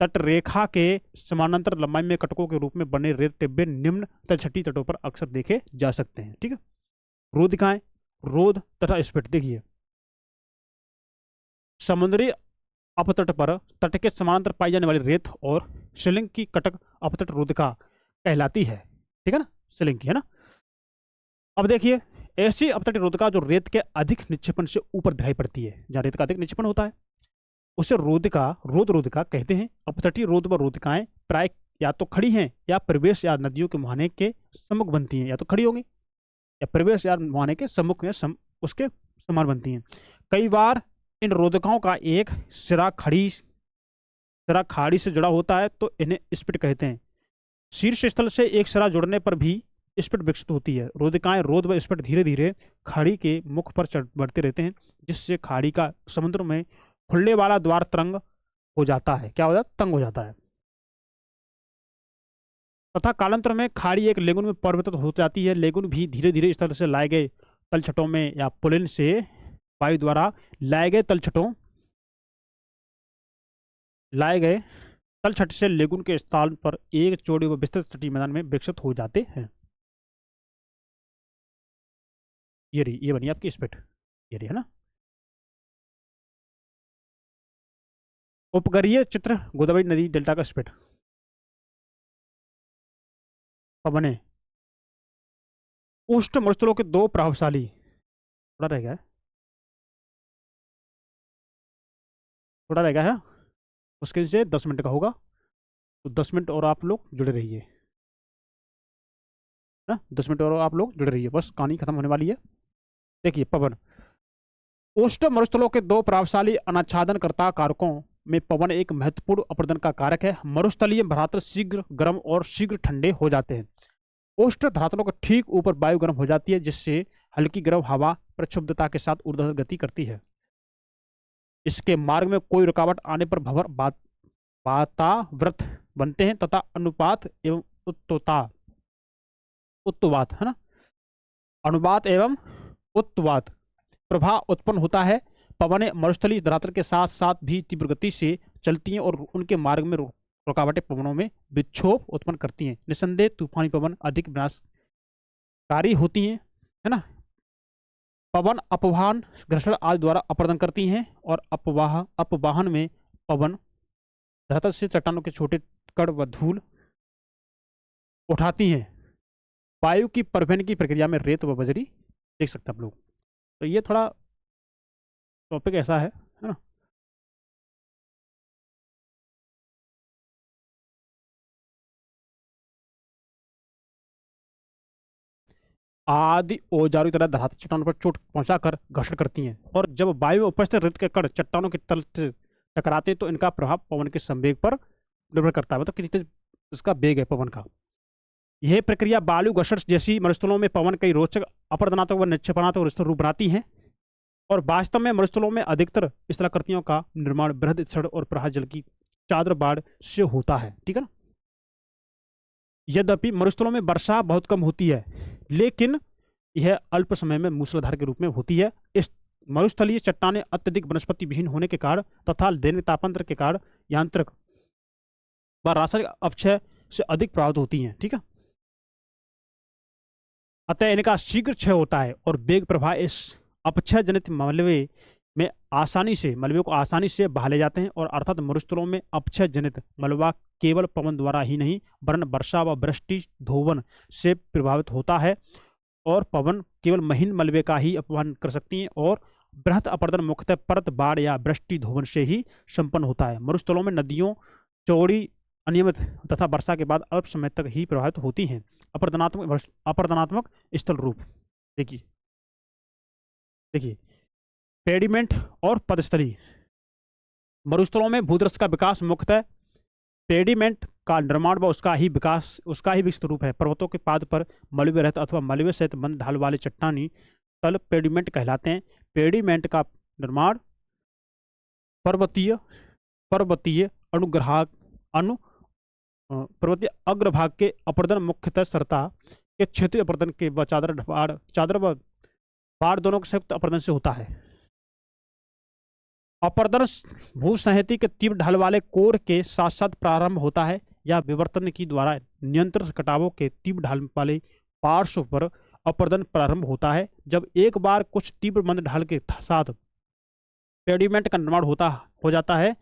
S1: तट रेखा के समानांतर लंबाई में कटकों के रूप में बने रेत टिब्बे निम्न तलछटी तटों पर अक्सर देखे जा सकते हैं। ठीक है, रोधिकाएं, रोध तथा स्फिट। देखिए, समुद्री अपतट पर तट के समानांतर पाई जाने वाली रेत और शिलिंग की कटक अपतट रोधिका कहलाती है। ठीक है ना, शिलिंग की है ना। अब देखिए, ऐसी अपतट रोधिका जो रेत के अधिक निक्षेपण से ऊपर दिखाई पड़ती है, जहां रेत का अधिक निक्षेपण होता है उसे रोधिका, रोधिका कहते हैं। अपतटीय रोध व रोधिकाएं प्राय या तो खड़ी हैं या प्रवेश या नदियों के मुहाने के सम्मुख बनती हैं, या तो खड़ी होंगी या प्रवेश या मुहाने के सम्मुख में उसके समान बनती हैं। कई बार इन रोधिकाओं का एक सिरा खाड़ी से जुड़ा होता है तो इन्हें स्पिट कहते हैं। शीर्ष स्थल से एक सिरा जुड़ने पर भी स्पिट विकसित होती है। रोधिकाएं, रोध व स्पिट धीरे धीरे खाड़ी के मुख पर बढ़ते रहते हैं, जिससे खाड़ी का समुद्र में खुलने वाला द्वार तरंग हो जाता है। क्या हो जाता है? तंग हो जाता है। तथा कालांतर में खाड़ी एक लेगुन में परिवर्तित हो जाती है। लेगुन भी धीरे धीरे इस तरह से लाए गए तलछटों में या पुलिन से वायु द्वारा लाए गए तलछट से लेगुन के स्थान पर एक चौड़े व विस्तृत तटीय मैदान में विकसित हो जाते हैं। ये बनी आपकी स्पिट, ये रही है ना। उपग्रहीय चित्र, गोदावरी नदी डेल्टा का स्पिट बने। उष्ण मरुस्थलों के दो प्रभावशाली, थोड़ा रह गया है, थोड़ा रह गया है, उसके से 10 मिनट का होगा, तो 10 मिनट और आप लोग जुड़े रहिए ना, 10 मिनट और आप लोग जुड़े रहिए, बस कहानी खत्म होने वाली है। देखिए, पवन, उष्ण मरुस्थलों के दो प्रभावशाली अनाच्छादनकर्ता कारकों में पवन एक महत्वपूर्ण अपर्दन का कारक है। मरुस्थलीय धरातल शीघ्र गर्म और शीघ्र ठंडे हो जाते हैं। उष्ण धरातलों के ठीक ऊपर वायु गर्म हो जाती है, जिससे हल्की गर्म हवा प्रक्षुब्धता के साथ ऊर्ध्वाधर गति करती है। इसके मार्ग में कोई रुकावट आने पर भंवर वातावृत बनते हैं तथा अनुपात एवं उत्तवात है ना, अनुपात एवं उत्तवात प्रभाव उत्पन्न होता है। पवनें मरुस्थलीय धरातल के साथ साथ भी तीव्र गति से चलती हैं और उनके मार्ग में रुकावटें पवनों में विक्षोभ उत्पन्न करती हैं। निसंदेह तूफानी पवन अधिक विनाशकारी होती हैं, है ना। पवन अपवाहन, घर्षण आदि द्वारा अपर्दन करती हैं और अपवाहन में पवन धरातल से चट्टानों के छोटे कण व धूल उठाती हैं। वायु की परिवहन की प्रक्रिया में रेत व बजरी देख सकते हैं आप लोग। तो ये थोड़ा टॉपिक ऐसा है ना। आदि औजारों की तरह धरातल चट्टानों पर चोट पहुंचाकर घर्षण करती हैं, और जब वायु में उपस्थित रेत के कण चट्टानों के तल से टकराते हैं तो इनका प्रभाव पवन के संवेग पर निर्भर करता है, मतलब कितनी तेज इसका वेग है पवन का। यह प्रक्रिया बालू घर्षण जैसी मरुस्थलों में पवन कई रोचक अपरदनात्मक व निक्षेपणात्मक रूप बनाती है, और वास्तव में मरुस्थलों में अधिकतर स्थलाकृतियों का निर्माण बृहद क्षण और प्रहार जल की चादर बाढ़ से होता है, ठीक है ना। यद्यपि मरुस्थलों में वर्षा बहुत कम होती है, लेकिन यह अल्प समय में मूसलाधार के रूप में होती है। इस मरुस्थलीय चट्टानें अत्यधिक वनस्पति विहीन होने के कारण तथा दैनिक तापांतर के कारण यांत्रिक व रासायनिक अपक्षय से अधिक प्रभावित होती हैं, ठीक है। अतः इनका शीघ्र क्षय होता है और वेग प्रवाह इस अपक्षय जनित मलबे में मलबे को आसानी से बहा ले जाते हैं, और अर्थात मरुस्थलों में अपक्षय जनित मलबा केवल पवन द्वारा ही नहीं वरन वर्षा व वृष्टि धोवन से प्रभावित होता है, और पवन केवल महीन मलबे का ही अपवहन कर सकती हैं, और बृहत अपरदन मुख्यतः परत बाढ़ या वृष्टि धोवन से ही संपन्न होता है। मरुस्थलों में नदियों चौड़ी अनियमित तथा वर्षा के बाद अल्प समय तक ही प्रभावित होती हैं। अपरदनात्मक स्थल रूप देखिए देखिए पेडिमेंट और पदस्थली। मरुस्थलों में भूदृश्य का विकास मुख्यतः पेडिमेंट का निर्माण व उसका ही विकसित रूप है। पर्वतों के पाद पर मलबे रहित अथवा मलबे सहित मंद ढाल वाले चट्टानी तल पेडिमेंट कहलाते हैं। पेडिमेंट का निर्माण पर्वतीय अग्रभाग के अपरदन मुख्यतः सरता के क्षेत्रीय अपरदन के व चादर व बाढ़ दोनों के संयुक्त अपरदन से होता है। अपरदन भूसंहति के तीव्र ढाल वाले कोर के साथ साथ प्रारंभ होता है या विवर्तन की द्वारा नियंत्रण कटावों के तीव्र ढाल वाले पार्श्व पर अपरदन प्रारंभ होता है। जब एक बार कुछ तीव्र मंद ढाल के साथ पेडिमेंट का निर्माण हो जाता है,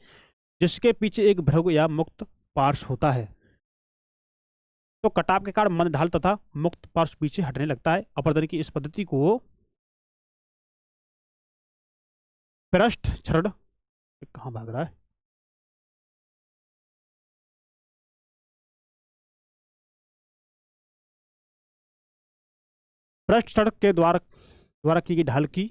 S1: जिसके पीछे एक भृगु या मुक्त पार्श्व होता है, तो कटाव के कारण मंद ढाल तथा मुक्त पार्श्व पीछे हटने लगता है। अपरदन की इस पद्धति को पृष्ठ क्षरण कहाँ भाग रहा है पृष्ठ क्षरण के द्वारा की गई ढाल की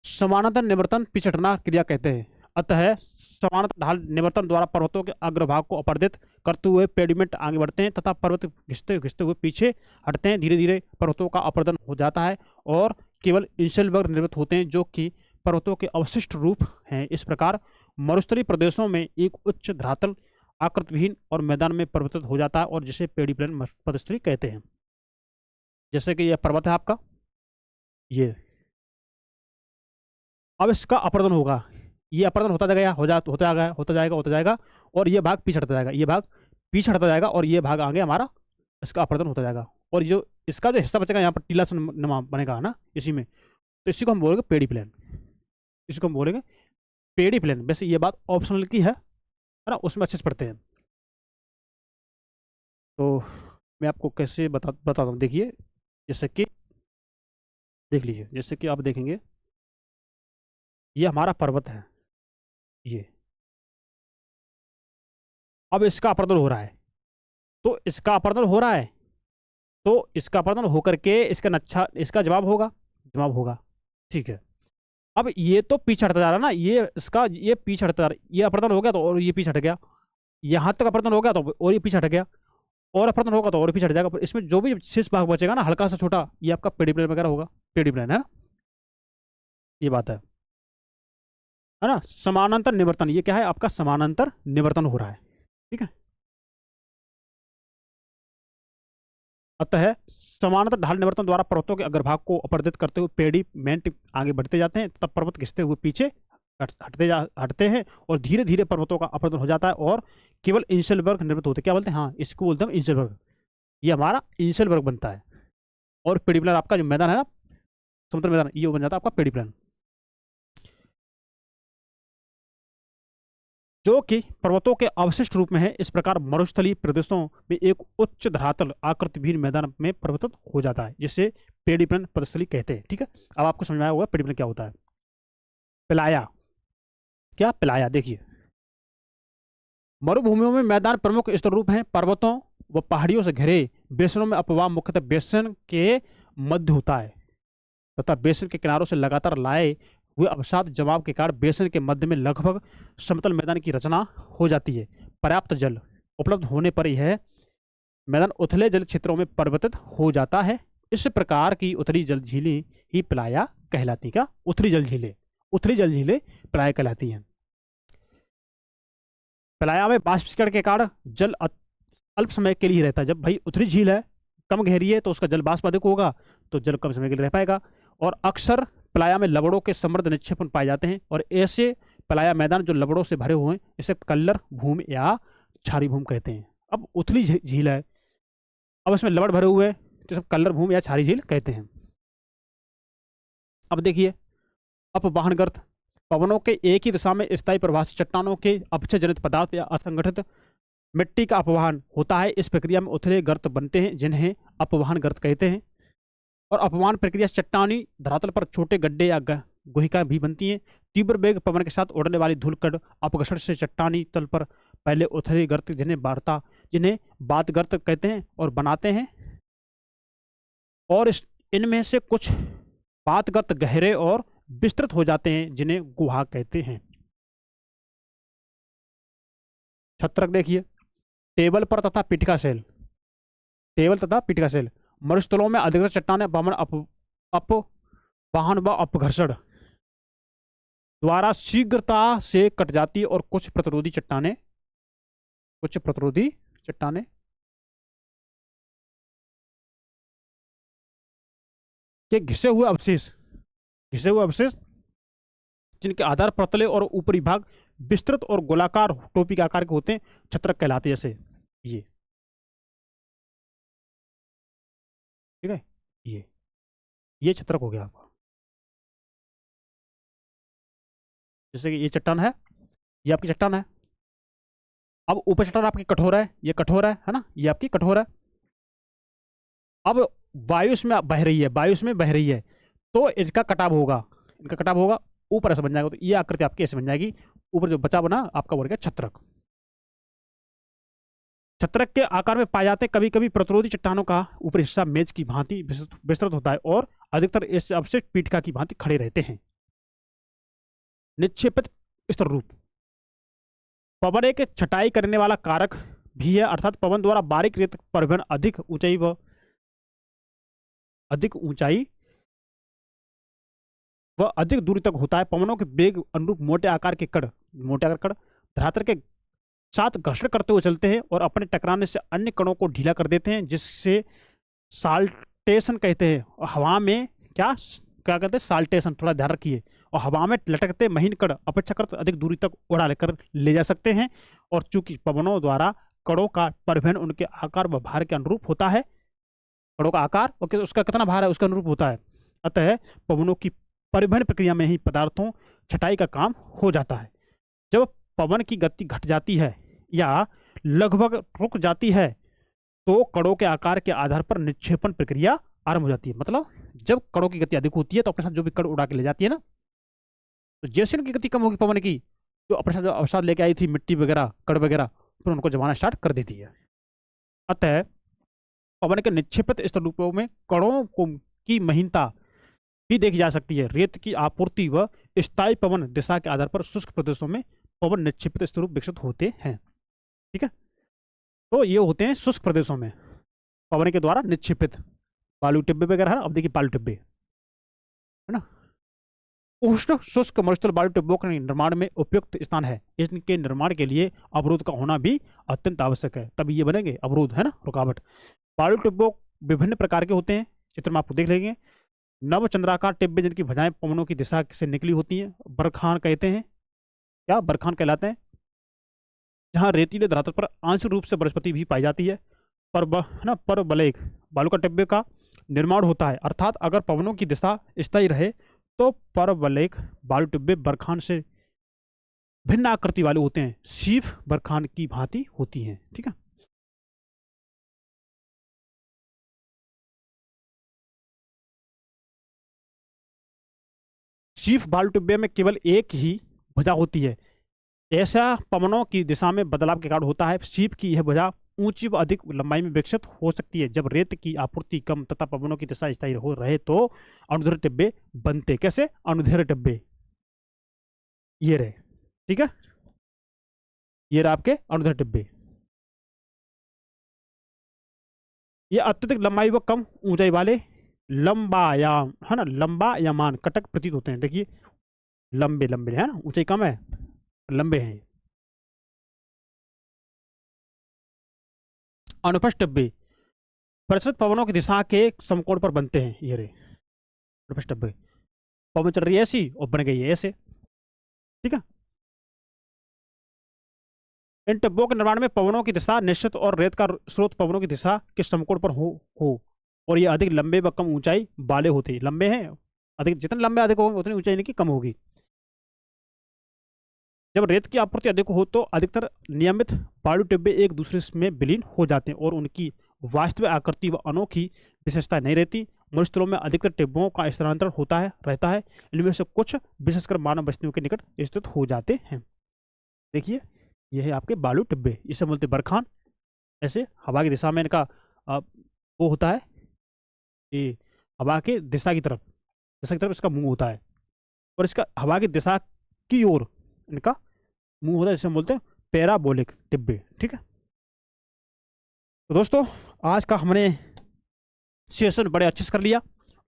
S1: समानांतर निवर्तन पिछड़ना क्रिया कहते हैं। अतः समानांतर ढाल निवर्तन द्वारा पर्वतों के अग्रभाग को अपरदित करते हुए पेडिमेंट आगे बढ़ते हैं तथा पर्वत घिसते घिसते हुए पीछे हटते हैं। धीरे धीरे पर्वतों का अपरदन हो जाता है और केवल इंशेलबर्ग निर्मित होते हैं, जो कि पर्वतों के अवशिष्ट रूप हैं। इस प्रकार मरुस्थलीय प्रदेशों में एक उच्च धरातल आकृतिविहीन और मैदान में परिवर्तित हो जाता है, और जिसे पेडिप्लेन पदस्थली कहते हैं। जैसे कि यह पर्वत है आपका, ये अब इसका अपरदन होगा, ये अपरदन होता जाएगा और ये भाग पीछे हटता जाएगा, ये भाग पीछे हटता जाएगा, और ये भाग आगे हमारा इसका अपरदन होता जाएगा, और जो इसका जो हिस्सा बचेगा यहाँ पर टीला सा नमा बनेगा ना इसी में, तो इसी को हम बोलेंगे पेडिप्लेन। इसको हम बोलेंगे पेडिप्लेन। वैसे ये बात ऑप्शनल की है ना, उसमें अच्छे से पढ़ते हैं। तो मैं आपको कैसे बताता हूँ। देखिए, जैसे कि देख लीजिए, जैसे कि आप देखेंगे ये हमारा पर्वत है, ये अब इसका अपरदन हो रहा है, तो इसका अपरदन हो रहा है, तो इसका अपरदन होकर के इसका जवाब होगा, ठीक है। अब ये तो पीछे हटता जा रहा है ना, ये पीछे हटता जा रहा है, ये अपरदन हो गया तो और ये पीछे हट गया, यहाँ तक अपरदन हो गया तो और ये पीछे हट गया, और अपरदन होगा तो और पीछे हट जाएगा। पर इसमें जो भी शेष भाग बचेगा ना, हल्का सा छोटा, ये आपका पेडिप्लेन वगैरह होगा। पेडिप्लेन है ना, ये बात है ना। समानांतर निवर्तन, ये क्या है आपका, समानांतर निवर्तन हो रहा है, ठीक है। अतः समानांतर ढाल निवर्तन द्वारा पर्वतों के अग्रभाग को अपरदित करते हुए पेडिमेंट आगे बढ़ते जाते हैं, तब पर्वत घिसते हुए पीछे हटते हैं, और धीरे धीरे पर्वतों का अपरदन हो जाता है और केवल इंशेलबर्ग निर्मित होते हैं। क्या बोलते हैं, हाँ, इसको बोलते हैं इंशेलबर्ग। ये हमारा इंशेलबर्ग बनता है, और पेडिप्लेन आपका जो मैदान है ना, समुद्र मैदान, ये बन जाता है आपका पेडिप्लेन, जो कि पर्वतों के अवशिष्ट रूप में है। इस प्रकार मरुस्थलीय प्रदेशों में एक उच्च धरातल आकृतिहीन मैदान में परिवर्तित हो जाता है, जिसे पेडिप्लेन पदस्थली कहते हैं, ठीक है। अब आपको समझ में आया होगा पेडिप्लेन क्या होता है। पिलाया, क्या पिलाया, देखिए मरुभूमियों में मैदान प्रमुख स्थल रूप हैं। पर्वतों व पहाड़ियों से घिरे बेसिनों में अपवाह मुख्यतः बेसिन के मध्य होता है तथा बेसिन के किनारों से लगातार लाए हुए अवसाद जमाव के कारण बेसिन के मध्य में लगभग समतल मैदान की रचना हो जाती है। पर्याप्त जल उपलब्ध होने पर यह मैदान उथले जल क्षेत्रों में परिवर्तित हो जाता है। इस प्रकार की उथली जल झीलें ही प्लाया कहलाती। क्या? उथली जल झीलें प्लाया कहलाती हैं। प्लाया में बाष्पीकरण के कारण जल अल्प समय के लिए रहता है। जब भाई उथली झील है, कम गहरी है, तो उसका जल बाष्प अधिक होगा, तो जल कम समय के लिए रह पाएगा। और अक्सर प्लाया में लवणों के समृद्ध निक्षेपण पाए जाते हैं और ऐसे प्लाया मैदान जो लवणों से भरे हुए हैं इसे कल्लर भूमि या क्षारी भूमि कहते हैं। अब उथली झील है, अब इसमें लवण भरे हुए हैं, तो सब कल्लर भूमि या क्षारी झील कहते हैं। अब देखिए अपवाहन गर्त, पवनों के एक ही दिशा में स्थायी प्रवाह से चट्टानों के अपक्षय जनित पदार्थ या असंगठित मिट्टी का अपवाहन होता है। इस प्रक्रिया में उथले गर्त बनते हैं जिन्हें अपवाहन गर्त कहते हैं। और अपवाहन प्रक्रिया से चट्टानी धरातल पर छोटे गड्ढे या गुहिका भी बनती हैं। तीव्र वेग पवन के साथ उड़ने वाली धूलकण अपघर्षण से चट्टानी तल पर पहले उथले गर्त जिन्हें बात गर्त कहते हैं और बनाते हैं। और इनमें से कुछ बात गर्त गहरे और विस्तृत हो जाते हैं जिन्हें गुहा कहते हैं। छत्रक देखिए, टेबल पर तथा पीठिका सेल, टेबल तथा पीठिका सेल मरुस्थलों में अधिकतर चट्टानें अपवाहन व अपघर्षण द्वारा शीघ्रता से कट जाती है और कुछ प्रतिरोधी चट्टानें के घिसे हुए अवशेष जिनके आधार पतले और ऊपरी भाग विस्तृत और गोलाकार टोपी के आकार के होते हैं छत्रक कहलाते हैं। जैसे ठीक है, ये छत्रक हो गया आपका। जैसे कि ये चट्टान है, ये आपकी चट्टान है। अब ऊपर चट्टान आपकी कठोर है, ये कठोर है ना, ये आपकी कठोर है। अब वायु इसमें बह रही है, तो इनका कटाव होगा, ऊपर ऐसे बन जाएगा। तो ये आकृति आपकी ऐसे बन जाएगी। ऊपर जो बचा बना आपका बन गया छत्रक। छत्रक के आकार में पाए जाते हैं। कभी कभी प्रतिरोधी चट्टानों का ऊपरी हिस्सा मेज की भांति विस्तृत होता है और अधिकतर इस अवशिष्ट पीठिका की भांति खड़े रहते हैं। निक्षेपित स्तर रूप, पवन एक छटाई करने वाला कारक भी है, अर्थात पवन द्वारा बारीक रेत परिवहन अधिक दूरी तक होता है। पवनों के वेग अनुरूप मोटे आकार कण धरातल के साथ घर्षण करते हुए चलते हैं और अपने टकराने से अन्य कणों को ढीला कर देते हैं, जिससे साल्टेशन कहते हैं। और हवा में क्या कहते हैं? साल्टेशन, थोड़ा ध्यान रखिए। और हवा में लटकते महीन कण अपेक्षाकृत अधिक दूरी तक उड़ा लेकर ले जा सकते हैं। और चूंकि पवनों द्वारा कणों का परिवहन उनके आकार व भार के अनुरूप होता है, कणों का आकार और उसका कितना भार है उसके अनुरूप होता है, अतः पवनों की परिवहन प्रक्रिया में ही पदार्थों छटाई का काम हो जाता है। जब पवन की गति घट जाती है या लगभग रुक जाती है तो कणों के आकार के आधार पर निक्षेपण प्रक्रिया आरंभ हो जाती है। मतलब जब कणों की गति अधिक होती है तो अपने साथ जो भी कण उड़ा के ले जाती है ना, तो जैसे उनकी गति कम होगी पवन की, जो अपने साथ जो अवसाद लेके आई थी, मिट्टी वगैरह, कण वगैरह, फिर उनको जमाना स्टार्ट कर देती है। अतः पवन के निक्षेपित स्तर रूपों में कणों की महीनता भी देखी जा सकती है। रेत की आपूर्ति व स्थायी पवन दिशा के आधार पर शुष्क प्रदेशों में पवन निक्षेपित स्वरूप विकसित होते हैं। ठीक है, तो ये होते हैं शुष्क प्रदेशों में पवन के द्वारा निक्षेपित बालू टिब्बे वगैरह है। अब देखिए बालू टिब्बे है ना, उष्ण शुष्क मरुस्थल बालू टिब्बों के निर्माण में उपयुक्त स्थान है। इनके निर्माण के लिए अवरोध का होना भी अत्यंत आवश्यक है, तभी ये बनेंगे अवरोध, है ना, रुकावट। बालू टिब्बों विभिन्न प्रकार के होते हैं, चित्र में आपको देख लेंगे। नवचंद्राकार टिब्बे जिनकी भुजाएं पवनों की दिशा से निकली होती हैं, बरखान कहते हैं। क्या? बरखान कहलाते हैं। जहां रेतीले धरातल पर आंशिक रूप से वनस्पति भी पाई जाती है। परवलयिक बालू का टिब्बे का निर्माण होता है, अर्थात अगर पवनों की दिशा स्थायी रहे तो परवलयिक बालू टिब्बे बरखान से भिन्न आकृति वाले होते हैं, शीफ बरखान की भांति होती हैं। ठीक है, शीफ बालू टिब्बे में केवल एक ही भुजा होती है। ऐसा पवनों की दिशा में बदलाव के कारण होता है। शीफ की यह भुजा ऊंची व अधिक लंबाई में विकसित हो सकती है। जब रेत की आपूर्ति कम तथा पवनों की दिशा स्थायी हो रहे तो अनुदैर्ध्य टिब्बे बनते। कैसे? अनुदैर्ध्य टिब्बे, ये रहे, ठीक है, ये रहे आपके अनुदैर्ध्य टिब्बे। ये अत्यधिक लंबाई व कम ऊंचाई वाले लंबायाम, है ना, लंबायमान कटक प्रतीत होते हैं। देखिए लंबे लंबे है ना, ऊंचाई कम है, लंबे हैं। अनुप्रस्थ टिब्बे परिसृत पवनों की दिशा के समकोण पर बनते हैं। ये रहे अनुप्रस्थ टिब्बे, पवन चल रही है ऐसी और बन गई है ऐसे, ठीक है। इन टिब्बों के निर्माण में पवनों की दिशा निश्चित और रेत का स्रोत पवनों की दिशा के समकोण पर हो और ये अधिक लंबे व कम ऊंचाई वाले होते हैं। लंबे हैं अधिक, जितने लंबे अधिक होंगे उतनी ऊंचाई इनकी कम होगी। जब रेत की आपूर्ति अधिक हो तो अधिकतर नियमित बालू टिब्बे एक दूसरे में विलीन हो जाते हैं और उनकी वास्तविक आकृति व अनोखी विशेषता नहीं रहती। मरुस्थलों में अधिकतर टिब्बों का स्थानांतरण होता है रहता है। इनमें से कुछ विशेषकर मानव बस्तियों के निकट स्थित हो जाते हैं। देखिए ये है आपके बालू टिब्बे, इसे बोलते बरखान। ऐसे हवा की दिशा में इनका वो होता है, ये हवा के दिशा की तरफ इसका मुंह होता है और इसका हवा की दिशा की ओर इनका मुंह होता है, जिसे हम बोलते हैं पैराबोलिक टिब्बे, ठीक है। तो दोस्तों आज का हमने सेशन बड़े अच्छे से कर लिया।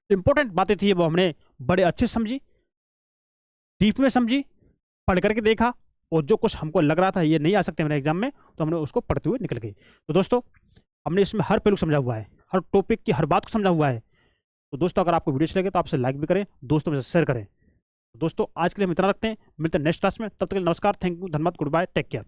S1: इंपॉर्टेंट बातें थी वो हमने बड़े अच्छे से समझी, डीप में समझी, पढ़ करके देखा और जो कुछ हमको लग रहा था ये नहीं आ सकते मेरे एग्जाम में तो हमने उसको पढ़ते हुए निकल गए। तो दोस्तों हमने इसमें हर पहलू समझा हुआ है, हर टॉपिक की हर बात को समझा हुआ है। तो दोस्तों अगर आपको वीडियो अच्छी लगे तो आपसे लाइक भी करें, दोस्तों में से शेयर करें। दोस्तों आज के लिए हम इतना रखते हैं, मिलते हैं नेक्स्ट क्लास में। तब तक के लिए नमस्कार, थैंक यू, धन्यवाद, गुड बाय, टेक केयर।